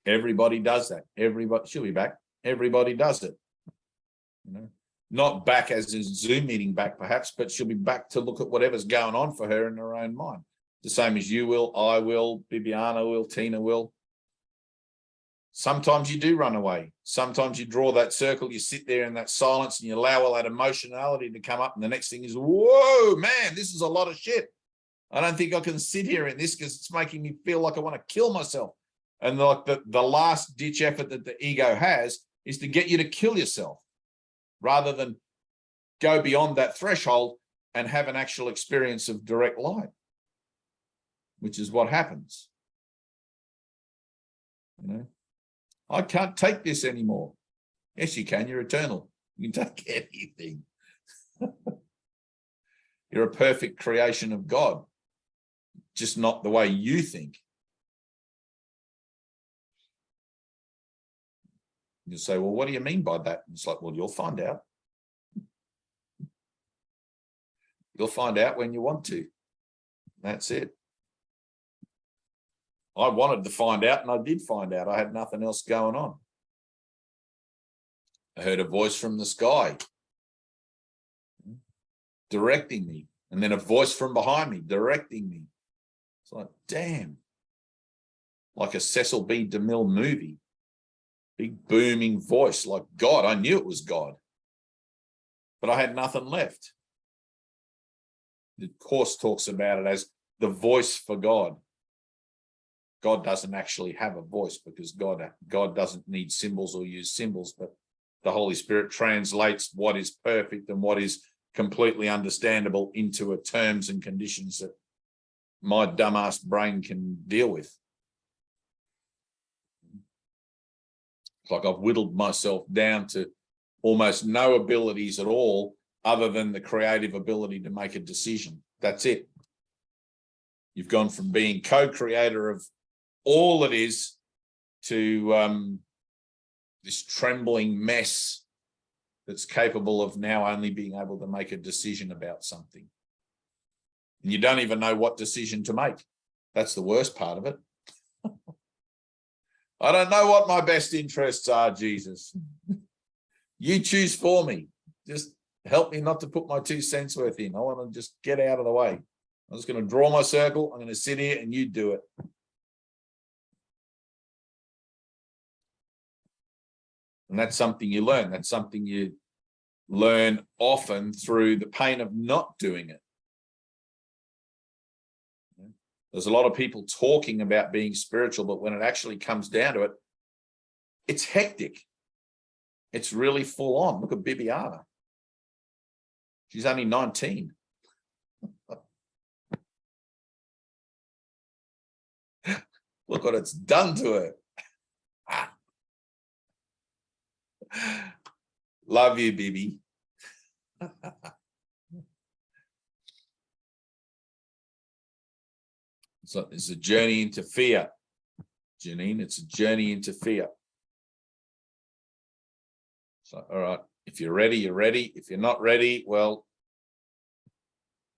Everybody does that. Everybody, she'll be back. Everybody does it. You know, not back as a Zoom meeting back perhaps, but she'll be back to look at whatever's going on for her in her own mind. The same as you will, I will, Bibiana will, Tina will. Sometimes you do run away. Sometimes you draw that circle, you sit there in that silence and you allow all that emotionality to come up. And the next thing is, whoa, man, this is a lot of shit. I don't think I can sit here in this because it's making me feel like I want to kill myself. And like the last ditch effort that the ego has is to get you to kill yourself rather than go beyond that threshold and have an actual experience of direct light, which is what happens. You know, I can't take this anymore. Yes, you can. You're eternal. You can take anything. You're a perfect creation of God, just not the way you think. You say, well, what do you mean by that? It's like, well, you'll find out. You'll find out when you want to. That's it. I wanted to find out, and I did find out. I had nothing else going on. I heard a voice from the sky. directing me. And then a voice from behind me directing me. It's like, damn. Like a Cecil B. DeMille movie. Big booming voice like God. I knew it was God. But I had nothing left. The Course talks about it as the voice for God. God doesn't actually have a voice because God doesn't need symbols or use symbols, but the Holy Spirit translates what is perfect and what is completely understandable into terms and conditions that my dumbass brain can deal with. It's like I've whittled myself down to almost no abilities at all other than the creative ability to make a decision. That's it. You've gone from being co-creator of all it is to this trembling mess that's capable of now only being able to make a decision about something. And you don't even know what decision to make. That's the worst part of it. I don't know what my best interests are, Jesus. You choose for me. Just help me not to put my 2 cents worth in. I want to just get out of the way. I'm just going to draw my circle. I'm going to sit here and you do it. And that's something you learn. That's something you learn often through the pain of not doing it. There's a lot of people talking about being spiritual, but when it actually comes down to it, it's hectic. It's really full on. Look at Bibiana. She's only 19. Look what it's done to her. Love you, Bibi. So it's a journey into fear, Janine. It's a journey into fear. So, all right, if you're ready, you're ready. If you're not ready, well,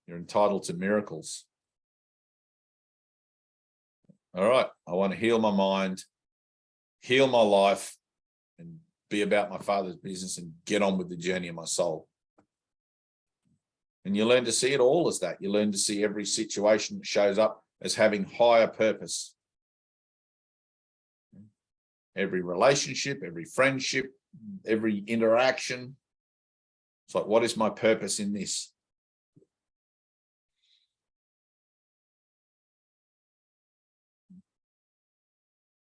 you're entitled to miracles. All right, I want to heal my mind, heal my life, and be about my Father's business and get on with the journey of my soul. And you learn to see it all as that. You learn to see every situation that shows up as having higher purpose. Every relationship, every friendship, every interaction. It's like, what is my purpose in this?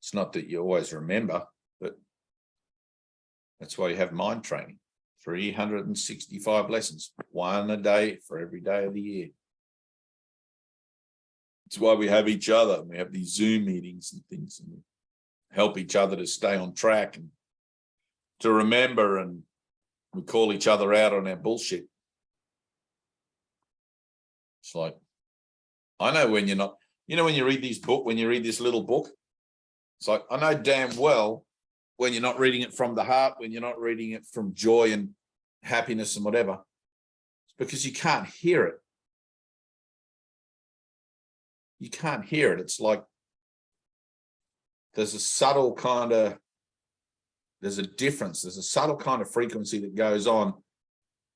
It's not that you always remember, but that's why you have mind training. 365 lessons, 1 a day for every day of the year. It's why we have each other. We have these Zoom meetings and things, and we help each other to stay on track and to remember, and we call each other out on our bullshit. It's like, I know when you're not, you know, when you read this little book, it's like, I know damn well when you're not reading it from the heart, when you're not reading it from joy and happiness and whatever. It's because you can't hear it. You can't hear it. It's like there's a subtle kind of, there's a difference. There's a subtle kind of frequency that goes on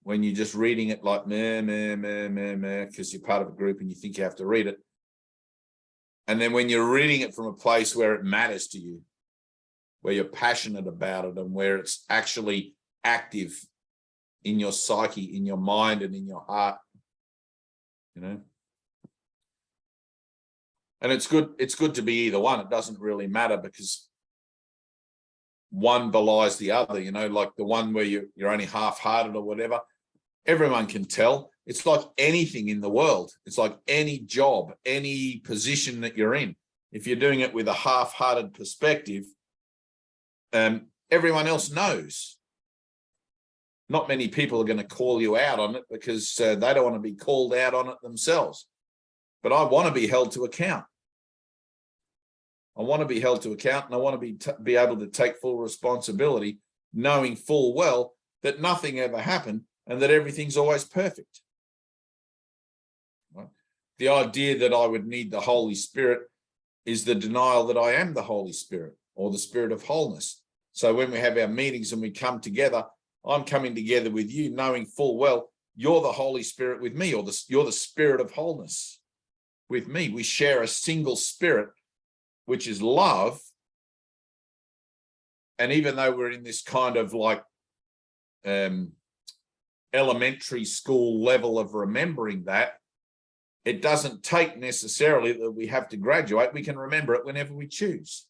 when you're just reading it like meh, meh, meh, meh, meh, because you're part of a group and you think you have to read it. And then when you're reading it from a place where it matters to you, where you're passionate about it and where it's actually active in your psyche, in your mind and in your heart, you know. And it's good to be either one. It doesn't really matter because one belies the other, you know, like the one where you're only half-hearted or whatever. Everyone can tell. It's like anything in the world. It's like any job, any position that you're in. If you're doing it with a half-hearted perspective, everyone else knows. Not many people are going to call you out on it because they don't want to be called out on it themselves. But I want to be held to account. I want to be held to account, and I want to be able to take full responsibility, knowing full well that nothing ever happened and that everything's always perfect. Right? The idea that I would need the Holy Spirit is the denial that I am the Holy Spirit or the Spirit of wholeness. So when we have our meetings and we come together, I'm coming together with you knowing full well you're the Holy Spirit with me, or you're the Spirit of wholeness with me. We share a single spirit, which is love. And even though we're in this kind of like elementary school level of remembering that, it doesn't take necessarily that we have to graduate. We can remember it whenever we choose.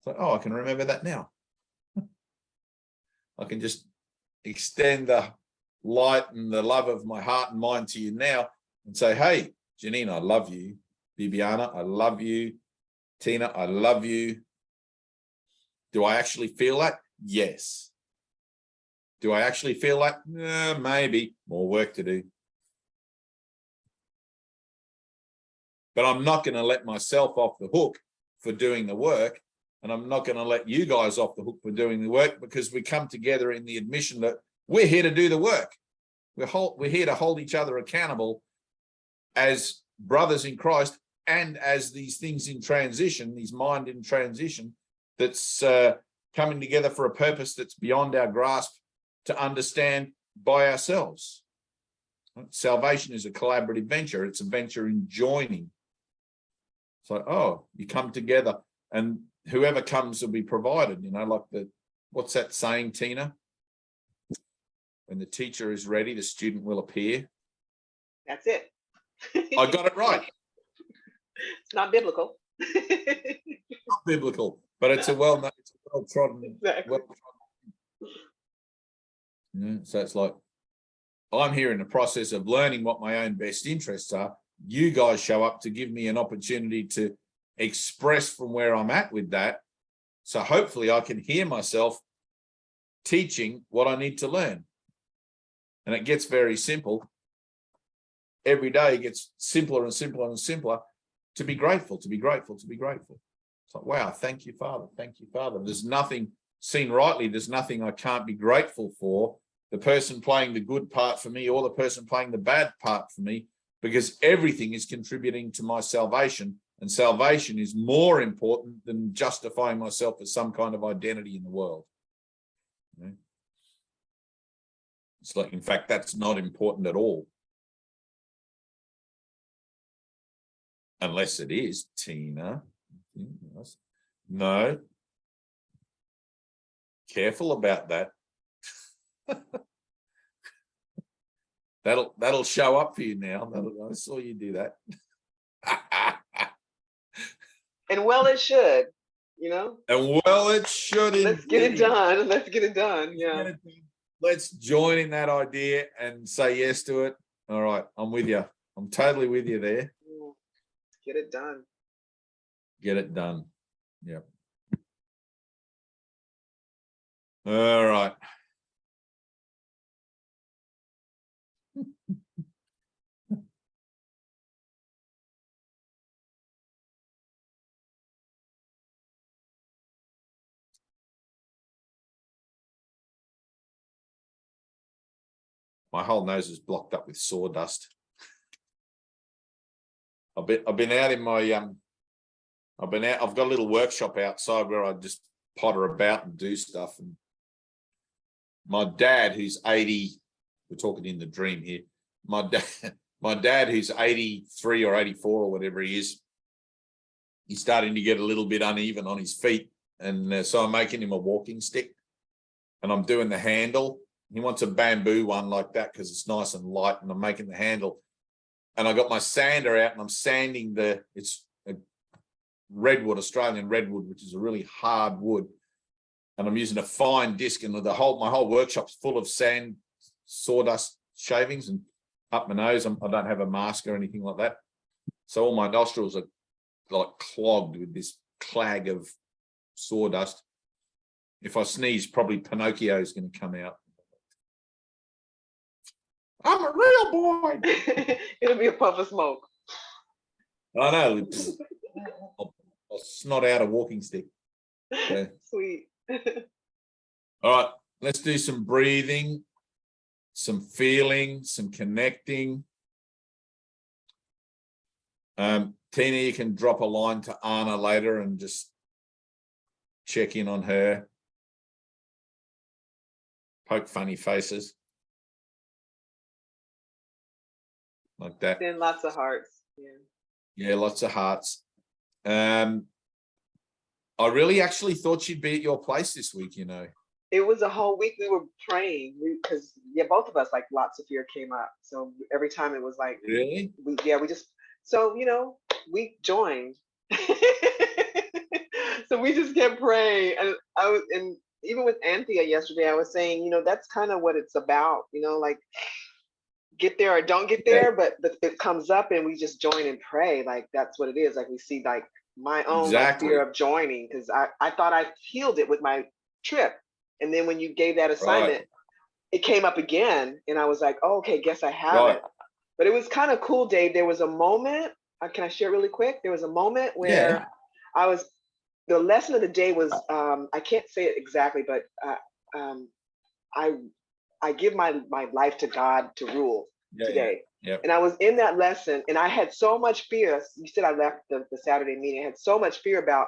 So, oh, I can remember that now. I can just extend the light and the love of my heart and mind to you now and say, hey, Janine, I love you. Bibiana, I love you. Tina, I love you. Do I actually feel that? Yes. Do I actually feel that? Maybe. More work to do. But I'm not going to let myself off the hook for doing the work. And I'm not going to let you guys off the hook for doing the work, because we come together in the admission that we're here to do the work. We're here to hold each other accountable as brothers in Christ, and as these things in transition, these mind in transition, that's coming together for a purpose that's beyond our grasp to understand by ourselves. Salvation is a collaborative venture. It's a venture in joining. So, oh, you come together, and whoever comes will be provided, you know, like what's that saying, Tina? When the teacher is ready, the student will appear. That's it. I got it right. It's not biblical. Not biblical, but it's a well-trodden. Exactly. So it's like, I'm here in the process of learning what my own best interests are. You guys show up to give me an opportunity to express from where I'm at with that. So hopefully I can hear myself teaching what I need to learn. And it gets very simple. Every day it gets simpler and simpler and simpler to be grateful, to be grateful, to be grateful. It's like, wow, thank you, Father. Thank you, Father. There's nothing, seen rightly, there's nothing I can't be grateful for. The person playing the good part for me, or the person playing the bad part for me, because everything is contributing to my salvation. And salvation is more important than justifying myself as some kind of identity in the world. You know? It's like, in fact, that's not important at all. Unless it is, Tina. No. Careful about that. That'll show up for you now. I saw you do that. And well, it should, you know. And well, it should. Let's get it done. Let's get it done. Yeah. Let's join in that idea and say yes to it. All right, I'm with you. I'm totally with you there. Get it done. Get it done. Yep. All right. My whole nose is blocked up with sawdust. I've been out in my I've got a little workshop outside where I just potter about and do stuff. And my dad, who's 80, we're talking in the dream here. My dad, who's 83 or 84 or whatever he is, he's starting to get a little bit uneven on his feet. And so I'm making him a walking stick, and I'm doing the handle. He wants a bamboo one like that because it's nice and light, and I'm making the handle. And I got my sander out, and I'm sanding it's a redwood, Australian redwood, which is a really hard wood. And I'm using a fine disc, and my whole workshop's full of sawdust shavings, and up my nose. I don't have a mask or anything like that. So all my nostrils are like clogged with this clag of sawdust. If I sneeze, probably Pinocchio's going to come out. I'm a real boy. It'll be a puff of smoke. I know. I'll snot out a walking stick. Yeah. Sweet. All right, let's do some breathing, some feeling, some connecting. Tina, you can drop a line to Anna later and just check in on her. Poke funny faces. like that. Then lots of hearts. Yeah. Yeah, lots of hearts. I really actually thought she'd be at your place this week, you know. It was a whole week we were praying because both of us, like, lots of fear came up. So every time it was like, Really? we just, so, we joined. So we just kept praying. And even with Anthea yesterday, I was saying, that's kind of what it's about, like, get there or don't get there, but it comes up and we just join and pray. Like, that's what it is. Like, we see, like, my own like, fear of joining, because I thought I healed it with my trip. And then when you gave that assignment, it came up again. And I was like, oh, okay, guess I have it. But it was kind of cool, Dave. There was a moment, can I share really quick? There was a moment where the lesson of the day was, I can't say it exactly, but I give my life to God to rule today. Yeah. And I was in that lesson and I had so much fear. You said I left the Saturday meeting. I had so much fear about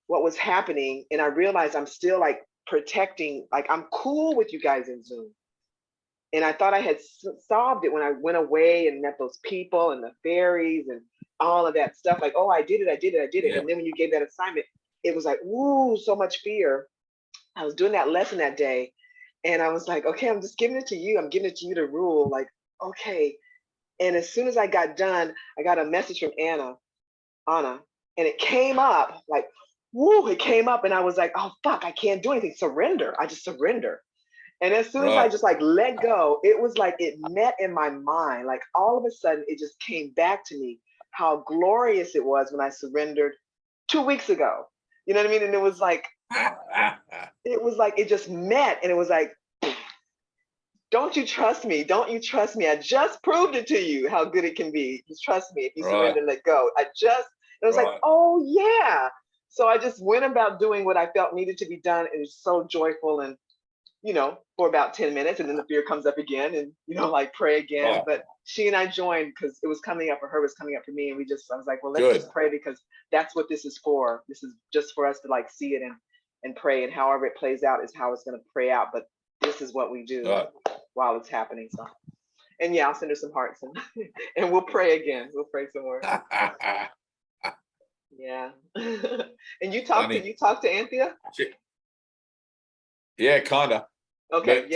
what was happening. And I realized I'm still like protecting, like, I'm cool with you guys in Zoom. And I thought I had solved it when I went away and met those people and the fairies and all of that stuff. Like, oh, I did it. Yeah. And then when you gave that assignment, it was like, ooh, so much fear. I was doing that lesson that day. And I was like, okay, I'm just giving it to you. I'm giving it to you to rule. Like, okay. And as soon as I got done, I got a message from Anna, and it came up like, woo, it came up. And I was like, oh, fuck, I can't do anything. Surrender. I just surrender. And as soon as I just like let go, it was like it met in my mind. Like all of a sudden, it just came back to me how glorious it was when I surrendered 2 weeks ago. You know what I mean? And it was like it just met, and it was like, don't you trust me? Don't you trust me? I just proved it to you how good it can be. Just trust me if you surrender and let go. It was like, oh yeah. So I just went about doing what I felt needed to be done. It was so joyful, and for about 10 minutes, and then the fear comes up again, and like pray again. But she and I joined because it was coming up for her, it was coming up for me, and I was like, well, let's just pray, because that's what this is for. This is just for us to like see it and pray, and however it plays out is how it's going to play out. But this is what we do while it's happening. So, and I'll send her some hearts, and we'll pray again. We'll pray some more. Yeah. And you talked to Anthea? Yeah, kind of. Okay.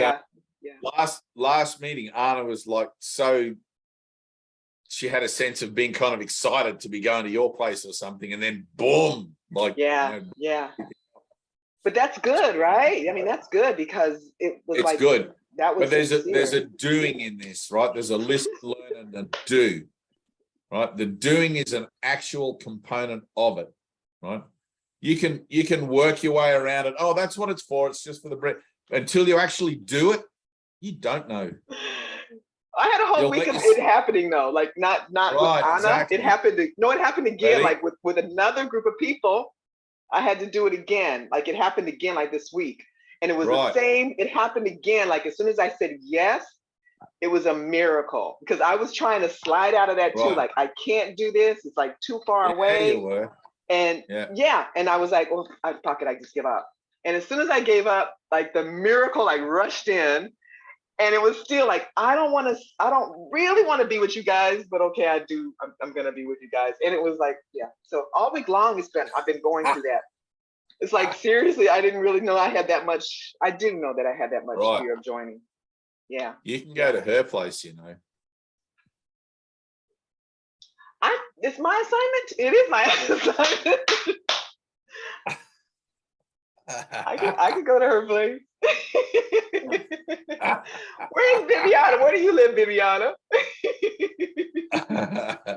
But, last meeting, Anna was like, she had a sense of being kind of excited to be going to your place or something, and then boom, like yeah. But that's good, right? I mean, that's good, because it was it's like good. That was but there's a doing in this, right? There's a listen, learn, and a do, right? The doing is an actual component of it, right? You can work your way around it. Oh, that's what it's for. It's just for the bread. Until you actually do it, you don't know. I had a whole week of it happening though, like not with Anna. Exactly. It happened again, like with another group of people. I had to do it again. Like it happened again, like this week. And it was the same. It happened again. Like as soon as I said yes, it was a miracle, because I was trying to slide out of that too. Like, I can't do this. It's like too far away. You were. And and I was like, well, fuck it, I just give up. And as soon as I gave up, like the miracle like rushed in, and it was still like, I don't really want to be with you guys, but okay, I do. I'm gonna be with you guys. And it was like, so all week long I've been going through that. It's like, seriously, I didn't really know I had that much. I didn't know that I had that much fear of joining. Yeah. You can go to her place, It's my assignment. It is my assignment. I could go to her place. Where's Viviana? Where do you live, Viviana?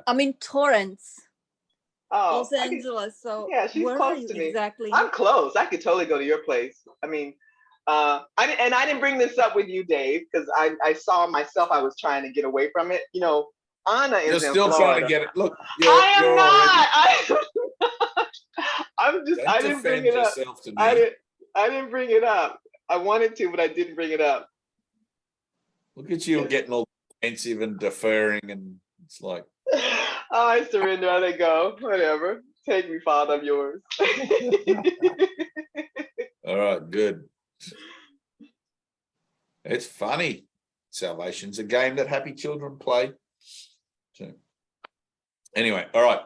I'm in Torrance, Los Angeles. So she's where close are you to me. exactly? I'm close. I could totally go to your place. I mean, I didn't bring this up with you, Dave, because I saw myself. I was trying to get away from it. Anna is in still Florida. trying to get it. Look, I am not. I'm just. Don't I didn't bring it up. To me. I didn't bring it up. I wanted to, but I didn't bring it up. Look at you getting all defensive and deferring, and it's like, I surrender. I let go. Whatever. Take me, Father, of yours. all right, good. It's funny. Salvation's a game that happy children play. So, anyway, all right.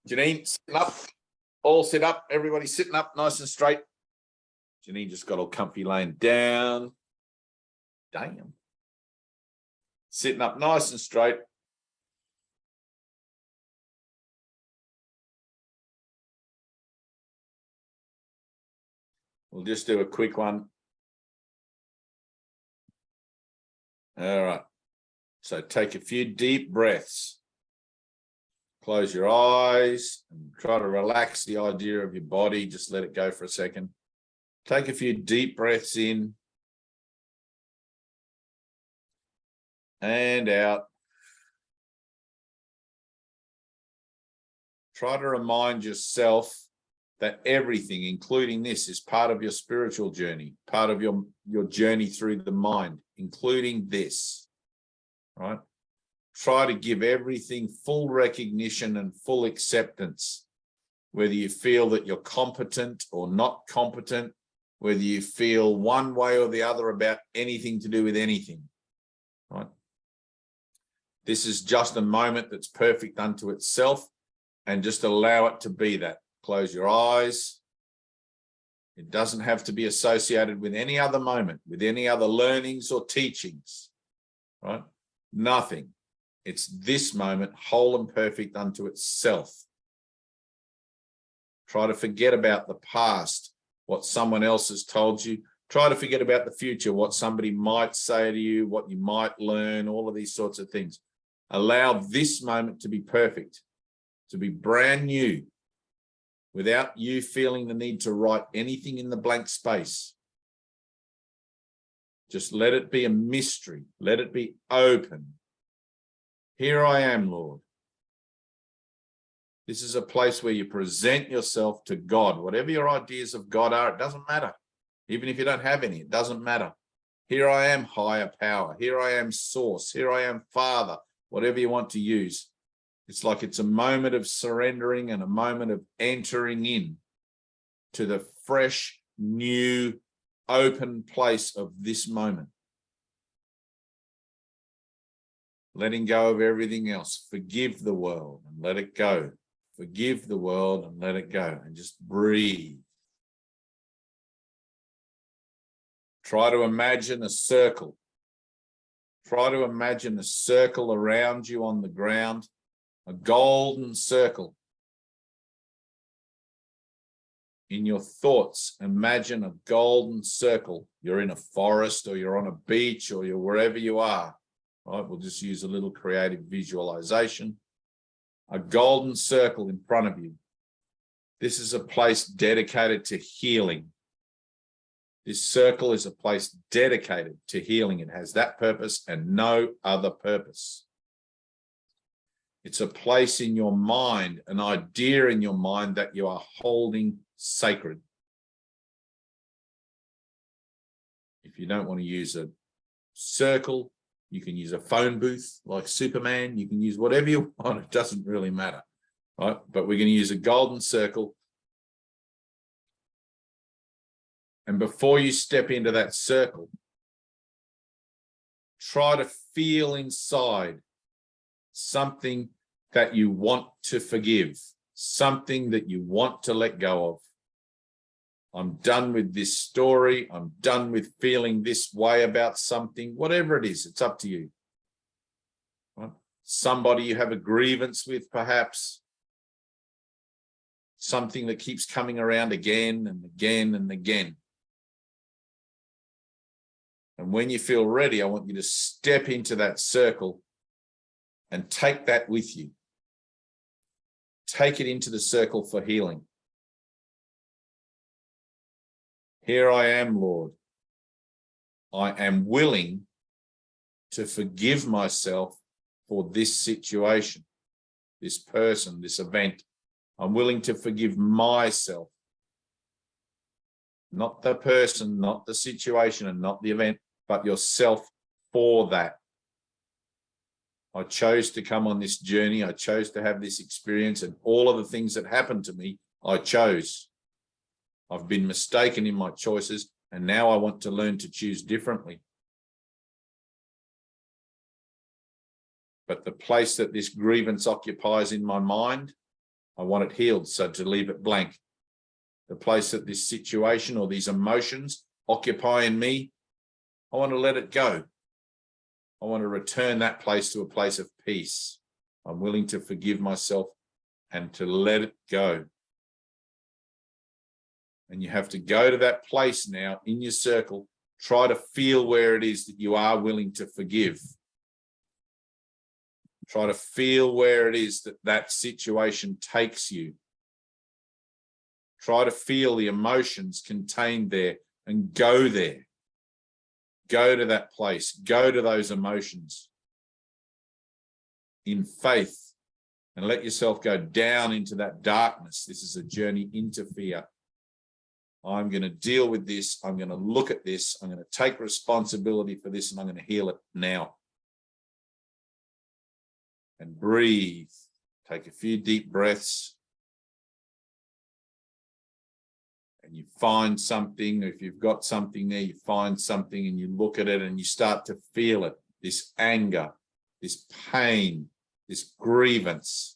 Janine, sitting up, all sit up. Everybody sitting up nice and straight. Janine just got all comfy laying down. Damn. Sitting up nice and straight. We'll just do a quick one. All right. So take a few deep breaths. Close your eyes and try to relax the idea of your body. Just let it go for a second. Take a few deep breaths in and out. Try to remind yourself that everything, including this, is part of your spiritual journey, part of your journey through the mind, including this, right? Try to give everything full recognition and full acceptance, whether you feel that you're competent or not competent, whether you feel one way or the other about anything to do with anything, right? This is just a moment that's perfect unto itself, and just allow it to be that. Close your eyes. It doesn't have to be associated with any other moment, with any other learnings or teachings, right? Nothing. It's this moment, whole and perfect unto itself. Try to forget about the past, what someone else has told you. Try to forget about the future, what somebody might say to you, what you might learn, all of these sorts of things. Allow this moment to be perfect, to be brand new, without you feeling the need to write anything in the blank space. Just let it be a mystery. Let it be open. Here I am, Lord. This is a place where you present yourself to God. Whatever your ideas of God are, it doesn't matter. Even if you don't have any, it doesn't matter. Here I am, higher power. Here I am, source. Here I am, Father. Whatever you want to use. It's like it's a moment of surrendering and a moment of entering in to the fresh, new, open place of this moment. Letting go of everything else. Forgive the world and let it go. Forgive the world and let it go. And just breathe. Try to imagine a circle. Try to imagine a circle around you on the ground. A golden circle. In your thoughts, imagine a golden circle. You're in a forest or you're on a beach or you're wherever you are. Right? We'll just use a little creative visualization. A golden circle in front of you. This is a place dedicated to healing. This circle is a place dedicated to healing. It has that purpose and no other purpose. It's a place in your mind, an idea in your mind that you are holding sacred. If you don't want to use a circle, you can use a phone booth like Superman. You can use whatever you want. It doesn't really matter, right? But we're going to use a golden circle. And before you step into that circle, try to feel inside something that you want to forgive, something that you want to let go of. I'm done with this story. I'm done with feeling this way about something, whatever it is, it's up to you. Right? Somebody you have a grievance with, perhaps. Something that keeps coming around again and again and again. And when you feel ready, I want you to step into that circle and take that with you. Take it into the circle for healing. Here I am, Lord. I am willing to forgive myself for this situation, this person, this event. I'm willing to forgive myself. Not the person, not the situation, and not the event, but yourself for that. I chose to come on this journey. I chose to have this experience, and all of the things that happened to me, I chose. I've been mistaken in my choices, and now I want to learn to choose differently. But the place that this grievance occupies in my mind, I want it healed, so to leave it blank. The place that this situation or these emotions occupy in me, I want to let it go. I want to return that place to a place of peace. I'm willing to forgive myself and to let it go. And you have to go to that place now in your circle. Try to feel where it is that you are willing to forgive. Try to feel where it is that that situation takes you. Try to feel the emotions contained there and go there. Go to that place. Go to those emotions in faith and let yourself go down into that darkness. This is a journey into fear. I'm going to deal with this. I'm going to look at this. I'm going to take responsibility for this, and I'm going to heal it now. And breathe. Take a few deep breaths. And you find something. If you've got something there, you find something and you look at it and you start to feel it. This anger, this pain, this grievance,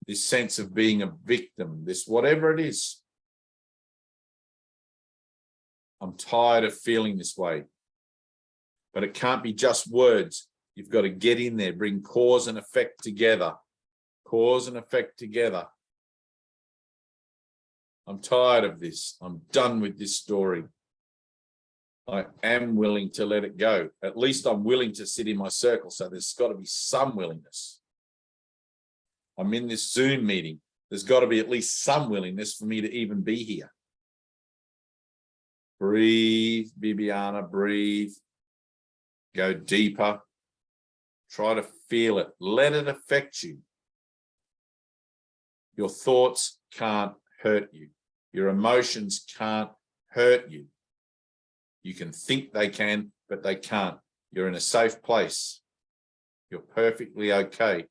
this sense of being a victim, this whatever it is. I'm tired of feeling this way. But it can't be just words. You've got to get in there, bring cause and effect together. Cause and effect together. I'm tired of this. I'm done with this story. I am willing to let it go. At least I'm willing to sit in my circle. So there's got to be some willingness. I'm in this Zoom meeting. There's got to be at least some willingness for me to even be here. Breathe, Bibiana, breathe. Go deeper. Try to feel it. Let it affect you. Your thoughts can't hurt you. Your emotions can't hurt you. You can think they can, but they can't. You're in a safe place. You're perfectly okay.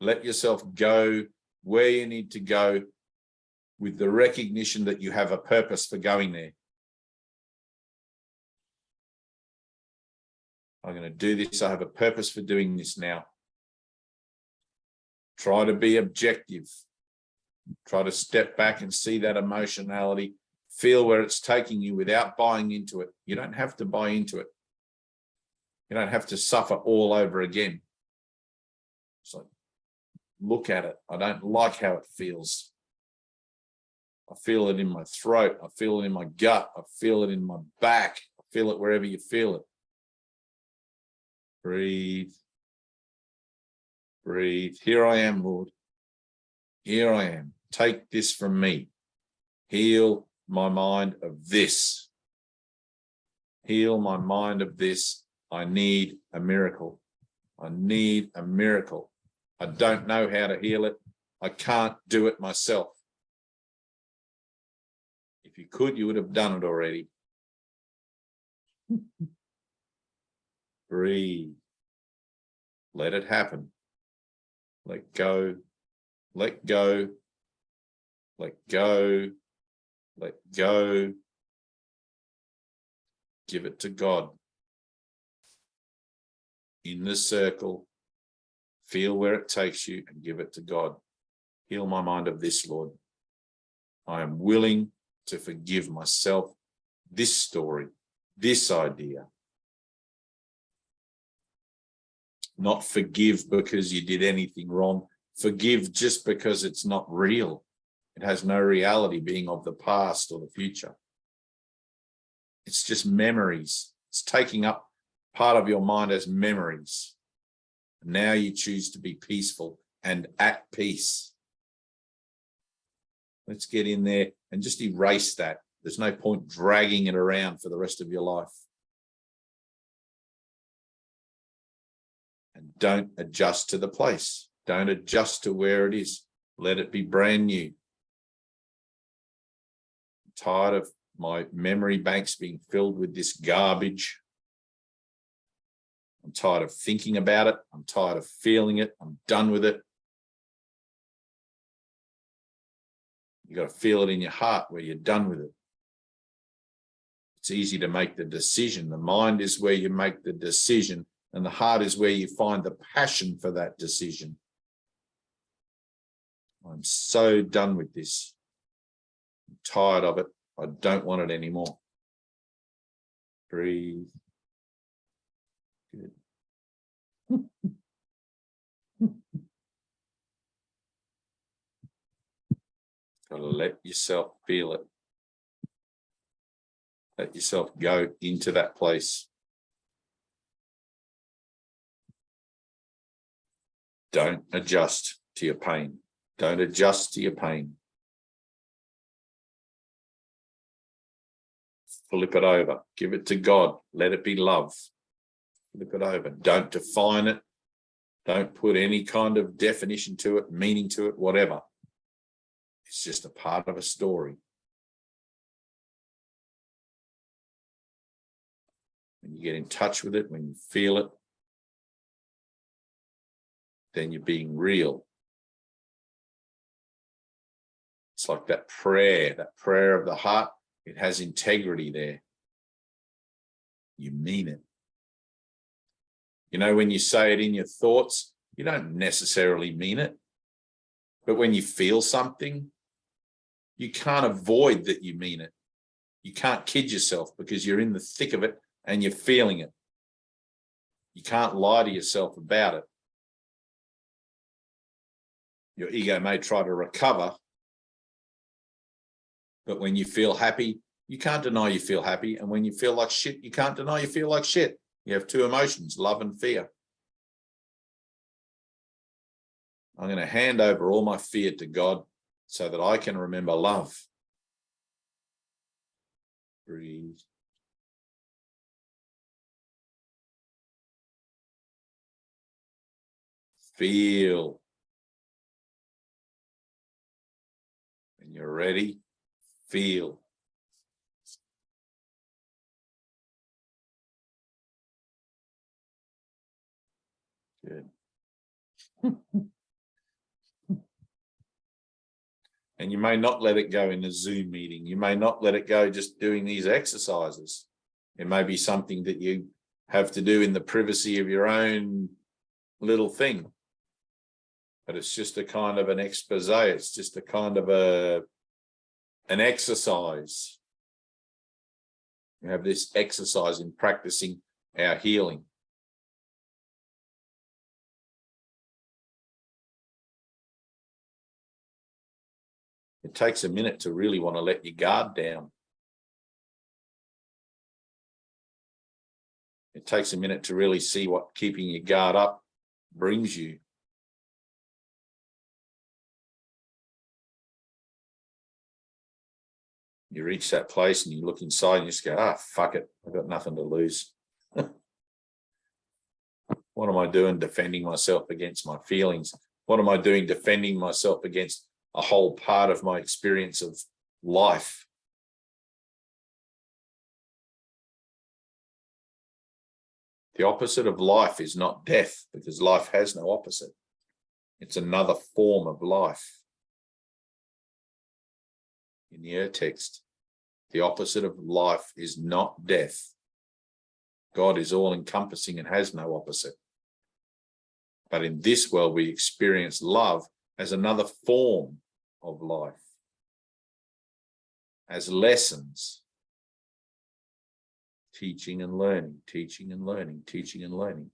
Let yourself go where you need to go with the recognition that you have a purpose for going there. I'm going to do this. I have a purpose for doing this now. Try to be objective. Try to step back and see that emotionality. Feel where it's taking you without buying into it. You don't have to buy into it. You don't have to suffer all over again. It's like, look at it. I don't like how it feels. I feel it in my throat. I feel it in my gut. I feel it in my back. I feel it wherever you feel it. Breathe. Breathe. Here I am, Lord. Here I am. Take this from me. Heal my mind of this. Heal my mind of this. I need a miracle. I need a miracle. I don't know how to heal it. I can't do it myself. If you could, you would have done it already. Breathe. Let it happen. Let go. Let go. Let go. Let go. Give it to God. In the circle, feel where it takes you and give it to God. Heal my mind of this, Lord. I am willing to forgive myself this story, this idea. Not forgive because you did anything wrong. Forgive just because it's not real. It has no reality being of the past or the future. It's just memories. It's taking up part of your mind as memories. Now you choose to be peaceful and at peace. Let's get in there and just erase that. There's no point dragging it around for the rest of your life. And don't adjust to the place. Don't adjust to where it is. Let it be brand new. I'm tired of my memory banks being filled with this garbage. I'm tired of thinking about it. I'm tired of feeling it. I'm done with it. You got to feel it in your heart where you're done with it. It's easy to make the decision. The mind is where you make the decision And the heart is where you find the passion for that decision. I'm so done with this. I'm tired of it. I don't want it anymore. Breathe. Good. Gotta let yourself feel it. Let yourself go into that place. Don't adjust to your pain. Don't adjust to your pain. Flip it over. Give it to God. Let it be love. Flip it over. Don't define it. Don't put any kind of definition to it, meaning to it, whatever. It's just a part of a story. When you get in touch with it, when you feel it, then you're being real. It's like that prayer of the heart. It has integrity there. You mean it. You know, when you say it in your thoughts, you don't necessarily mean it. But when you feel something, you can't avoid that you mean it. You can't kid yourself because you're in the thick of it and you're feeling it. You can't lie to yourself about it. Your ego may try to recover, but when you feel happy, you can't deny you feel happy. And when you feel like shit, you can't deny you feel like shit. You have two emotions, love and fear. I'm going to hand over all my fear to God so that I can remember love. Breathe. Feel. When you're ready, feel. Good. And you may not let it go in a Zoom meeting. You may not let it go just doing these exercises. It may be something that you have to do in the privacy of your own little thing. But it's just a kind of an expose. It's just a kind of an exercise. We have this exercise in practicing our healing. It takes a minute to really want to let your guard down. It takes a minute to really see what keeping your guard up brings you. You reach that place and you look inside and you just go, fuck it. I've got nothing to lose. What am I doing defending myself against my feelings? What am I doing defending myself against a whole part of my experience of life? The opposite of life is not death, because life has no opposite. It's another form of life. In the text, the opposite of life is not death. God is all-encompassing and has no opposite. But in this world, we experience love as another form of life, as lessons, teaching and learning, teaching and learning, teaching and learning.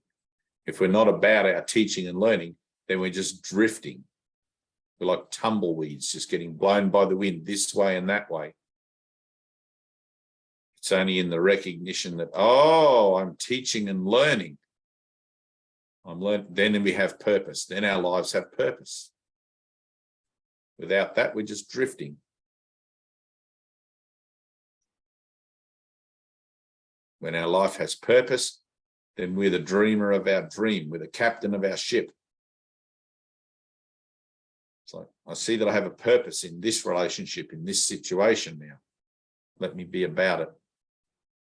If we're not about our teaching and learning, then we're just drifting. We're like tumbleweeds, just getting blown by the wind this way and that way. It's only in the recognition that, I'm teaching and learning. Then we have purpose. Then our lives have purpose. Without that, we're just drifting. When our life has purpose, then we're the dreamer of our dream. We're the captain of our ship. It's like, I see that I have a purpose in this relationship, in this situation now. Let me be about it.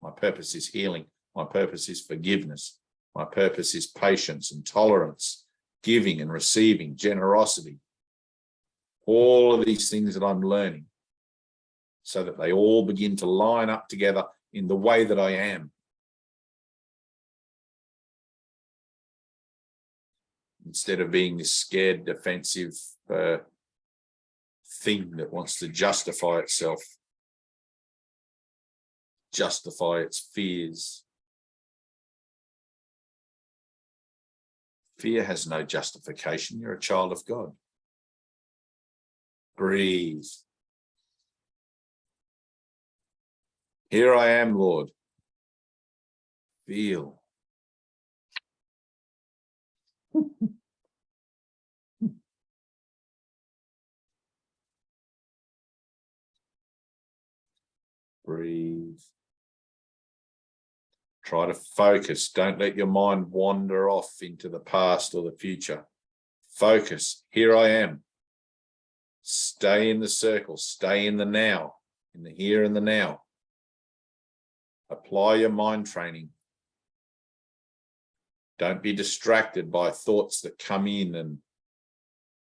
My purpose is healing. My purpose is forgiveness. My purpose is patience and tolerance, giving and receiving, generosity. All of these things that I'm learning so that they all begin to line up together in the way that I am. instead of being this scared, defensive thing that wants to justify itself, justify its fears. Fear has no justification. You're a child of God. Breathe. Here I am, Lord. Feel. Breathe. Try to focus. Don't let your mind wander off into the past or the future. Focus. Here I am. Stay in the circle. Stay in the now, in the here and the now. Apply your mind training. Don't be distracted by thoughts that come in and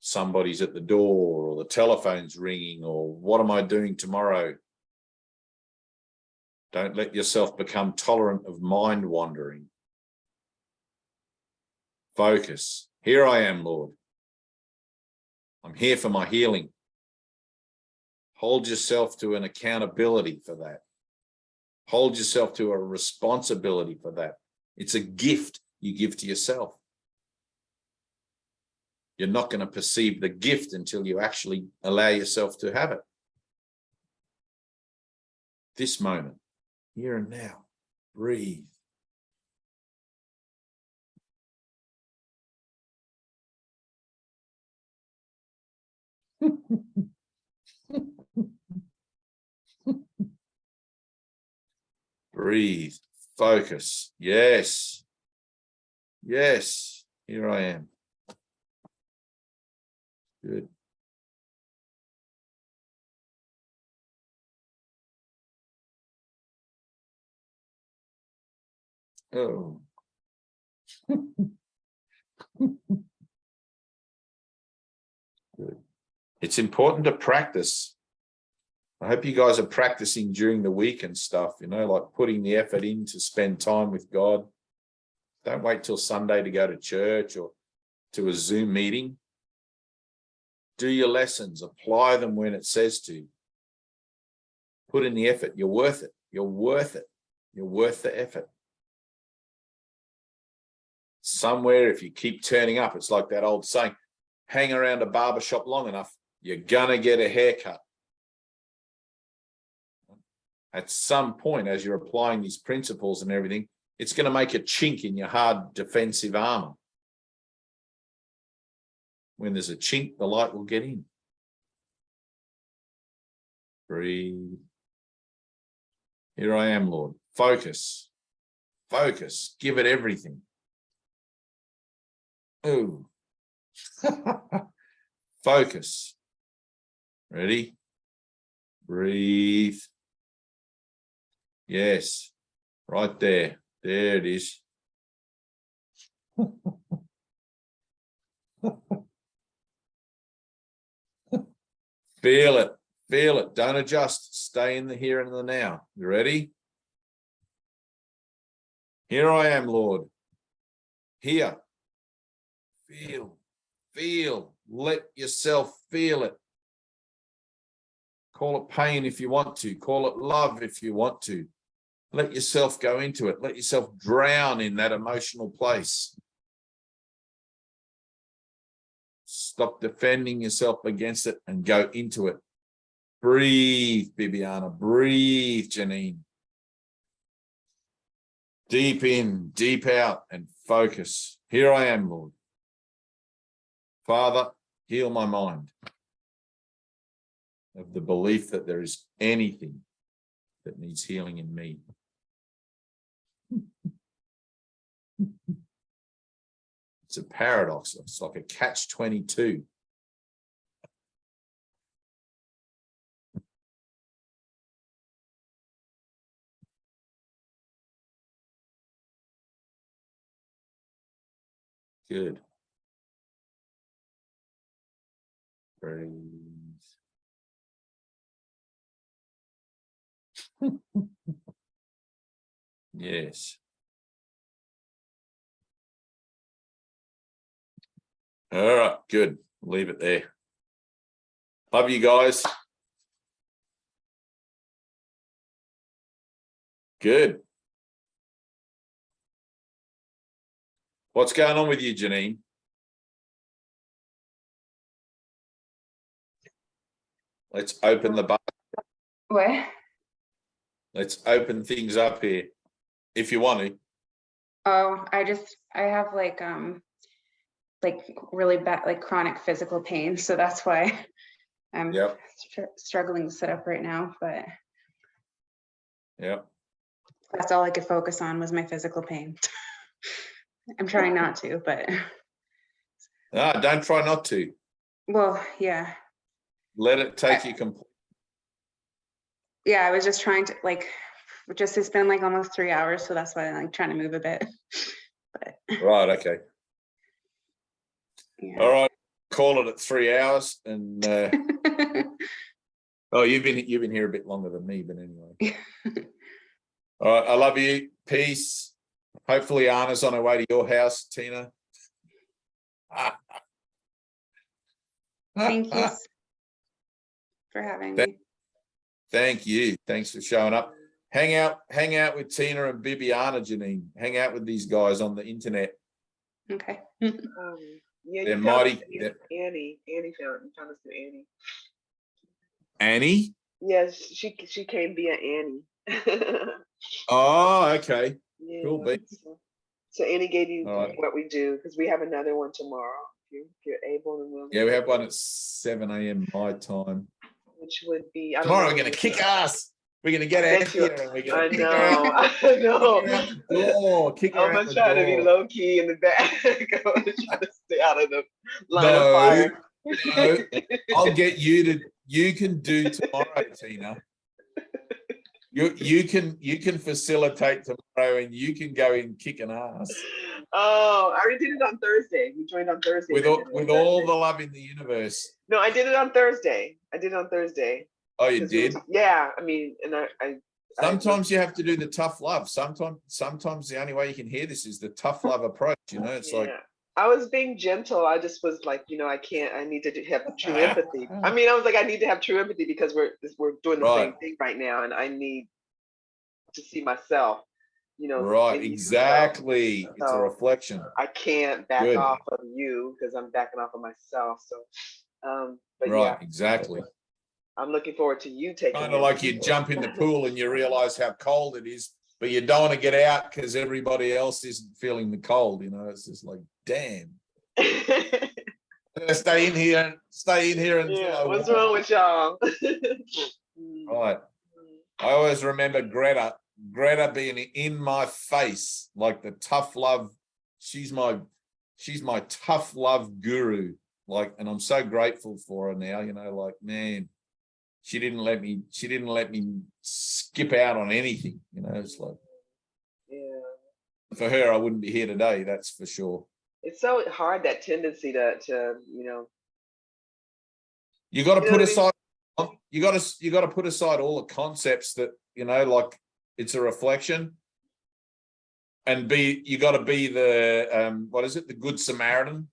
somebody's at the door or the telephone's ringing or what am I doing tomorrow? Don't let yourself become tolerant of mind wandering. Focus. Here I am, Lord. I'm here for my healing. Hold yourself to an accountability for that. Hold yourself to a responsibility for that. It's a gift you give to yourself. You're not going to perceive the gift until you actually allow yourself to have it. This moment, here and now, breathe. Breathe, focus. Yes. Yes, here I am. Good. Oh. Good. It's important to practice. I hope you guys are practicing during the week and stuff, you know, like putting the effort in to spend time with God. Don't wait till Sunday to go to church or to a Zoom meeting. Do your lessons, apply them when it says to. Put in the effort. You're worth it. You're worth it. You're worth the effort. Somewhere, if you keep turning up, it's like that old saying, hang around a barber shop long enough, you're gonna get a haircut. At some point, as you're applying these principles and everything, it's going to make a chink in your hard defensive armor. When there's a chink, the light will get in. Breathe. Here I am, Lord. Focus. Focus. Give it everything. Ooh. Focus. Ready? Breathe. Yes. Right there. There it is. Feel it. Feel it. Don't adjust. Stay in the here and the now. You ready? Here I am, Lord. Here. Feel. Feel. Let yourself feel it. Call it pain if you want to. Call it love if you want to. Let yourself go into it. Let yourself drown in that emotional place. Stop defending yourself against it and go into it. Breathe, Bibiana. Breathe, Janine. Deep in, deep out, and focus. Here I am, Lord. Father, heal my mind of the belief that there is anything that needs healing in me. It's a paradox. It's like a catch-22. Good. Breathe. Yes. All right, good. Leave it there. Love you guys. Good. What's going on with you, Janine? Let's open the bar. What? Let's open things up here, if you want to. Oh, I have like really bad, like chronic physical pain. So that's why I'm Yep. struggling to sit up right now, but Yep. that's all I could focus on was my physical pain. I'm trying not to, but No, don't try not to. well, yeah. Let it take you completely. Yeah, I was just trying to it's been like almost 3 hours, so that's why I'm like trying to move a bit. But Right, okay. yeah. All right. Call it at 3 hours. And oh, you've been here a bit longer than me, but anyway. All right, I love you. Peace. Hopefully Anna's on her way to your house, Tina. Thank you for having me. Thank you. Thanks for showing up. Hang out with Tina and Bibiana, Janine. Hang out with these guys on the internet. Okay. Yeah, They're you mighty. Annie found us through Annie. Annie? Yes, she came via Annie. Oh, okay. Yeah, Cool, babe. so Annie gave you All right. what we do, because we have another one tomorrow. If you're able and willing. Yeah, we have one at 7 a.m. my time. Which would be, I don't Tomorrow know, we're going to kick ass. We're going to get I out bet you- here and we're I going to kick her out. know, I know. the door. Kick her I'm out gonna the try to be door. low key in the back. I'm gonna try to stay out of the line No, of fire. no. I'll get you can do tomorrow, Tina. You can facilitate tomorrow and you can go in kicking ass. Oh, I already did it on Thursday. We joined on Thursday. With all the love in the universe. No, I did it on Thursday. Oh, you did? Yeah, I mean, and I Sometimes you have to do the tough love. Sometimes the only way you can hear this is the tough love approach. You know, it's like I was being gentle. I just was like, I need to have true empathy. I mean, I was like, I need to have true empathy because we're doing the same thing right now, and I need to see myself. Right, exactly. It's a reflection. I can't back off of you because I'm backing off of myself. So, but right, yeah, exactly. I'm looking forward to you taking. Kind of like you jump in the pool and you realize how cold it is, but you don't want to get out because everybody else isn't feeling the cold. It's just like, damn. Stay in here until yeah, what's wrong with y'all? Right. I always remember Greta being in my face, like the tough love. She's my tough love guru. Like, and I'm so grateful for her now, like, man, she didn't let me skip out on anything. It's like, for her, I wouldn't be here today. That's for sure. It's so hard, that tendency to you got to put aside, you got to put aside all the concepts that, like it's a reflection, and you got to be the, what is it? The Good Samaritan.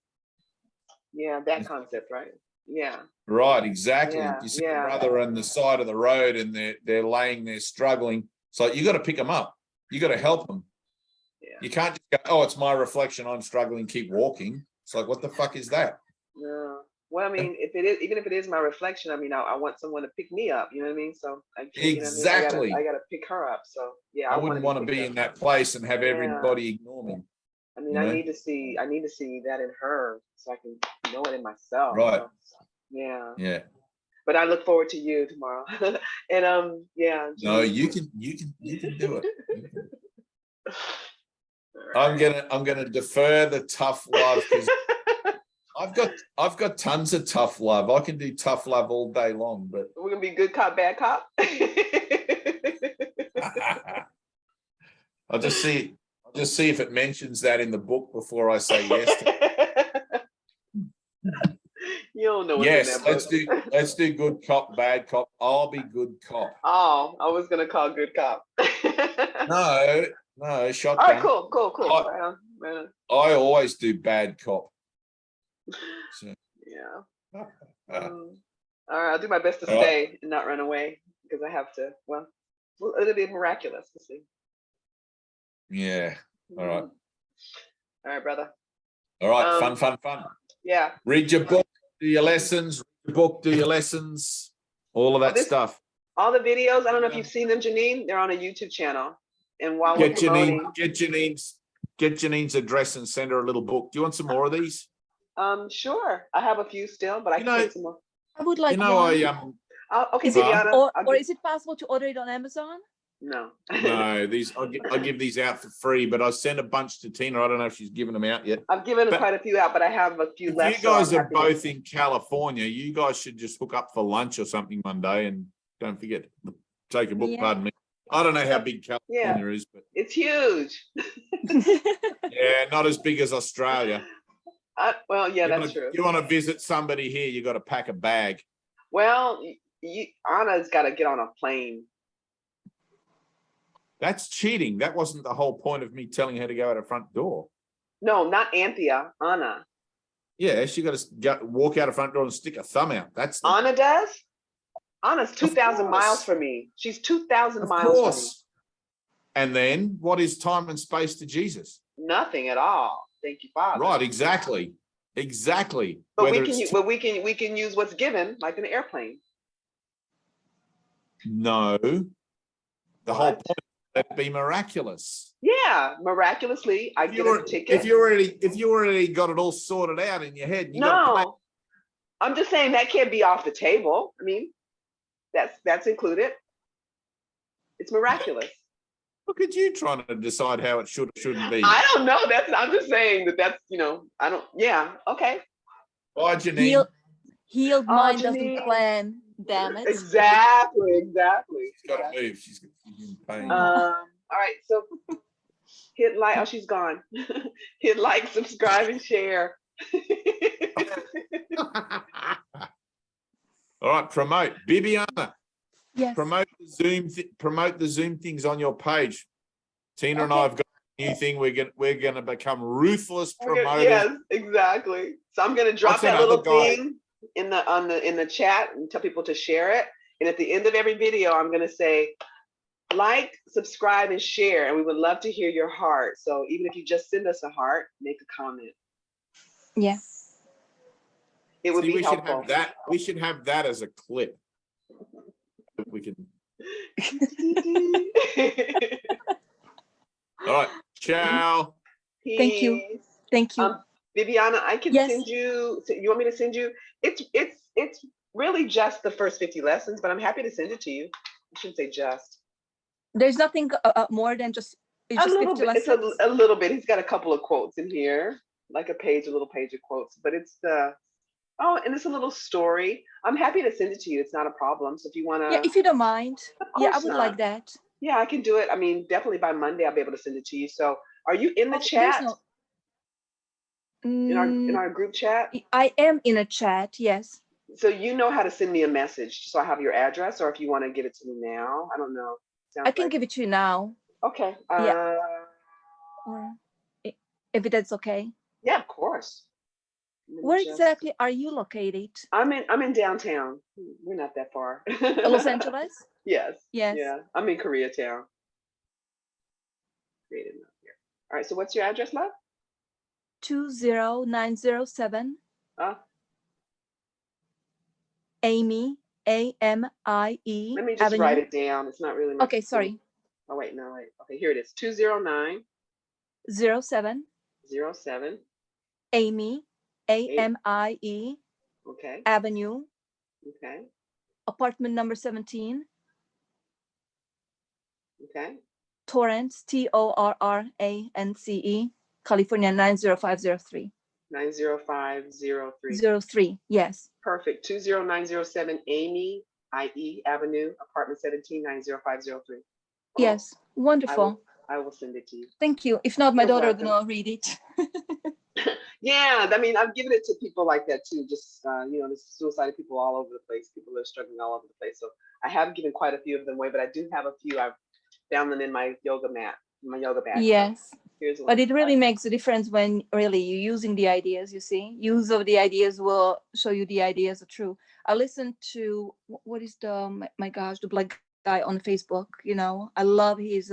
Yeah. That concept, right? Yeah. Right. Exactly. Yeah, You see a brother on the side of the road and they're laying there struggling. So you got to pick them up. You got to help them. Yeah. You can't just go, oh, it's my reflection. I'm struggling. Keep walking. It's like, what the fuck is that? Yeah. Well, I mean, even if it is my reflection, I mean, I want someone to pick me up. You know what I mean? So exactly. I gotta pick her up. So yeah, I wouldn't want to be in that place and have everybody ignore me. I mean, I need to see that in her so I can know it in myself. Right. So, yeah. Yeah. But I look forward to you tomorrow. And yeah. No, you can do it. I'm gonna defer the tough love because I've got tons of tough love. I can do tough love all day long, but we're gonna be good cop, bad cop. I'll just see if it mentions that in the book before I say yes. You don't know. Yes, let's do good cop, bad cop. I'll be good cop. Oh, I was gonna call good cop. No, shotgun. All right, cool. Right on. I always do bad cop. So, Yeah. uh, All right, I'll do my best to All right. stay and not run away because I have to. Well, it'll be miraculous. We'll see. yeah. All right. All right, brother. All right. Um, Fun. Yeah. Read your book, do your lessons, read your book, do your lessons, all of that stuff. All the videos, I don't know if you've seen them, Janine. They're on a YouTube channel. And while we're Get promoting, Janine's address and send her a little book. Do you want some more of these? sure. I have a few still, but I can get some more. I would like You know, one. Okay, Is it, Viviana. or is it possible to order it on Amazon? No. No, these I give these out for free, but I sent a bunch to Tina. I don't know if she's given them out yet. I've given But quite a few out, but I have a few If left. you so guys I'm are happy to- both in California, you guys should just hook up for lunch or something one day, and don't forget to take a book. Yeah. Pardon me. I don't know how big California is, but It's huge. yeah, not as big as Australia. Well, yeah, that's true. You want to visit somebody here, you got to pack a bag. Well, Anna's got to get on a plane. That's cheating. That wasn't the whole point of me telling her to go out her front door. No, not Anthea. Anna. Yeah, she got to walk out her front door and stick a thumb out. That's the, Anna does? Anna's 2,000 course. miles from me. She's 2,000 of miles from me. course. And then what is time and space to Jesus? Nothing at all. Thank you, Father. Right, exactly. But Whether we can use what's given, like an airplane. no, the whole What? point is that be miraculous. Yeah, miraculously, I get a ticket. If you already got it all sorted out in your head, and you got a plan, No, I'm just saying that can't be off the table. I mean, that's included. It's miraculous. look at you trying to decide how it should or shouldn't be. I don't know. I'm just saying that's I don't. Yeah. Okay. Bye, Janine. Healed Oh, mind Janine. doesn't plan. Damn it. Exactly. She's got to move. She's in pain. All right. So hit like. Oh, she's gone. Hit like, subscribe, and share. All right, promote. Bibiana, Yes. promote the Zoom things on your page. Tina and I Okay. have got a new thing. We're gonna become ruthless promoters. Yes, exactly. So I'm gonna drop What's that that little other guy? thing in the chat and tell people to share it. And at the end of every video, I'm gonna say, like, subscribe, and share. And we would love to hear your heart. So even if you just send us a heart, make a comment. Yeah. It would See, be we should helpful. have that. We should have that as a clip. We can. All right. Ciao. Thank you. Peace. Thank you. Viviana, I can Yes. send you. You want me to send you? It's really just the first 50 lessons, but I'm happy to send it to you. I shouldn't say just. There's nothing more than just it's A just little 50 bit. It's lessons. a little bit. He's got a couple of quotes in here, like a little page of quotes. But it's and it's a little story. I'm happy to send it to you. It's not a problem. So if you want to, Yeah, if you don't mind. Yeah, I course would not. like that. yeah, I can do it. I mean, definitely by Monday I'll be able to send it to you. So are you in the Oh, there's chat? no- In our group chat? I am in a chat, yes. So you know how to send me a message. So I have your address, or if you want to give it to me now, I don't know. Sounds I can like- give it to you now. Okay. Yeah. Or if that's okay. Yeah, of course. Let me Where just- exactly are you located? I'm in downtown. We're not that far. Los Angeles? Yes. Yes. Yeah. I'm in Koreatown. Created up here. All right. So what's your address, love? 20907 Amy AMIE Let me just Avenue. write it down. It's not really. Okay, sorry. Oh wait, no wait. Okay, here it is. 20907 07 Amy AMIE Okay. Avenue, Okay. apartment number 17, Okay. Torrance, TORRANCE, California 90503. 90503. 03, yes. Perfect. 20907 Amy IE Avenue, apartment 17, 90503. Oh, Yes, wonderful. I will send it to you. Thank you. If not, my You're daughter welcome. gonna read it. Yeah, I mean, I've given it to people like that too. Just there's suicidal people all over the place. People are struggling all over the place. So I have given quite a few of them away, but I do have a few. I've found them in my yoga mat, my yoga bag. Yes. Fear is a But it really lie. makes a difference when really you're using the ideas, you see. Use of the ideas will show you the ideas are true. I listened to, what is the, my gosh, the black guy on Facebook, you know. I love his,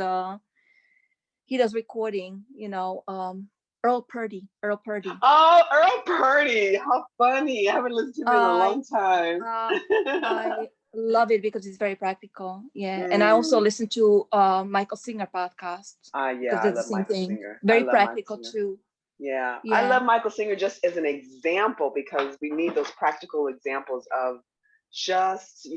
he does recording, you know, Earl Purdy. Oh, Earl Purdy. How funny. I haven't listened to him in a I long time. I love it because it's very practical. Yeah. And I Mm. also listen to Michael Singer podcast Yeah, because I that's the love same Michael thing. Singer. I Very love Michael practical Singer. too. Yeah, I Yeah. love Michael Singer just as an example because we need those practical examples of just,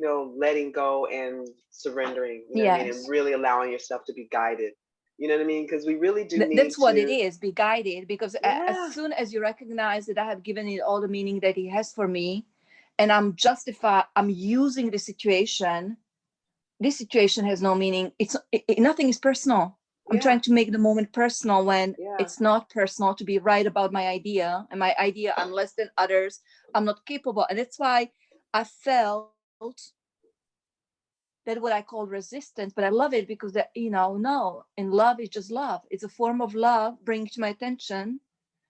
letting go and surrendering, you know what I mean, and Yes. really allowing yourself to be guided. You know what I mean? Because we really do need That's what it to. is, be guided, because Yeah. as soon as you recognize that I have given it all the meaning that it has for me, and I'm using the situation, this situation has no meaning. Nothing is personal. I'm Yeah. trying to make the moment personal when Yeah. it's not personal, to be right about my idea, and my idea, I'm less than others, I'm not capable. And that's why I felt that what I call resistance, but I love it because that, no, in love is just love. It's a form of love bringing to my attention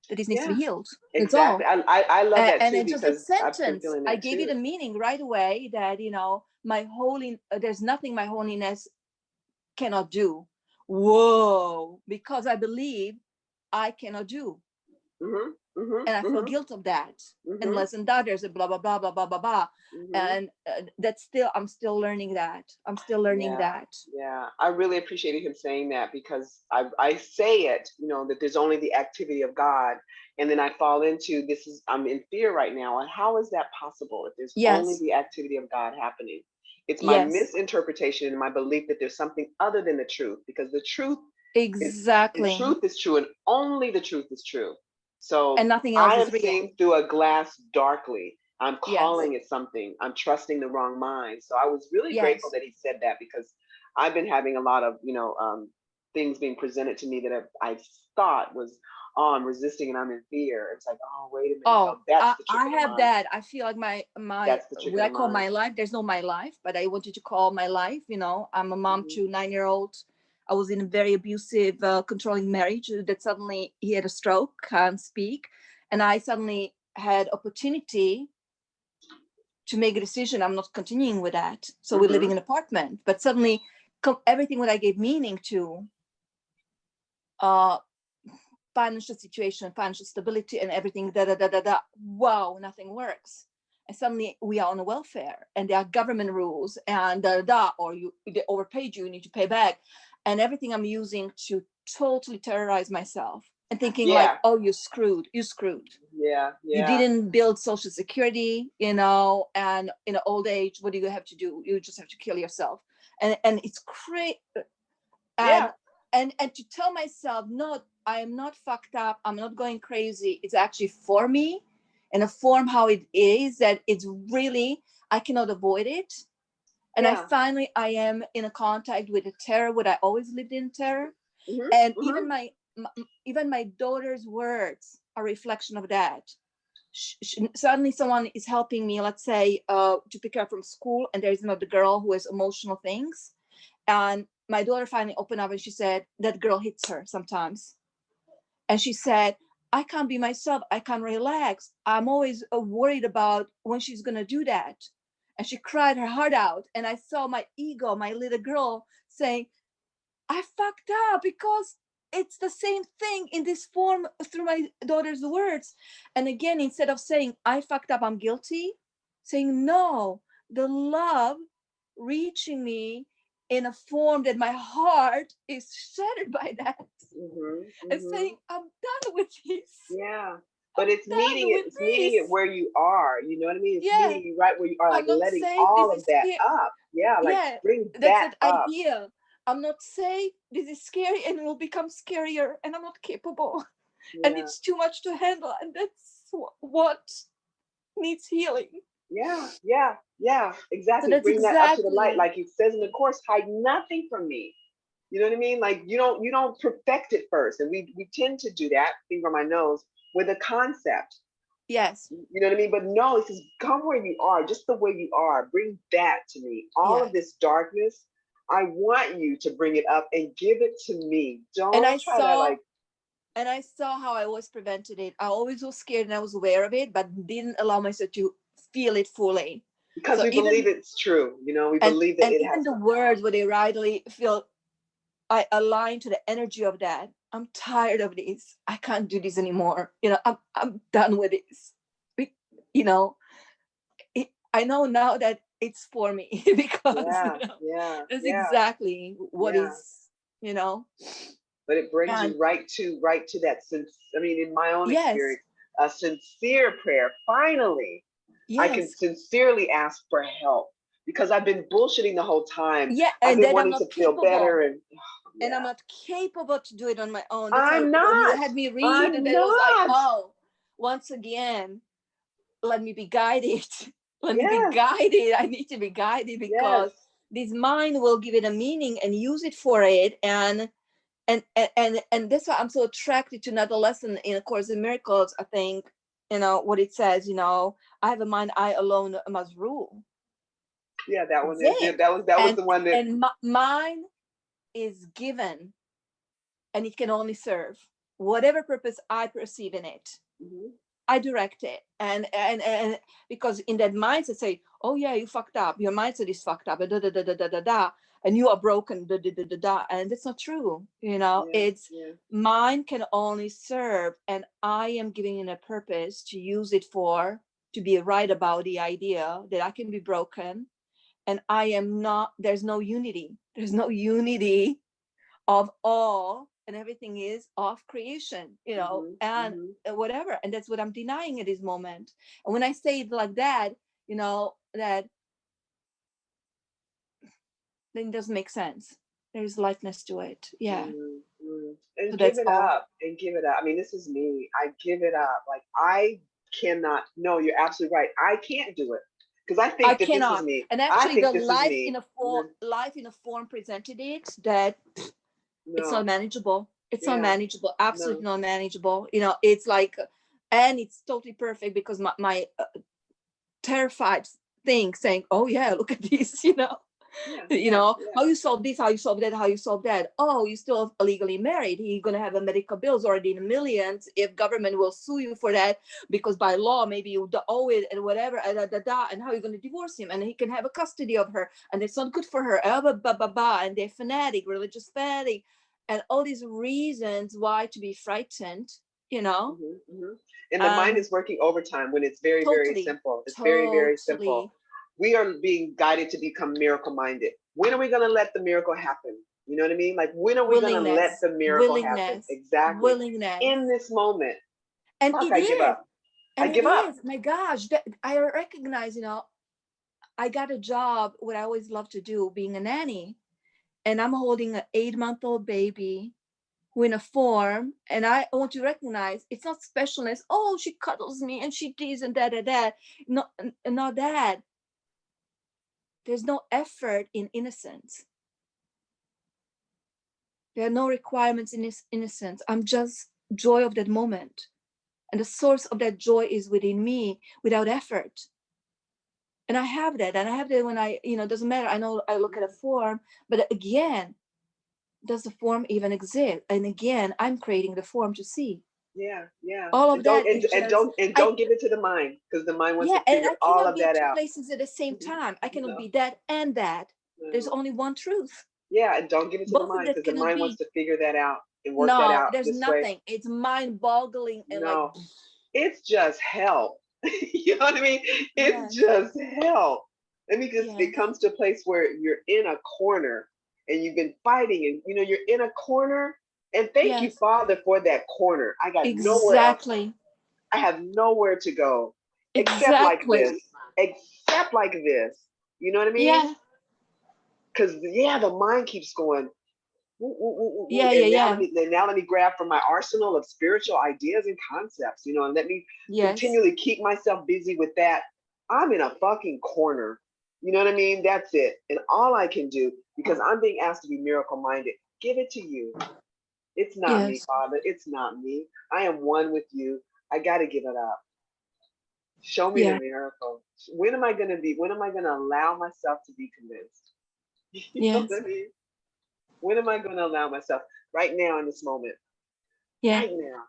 that this needs to be healed. That's Exactly. all. I love that And too then just that because I've been sentence, feeling I that gave it too. a meaning right away that, there's nothing my holiness cannot do. Whoa, because I believe I cannot do. And I feel guilt of that, and less than others, and blah blah blah blah blah blah blah. And I'm still learning that. Yeah, I really appreciated him saying that because I say it, that there's only the activity of God, and then I fall into I'm in fear right now, and how is that possible if there's only Yes. the activity of God happening? It's my Yes. misinterpretation and my belief that there's something other than the truth, because the truth Exactly. the truth is true, and only the truth is true. So And nothing else I am is real. seeing through a glass darkly. I'm Yes. calling it something. I'm trusting the wrong mind. So I was really Yes. grateful that he said that, because I've been having a lot of, things being presented to me that I thought was, oh, I'm resisting and I'm in fear. It's like, oh, wait a minute. Oh, That's the trick I of the have mind. that. I feel like my That's the trick what of I the call mind. my life. There's no my life, but I wanted to call my life. I'm a mom to 9-year-old. I was in a very abusive, controlling marriage that suddenly he had a stroke, can't speak. And I suddenly had opportunity to make a decision. I'm not continuing with that. So we're living in an apartment, but suddenly everything what I gave meaning to, financial situation, financial stability, and everything, wow, nothing works. And suddenly we are on a welfare, and there are government rules, and or they overpaid you, you need to pay back. And everything I'm using to totally terrorize myself and thinking like, oh, you're screwed. Yeah. You didn't build Social Security, and in old age, what do you have to do? You just have to kill yourself. And it's crazy. And to tell myself, no, I am not fucked up. I'm not going crazy. It's actually for me, in a form how it is, that it's really, I cannot avoid it. And I am in a contact with the terror, what I always lived in terror. And even my daughter's words are a reflection of that. Suddenly someone is helping me, let's say, to pick her up from school, and there is another girl who has emotional things. And my daughter finally opened up and she said, that girl hits her sometimes. And she said, I can't be myself. I can't relax. I'm always worried about when she's going to do that. And she cried her heart out. And I saw my ego, my little girl, saying, I fucked up, because it's the same thing in this form through my daughter's words. And again, instead of saying, I fucked up, I'm guilty, saying, no, the love reaching me in a form that my heart is shattered by that. And saying, I'm done with this. Yeah. But it's meeting it where you are. You know what I mean? It's meeting you right where you are, like letting all of that up. Yeah, like bring that up. Idea. I'm not saying this is scary and it will become scarier, and I'm not capable. And it's too much to handle. And that's what needs healing. Yeah, exactly. So bring that up to the light. Like it says in the Course, hide nothing from me. You know what I mean? Like you don't perfect it first. And we tend to do that, finger on my nose, with a concept. Yes. You know what I mean? But no, it says, come where you are, just the way you are. Bring that to me. All of this darkness, I want you to bring it up and give it to me. Don't try to like and I saw how I always prevented it. I always was scared and I was aware of it, but didn't allow myself to feel it fully. Because So we even believe it's true, you know, we and believe that and it even has. the words where they rightly feel I align to the energy of that. I'm tired of this. I can't do this anymore. You know, I'm done with this. You know, I know now that it's for me because Yeah, you know, yeah, that's yeah, exactly what yeah. is, you know. But it brings And you right to that sense. I mean, in my own yes, experience, a sincere prayer. Finally, I can yes, sincerely ask for help because I've been bullshitting the whole time. yeah, I've and been then I'm wanting to not feel better, capable. and And I'm yeah, not capable to do it on my own. That's why I'm when you not. had me read, I'm and then it was like, not. oh, once again, let me be guided. Let me be Yes, guided. I need to be guided yes. because this mind will give it a meaning and use it for it. And that's why I'm so attracted to another lesson in A Course in Miracles. I think, you know, what it says, you know, I have a mind I alone must rule. Yeah, that one That's is. it. That was the one that. And mine is given, and it can only serve whatever purpose I perceive in it. Mhm. I direct it, and because in that mindset say, oh yeah, you fucked up, your mindset is fucked up, and you are broken, and that's not true. You know, Yeah, it's yeah. mine can only serve, and I am giving it a purpose to use it for, to be right about the idea that I can be broken, and I am not. There's no unity. There's no unity of all, and everything is of creation, you know, Mhm, and mhm. whatever. And that's what I'm denying at this moment. And when I say it like that, you know, that then it doesn't make sense. There's lightness to it. Yeah. Mm, mm. So And give that's it all. up and give it up. I mean, this is me. I give it up. Like I cannot. No, you're absolutely right. I can't do it because I I think that this is cannot. me. And I actually the think this is me. life in a form presented it that it's not No, manageable. It's not yeah, manageable. no, Absolutely not manageable. You know, it's like, and it's totally perfect because my terrified thing saying, oh yeah, look at this, you know. yeah, You yeah, know, yeah, how you solve this, how you solve that, how you solve that. Oh, you're still illegally married. You're going to have a medical bills already in millions if government will sue you for that because by law, maybe you owe it and whatever, and how are you going to divorce him? And he can have a custody of her and it's not good for her. And they're fanatic, religious fanatic, and all these reasons why to be frightened, you know, hmm hmm And the mind and is working overtime when it's very, very totally, simple. It's very, very simple. totally. We are being guided to become miracle minded. When are we going to let the miracle happen? You know what I mean? Like, when are we going to let Willingness, the miracle happen? willingness, Exactly. willingness. In this moment. And Fuck, it I give is, up. I and it give up. is, my gosh, that I recognize, you know, I got a job, what I always love to do, being a nanny, and I'm holding an 8-month-old baby who in a form, and I want to recognize it's not specialness. Oh, she cuddles me and she this and that. Not that. There's no effort in innocence. There are no requirements in this innocence. I'm just joy of that moment. And the source of that joy is within me without effort. And I have that. And I have that when I, you know, it doesn't matter. I know I look at a form, but again, does the form even exist? And again, I'm creating the form to see. Yeah, yeah. All And of don't that and, is and just, don't and I, don't give it to the mind because the mind wants yeah, to and figure I all cannot of be that two out. places at the same Mhm. time. I cannot No, be that and that. There's no. only one truth. Yeah, and don't give it to the Both of mind that because the cannot mind wants be. to figure that out and work that No, out there's this way. nothing. It's mind boggling and like, No, it's just hell. You know what I mean? It's yes, just hell. I mean, because it yes, comes to a place where you're in a corner and you've been fighting, and you know you're in a corner. And thank you, yes, Father, for that corner. I got nowhere else. exactly, I have nowhere to go except like exactly. this. Except like this. You know what I mean? Yeah, Because yeah, the mind keeps going. Woo, woo, woo, woo, woo. yeah, yeah, yeah, And now let me grab from my arsenal of spiritual ideas and concepts, you know, and let me yes, continually keep myself busy with that. I'm in a fucking corner. You know what I mean? That's it. And all I can do, because I'm being asked to be miracle minded, give it to you. It's not me, yes, Father. It's not me. I am one with you. I got to give it up. Show me the yeah, miracle. When am I going to be? When am I going to allow myself to be convinced? You know yes, what I mean? When am I going to allow myself? Right now in this moment. Yeah. right now.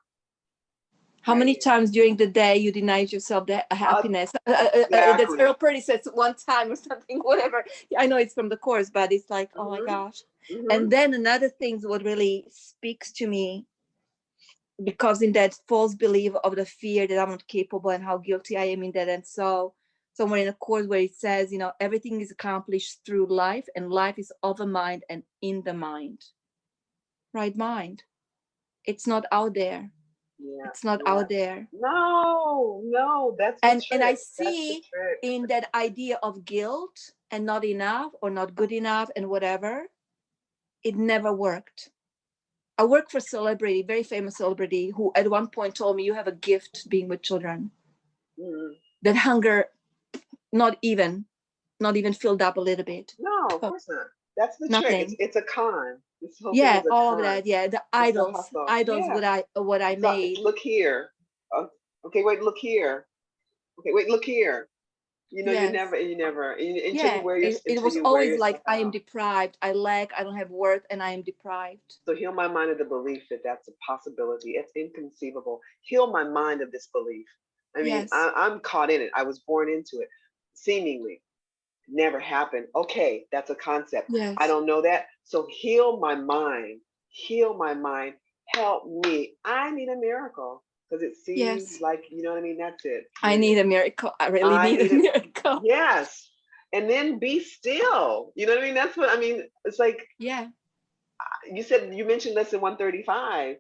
How many Right. times during the day you denied yourself that happiness? That's Exactly. Earl Purdy says one time or something, whatever. I know it's from the course, but it's like, oh my Mhm. gosh. Mhm. And then another thing what really speaks to me, because in that false belief of the fear that I'm not capable and how guilty I am in that. And so somewhere in the course where it says, everything is accomplished through life, and life is of a mind and in the mind. Right mind. It's not out there. Yeah. It's not Yeah. out there. No, that's the trick. And I That's the see trick. in that idea of guilt and not enough or not good enough and whatever, it never worked. I work for a celebrity, very famous celebrity, who at one point told me, you have a gift being with children. Mhm. That hunger, not even filled up a little bit. No, of course not. That's the trick. Nothing. It's a con. This whole thing Yeah, is a all of con. that. Yeah, the It's a idols, hustle. idols. Yeah. What I It's a- made. look here. Okay, wait, look here. Okay, wait, look here. You Yes. never, until Yeah, you wear your, it until was you wear always yourself like, I am out. deprived, I lack, I don't have worth, and I am deprived. So heal my mind of the belief that that's a possibility. It's inconceivable. Heal my mind of this belief. I mean, Yes. I'm caught in it. I was born into it, seemingly. Never happened. Okay, that's a concept. Yes. I don't know that. So heal my mind. Heal my mind. Help me. I need a miracle because it seems Yes. like, you know what I mean? That's it. I need a miracle. I really I need need a it. miracle. Yes. And then be still. You know what I mean? That's what I mean. It's like Yeah. you mentioned lesson 135.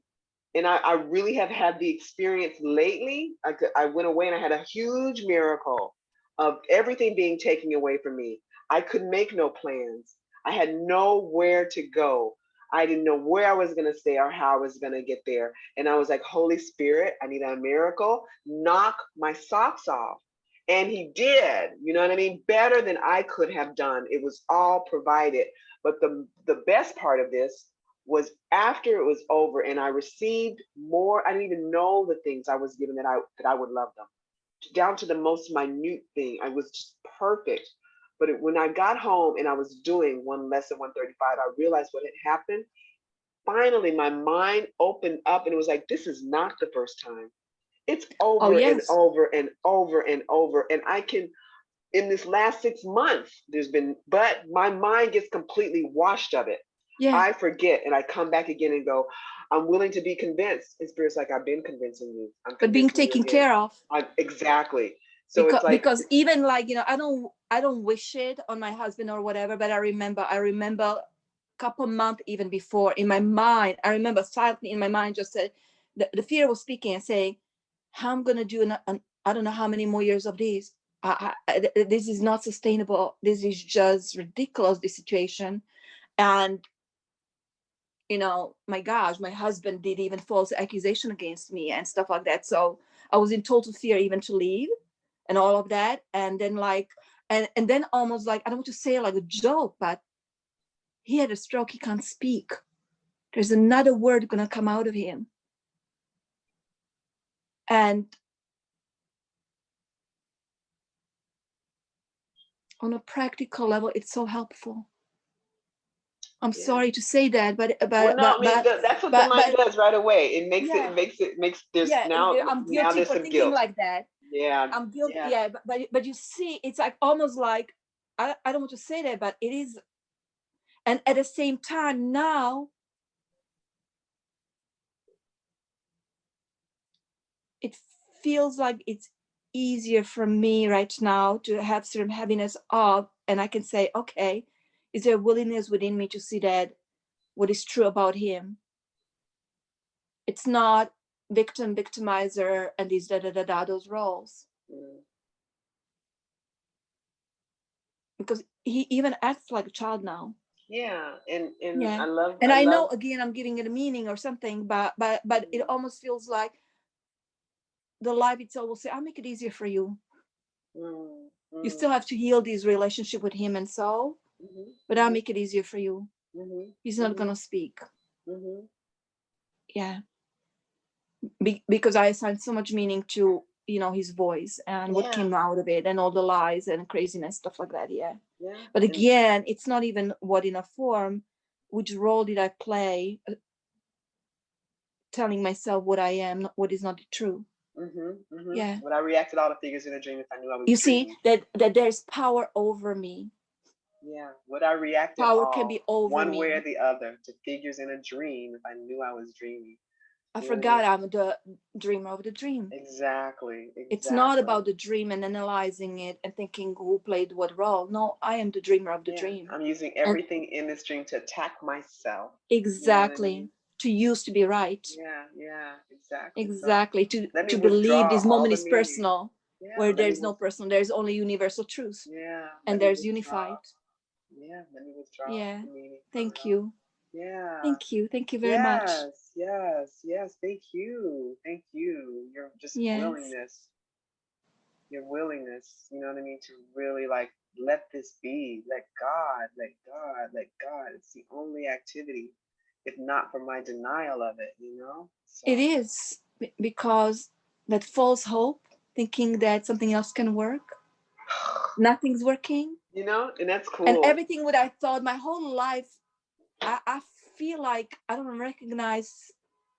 And I really have had the experience lately. I went away and I had a huge miracle of everything being taken away from me. I could make no plans. I had nowhere to go. I didn't know where I was going to stay or how I was going to get there. And I was like, Holy Spirit, I need a miracle. Knock my socks off. And he did, you know what I mean? Better than I could have done. It was all provided. But the best part of this was after it was over and I received more. I didn't even know the things I was given that I would love them, down to the most minute thing. I was just perfect. But when I got home and I was doing one lesson 135, I realized what had happened. Finally, my mind opened up and it was like, this is not the first time. It's over and yes. over and over and over. And I can, in this last 6 months, but my mind gets completely washed of it. Yeah. I forget and I come back again and go, I'm willing to be convinced. And Spirit's like, I've been convincing you. But being taken care of. Exactly. So because, it's like, because even like, I don't wish it on my husband or whatever, but I remember a couple months even before in my mind, I remember silently in my mind just said, the fear was speaking and saying, how I'm going to do I don't know how many more years of this. This is not sustainable. This is just ridiculous, this situation. And my gosh, my husband did even false accusation against me and stuff like that. So I was in total fear even to leave and all of that. And then like, and then almost like, I don't want to say like a joke, but he had a stroke. He can't speak. There's another word going to come out of him. And on a practical level, it's so helpful. I'm sorry to say that, but well, no, I mean, that's what the mind does right away. It makes there's now I'm guilty there's for some thinking guilt. like that. Yeah, I'm guilty. Yeah, but you see, it's like almost like I don't want to say that, but it is. And at the same time, now it feels like it's easier for me right now to have certain heaviness of, and I can say, okay, is there a willingness within me to see that what is true about him? It's not victim, victimizer, and these those roles. Because he even acts like a child now. Yeah, and yeah. I love. And I know again, I'm giving it a meaning or something, but it almost feels like the life itself will say, I'll make it easier for you. You still have to heal this relationship with him and so, but I'll make it easier for you. He's not gonna speak. Yeah. Because I assigned so much meaning to his voice and what came out of it and all the lies and craziness, stuff like that. Yeah. But again, it's not even what in a form, which role did I play? telling myself what I am, what is not true. Yeah. Would I react to all the figures in a dream if I knew I was You see dreaming? that there's power over me. Yeah. Would I react at Power all, can be over one me. way or the other, to figures in a dream if I knew I was dreaming? I You know what I forgot mean? I'm the dreamer of the dream. Exactly. It's not about the dream and analyzing it and thinking who played what role. No, I am the dreamer of the dream. I'm using And everything in this dream to attack myself. exactly. You know what I mean? To use to be right. Yeah, exactly. Exactly. So let me to believe withdraw this all moment the is meaning. personal, Yeah, where let me there's no personal, there's only universal truth. Yeah. And let me there's withdraw. unified. Yeah, let me withdraw Yeah. the meaning. Thank you. Yeah. Thank you. Thank you very much. Yes. Thank you. Your just Yes. willingness. Your willingness, you know what I mean, to really like let this be. Let God. It's the only activity, if not for my denial of it, you know? So. It is because that false hope, thinking that something else can work, nothing's working. You know, and that's cool. And everything what I thought my whole life, I feel like I don't recognize,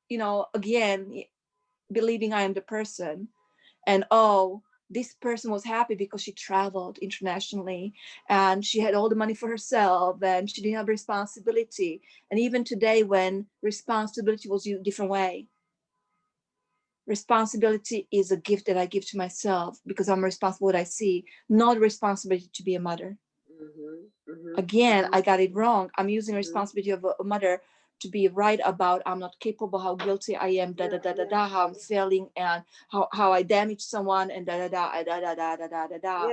again, believing I am the person. And this person was happy because she traveled internationally and she had all the money for herself and she didn't have responsibility. And even today, when responsibility was used a different way, responsibility is a gift that I give to myself because I'm responsible for what I see, not responsibility to be a mother. Again, I got it wrong. I'm using responsibility of a mother to be right about I'm not capable, how guilty I am, how I'm failing, and how I damaged someone, and Yeah.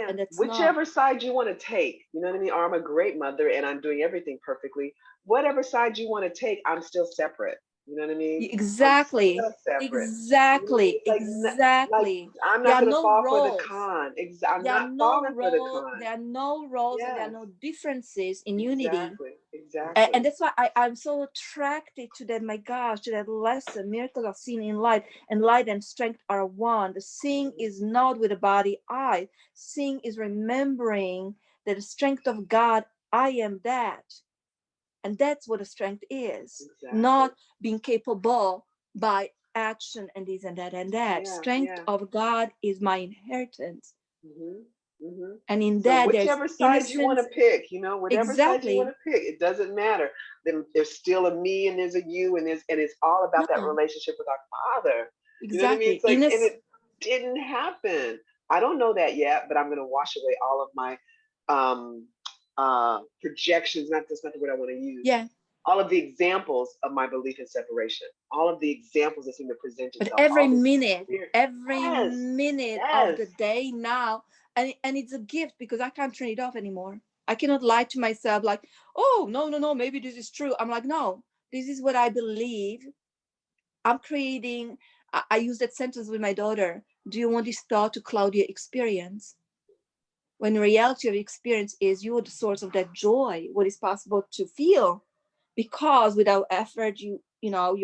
And that's whichever not. side you want to take, you know what I mean? Or I'm a great mother and I'm doing everything perfectly. Whatever side you want to take, I'm still separate. You know what I mean? Exactly. I'm still separate. Exactly. You know what I mean? Like I'm There not are gonna no fall for the roles. con. I'm There are not no falling for the roles. con. There are no roles, and there are no differences in unity. Exactly. And that's why I'm so attracted to that. My gosh, to that lesson. Miracles are seen in light, and light and strength are one. The seeing is not with the body eye. Seeing is remembering that the strength of God, I am that. And that's what the strength is. Not being capable by action and this and that and that. Strength of God is my inheritance. And in that, whichever there's side innocence. you want to pick, whatever side you want to pick, it doesn't matter. Then there's still a me and there's a you, and it's all about that relationship with our Father. Exactly. You know what I mean? It's like, and it didn't happen. I don't know that yet, but I'm gonna wash away all of my projections. That's not the word I want to use. Yeah. All of the examples of my belief in separation. All of the examples that seem to present itself. But every minute of the day now, and it's a gift because I can't turn it off anymore. I cannot lie to myself like, oh, no, maybe this is true. I'm like, no, this is what I believe. I'm creating, I use that sentence with my daughter. Do you want this thought to cloud your experience? When the reality of experience is you are the source of that joy, what is possible to feel. Because without effort, you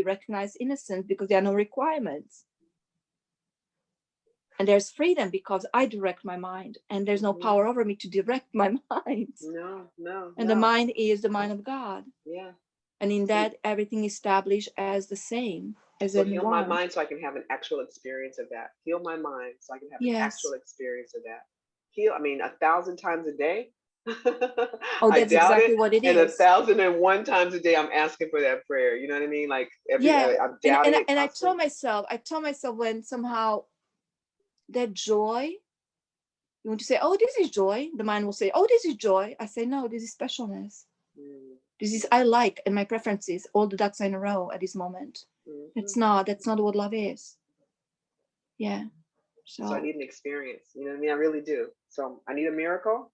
recognize innocence because there are no requirements. And there's freedom because I direct my mind, and there's no power over me to direct my mind. No. And the mind is the mind of God. Yeah. And in that, everything is established as the same. So heal my mind so I can have an actual experience of that. Heal my mind so I can have an actual experience of that. 1,000 times a day. That's exactly what it is. And 1,001 times a day, I'm asking for that prayer. You know what I mean? Like I'm doubting it. And I told myself when somehow that joy, you want to say, oh, this is joy. The mind will say, oh, this is joy. I say, no, this is specialness. This is I like and my preferences. All the ducks are in a row at this moment. That's not what love is. Yeah. So I need an experience. You know what I mean? I really do. So I need a miracle.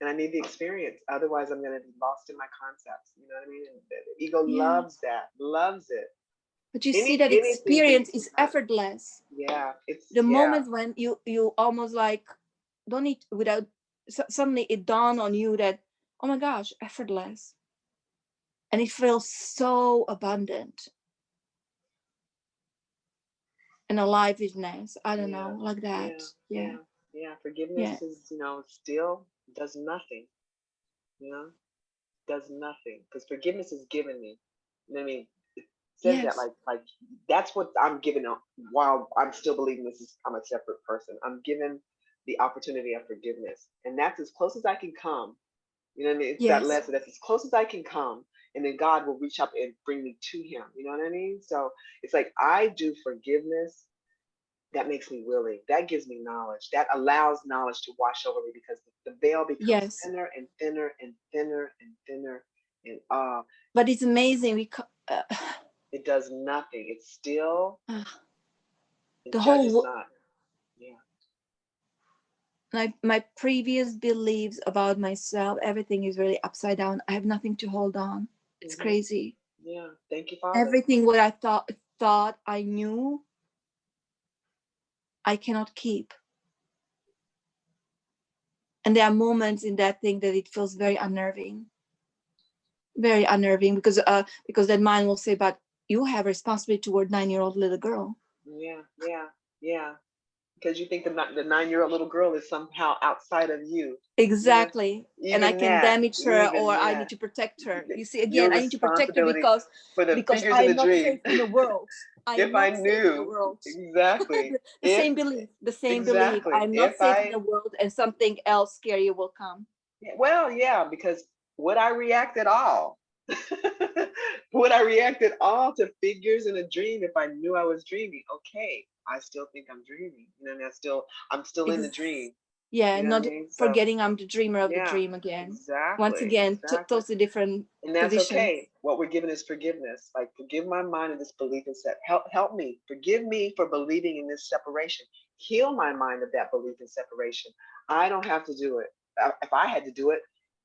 And I need the experience. Otherwise, I'm going to be lost in my concepts. You know what I mean? And the ego loves that, loves it. But you see that experience is effortless. Yeah. It's the moment when you almost like don't need without, suddenly it dawned on you that, oh my gosh, effortless. And it feels so abundant. And aliveness. I don't know, like that. Yeah. Forgiveness is, still does nothing. Does nothing. Because forgiveness is given me. You know what I mean? says that Yes. like that's what I'm given while I'm still believing I'm a separate person. I'm given the opportunity of forgiveness, and that's as close as I can come. You know what I mean? It's that Yes. lesson. That's as close as I can come, and then God will reach up and bring me to Him. You know what I mean? So it's like I do forgiveness. That makes me willing. That gives me knowledge. That allows knowledge to wash over me because the veil becomes Yes. thinner and thinner and thinner and thinner, and But it's amazing because it does nothing. It's still. It the judges whole not. Yeah. my previous beliefs about myself, everything is really upside down. I have nothing to hold on. It's Mhm. crazy. Yeah. Thank you, Father. Everything what I thought I knew, I cannot keep. And there are moments in that thing that it feels very unnerving because that mind will say, but you have responsibility toward 9-year-old little girl. Yeah. Yeah. Yeah. Because you think the 9-year-old little girl is somehow outside of you. Exactly. And I Even can that, damage her, even or I that. need to protect her. You see, Your again, I need to protect her responsibility for the because figures I in am the not dream. safe in the world. I If am I not safe in the knew world. exactly, The same belief. exactly, I'm not if safe in I the world, and something else scary will come. well, yeah, because would I react at all? Would I react at all to figures in a dream if I knew I was dreaming? Okay, I still think I'm dreaming. You know, and I'm still in the dream. Yeah, You know not what I mean? So forgetting I'm the dreamer of the yeah, dream again. Once exactly, again, exactly. totally different And that's position. okay. What we're given is forgiveness. Like forgive my mind of this belief and set. Help me. Forgive me for believing in this separation. Heal my mind of that belief in separation. I don't have to do it. If I had to do it,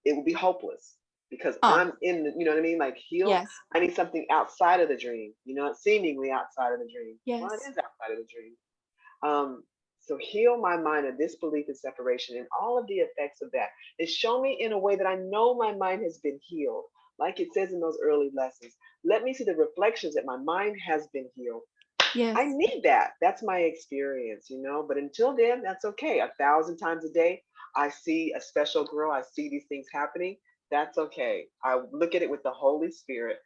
it would be hopeless because I'm in the, you know what I mean? Like heal. Yes. I need something outside of the dream, you know, seemingly outside of the dream. Yes. Well, it is outside of the dream. So heal my mind of disbelief in separation and all of the effects of that. And show me in a way that I know my mind has been healed. Like it says in those early lessons. Let me see the reflections that my mind has been healed. Yes. I need that. That's my experience, you know. But until then, that's okay. 1,000 times a day, I see a special girl. I see these things happening. That's okay. I look at it with the Holy Spirit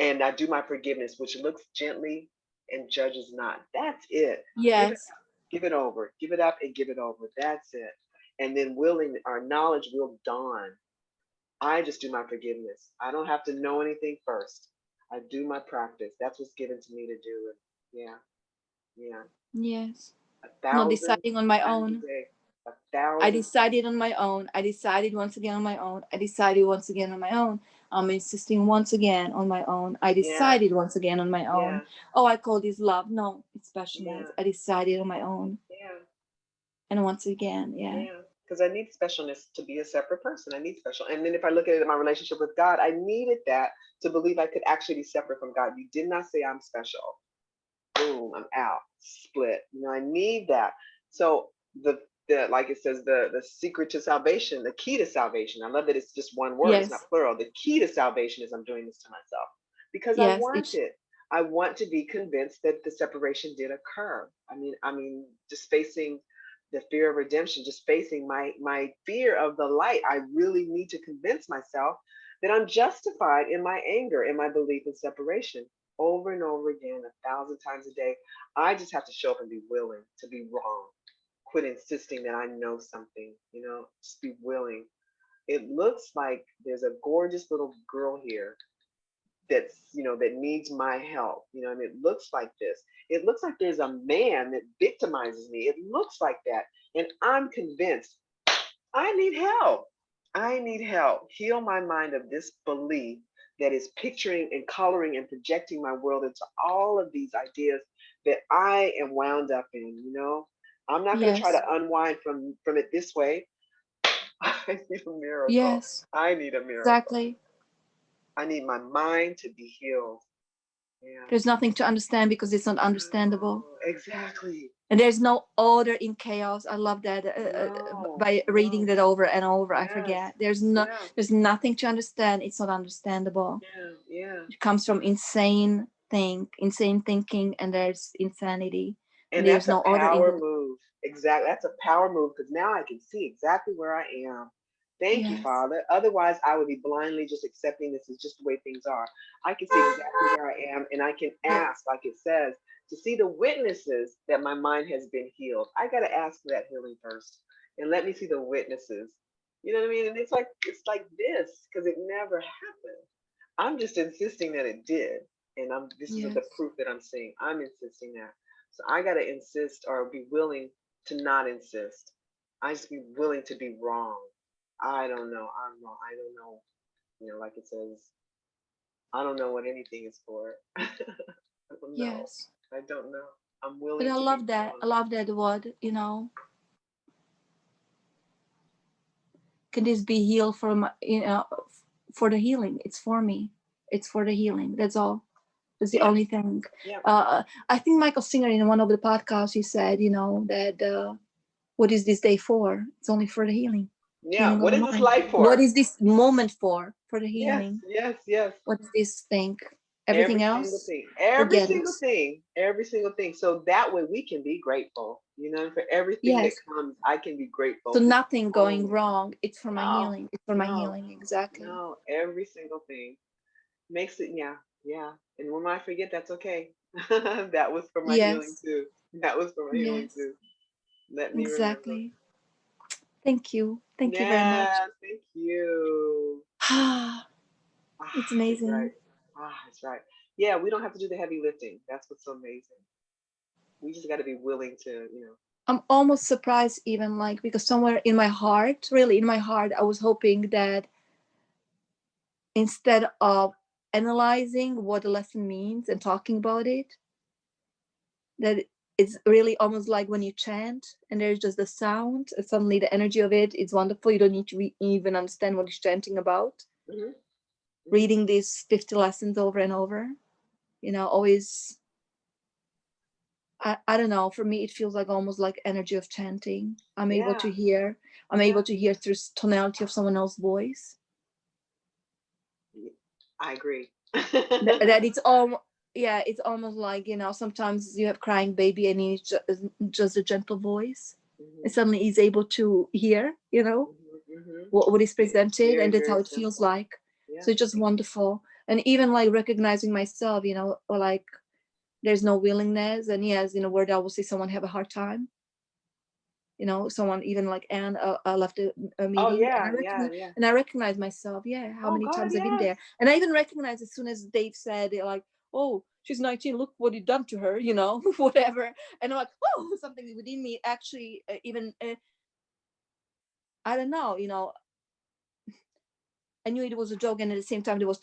and I do my forgiveness, which looks gently and judges not. That's it. Yes. Give it over. Give it up and give it over. That's it. And then our knowledge will dawn. I just do my forgiveness. I don't have to know anything first. I do my practice. That's what's given to me to do. And yeah. Yes. 1,000 Not deciding on my times own. a day. I decided on my own. I decided once again on my own. I decided once again on my own. I'm insisting once again on my own. I decided once again on my own. Yeah. Oh, I call this love. No, it's specialness. Yeah. I decided on my own. Yeah. And once again, Yeah. Because I need specialness to be a separate person. I need special. And then if I look at it in my relationship with God, I needed that to believe I could actually be separate from God. You did not say I'm special. Boom, I'm out. Split. You know, I need that. So the like it says, the secret to salvation, the key to salvation. I love that it's just one word, it's Yes. not plural. The key to salvation is I'm doing this to myself because I Yes, want it. I want to be convinced that the separation did occur. I mean, just facing the fear of redemption, just facing my fear of the light. I really need to convince myself that I'm justified in my anger, in my belief in separation. Over and over again, 1,000 times a day. I just have to show up and be willing to be wrong. Quit insisting that I know something, you know, just be willing. It looks like there's a gorgeous little girl here that's, you know, that needs my help, you know, and it looks like this. It looks like there's a man that victimizes me. It looks like that. And I'm convinced I need help. I need help. Heal my mind of this belief that is picturing and coloring and projecting my world into all of these ideas that I am wound up in, you know. I'm not going to try to unwind from it this way. I need a miracle. Yes. I need a miracle. Exactly. I need my mind to be healed. Yeah. There's nothing to understand because it's not understandable. Exactly. And there's no order in chaos. I love that. By reading that over and over, I forget. There's nothing to understand. It's not understandable. Yeah. It comes from insane thinking, and there's insanity. And there's that's no a order power in it. move. Exactly. That's a power move because now I can see exactly where I am. Thank you, Yes. Father. Otherwise, I would be blindly just accepting this is just the way things are. I can see exactly where I am, and I can ask, like it says, to see the witnesses that my mind has been healed. I got to ask for that healing first, and let me see the witnesses. You know what I mean? And it's like this because it never happened. I'm just insisting that it did, and this is Yes. the proof that I'm seeing. I'm insisting that. So I got to insist or be willing to not insist. I just be willing to be wrong. I don't know. I'm wrong. I don't know. You know, like it says, I don't know what anything is for. I don't know. Yes. I don't know. I'm But willing I to love be that. I wrong. love that word, you know. Can this be healed from, you know, for the healing? It's for me. It's for the healing. That's all. That's the Yeah. only thing. Yeah. I think Michael Singer in one of the podcasts, he said, you know, that what is this day for? It's only for the healing. Yeah. Healing of What the is this mind. life for? What is this moment for? For the Yes. healing. Yes. Yes. What's this thing? Every Everything single else? thing. Every Forget it. single thing. Every single thing. So that way we can be grateful. You know, for everything that Yes. comes, I can be grateful. So Because nothing going wrong. It's for my no, healing. It's for my no, healing. Exactly. no. Every single thing makes it. Yeah. Yeah. And when I forget, that's okay. That was for my healing Yes. too. That was for my healing Yes. too. Let me remember. Exactly. Thank you. Thank you very much. Yeah. Thank you. It's That's right. amazing. That's right. Yeah, we don't have to do the heavy lifting. That's what's so amazing. We just got to be willing to, I'm almost surprised, even like, because somewhere in my heart, really in my heart, I was hoping that instead of analyzing what the lesson means and talking about it, that it's really almost like when you chant and there's just the sound, and suddenly the energy of it is wonderful. You don't need to even understand what he's chanting about. hmm Reading these 50 lessons over and over, you know, always, I don't know, for me it feels like almost like energy of chanting. I'm able yeah, to hear, I'm yeah, able to hear through tonality of someone else's voice. I agree. That it's all, yeah, it's almost like, you know, sometimes you have crying baby and it's just a gentle voice, and hmm suddenly he's able to hear, you know, what is presented, Very, and that's how very it feels simple. like. Yeah, So it's just wonderful. And even like recognizing myself, you know, or like there's no willingness, and yes, in a word I will see someone have a hard time, you know, someone even like Anne left a oh meeting, yeah, yeah, yeah. and I recognize myself. Yeah, how Oh many God, times I've been yes. there, and I even recognize as soon as Dave said like, "Oh, she's 19. Look what he done to her," you know, whatever. And I'm like, "Oh, something within me actually even I don't know, you know, I knew it was a joke, and at the same time there was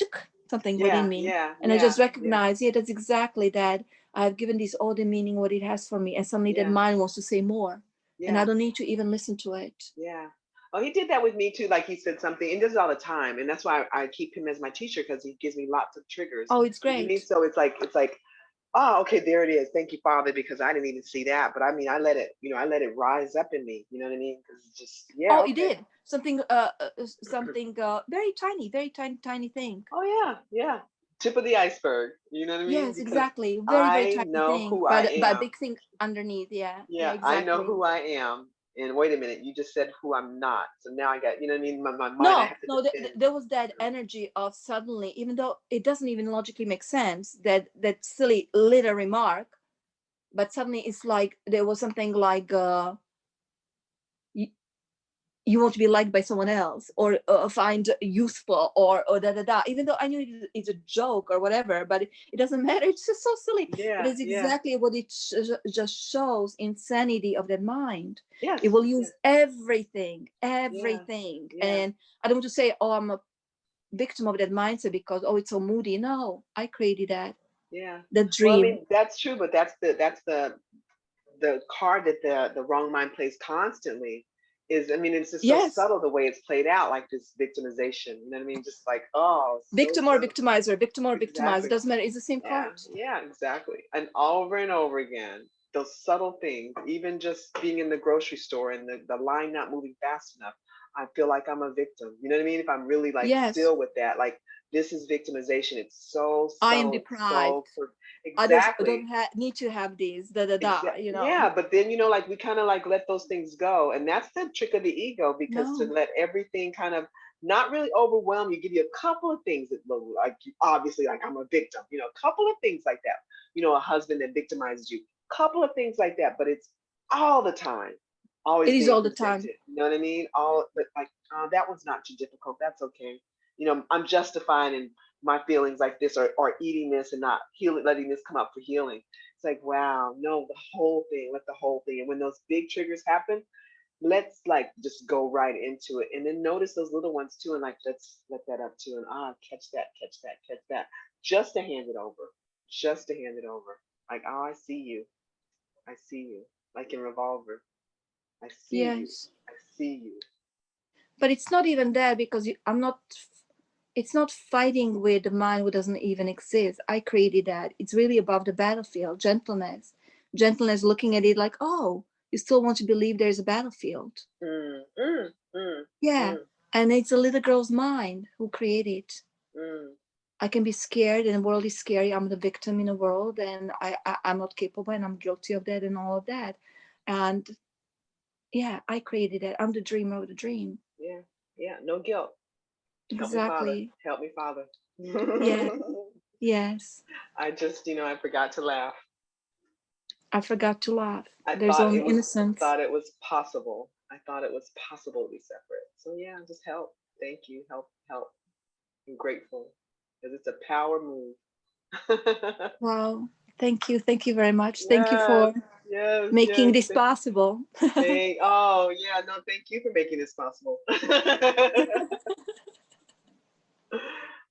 something within Yeah, me, yeah, and I yeah, just yeah, recognized, yeah, that's exactly that. I've given this all the meaning what it has for me, and suddenly that yeah, mind wants to say more, and I yeah, don't need to even listen to it. yeah. Oh, he did that with me too. Like he said something, and does it all the time, and that's why I keep him as my teacher because he gives me lots of triggers. Oh, it's You know what I mean? great. So it's like, oh, okay, there it is. Thank you, Father, because I didn't even see that. But I mean, I let it, I let it rise up in me. You know what I mean? Because it's just, yeah, Oh, it okay. did something, something very tiny thing. Oh yeah, yeah. Tip of the iceberg. You know what I mean? Yes, Because exactly. Very I tiny know thing, who I but a am. big thing underneath. Yeah, yeah, Yeah, I know exactly. who I am. And wait a minute, you just said who I'm not. So now I got, you know what I mean? My mind, I No, have to no, defend. there was that energy of suddenly, even though it doesn't even logically make sense, that silly little remark, but suddenly it's like there was something like you, you want to be liked by someone else, or find useful, or da da da. Even though I knew it's a joke or whatever, but it doesn't matter. It's just so silly. But Yeah, it's yeah. exactly what it just shows insanity of the mind. Yes, It will yes, use everything, yeah, everything. yeah, And I don't want to say, oh, I'm a victim of that mindset because, oh, it's so moody. No, I created yeah. that Well, I dream. mean, that's true, but that's the card that the wrong mind plays constantly is, I mean, it's just so Yes, subtle the way it's played out, like this victimization. You know what I mean? Just like, oh, so victim or subtle. victimizer, victim or victimizer, Exactly. doesn't matter. It's the same Yeah, card. yeah, exactly. And over again, those subtle things, even just being in the grocery store and the line not moving fast enough, I feel like I'm a victim. You know what I mean? If I'm really like Yes, still with that, like This is victimization. It's so I am subtle, deprived. exactly. Others don't need to have these, you know. Yeah, but then, you know, like we kind of like let those things go. And that's the trick of the ego, because to No. let everything kind of not really overwhelm you, give you a couple of things that look like you, obviously, like I'm a victim, you know, a couple of things like that. You know, a husband that victimizes you, couple of things like that, but it's all the time. Always It is being all the time. presented. You know what I mean? All, but like, that one's not too difficult. That's okay. You know, I'm justifying in my feelings like this, or eating this and not healing, letting this come up for healing. It's like, wow, no, the whole thing, let the whole thing. And when those big triggers happen, let's like just go right into it. And then notice those little ones too. And like, let's let that up too. And catch that, catch that, catch that. Just to hand it over. Just to hand it over. Like, oh, I see you. I see you. Like in Revolver. I see you. Yes. I see you. But it's not even that, because it's not fighting with the mind who doesn't even exist. I created that. It's really above the battlefield. Gentleness looking at it like, oh, you still want to believe there's a battlefield. Yeah. And it's a little girl's mind who created. I can be scared, and the world is scary. I'm the victim in the world, and I'm not capable, and I'm guilty of that and all of that. And yeah, I created it. I'm the dreamer of the dream. Yeah. Yeah. No guilt. Exactly. Help me, Father. Yeah. Yes. I just, you know, I forgot to laugh. I forgot to laugh. I There's only innocence. thought it was possible. I thought it was possible to be separate. So yeah, just help. Thank you. Help. I'm grateful, because it's a power move. Wow. Thank you. Thank you very much. Thank you for making this possible. Oh yeah, no, thank you for making this possible.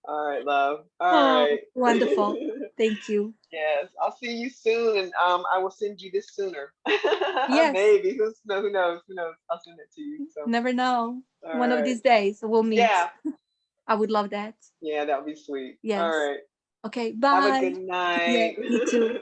All right, love. All right. Wonderful. Thank you. Yes, I'll see you soon, and I will send you this sooner. Yes. Maybe. Who knows? Who knows? I'll send it to you. So. Never know. All One right. of these days we'll meet. Yeah. I would love that. Yeah, that would be sweet. Yes. All right. Okay. Bye. Have a good night. Yeah, you too.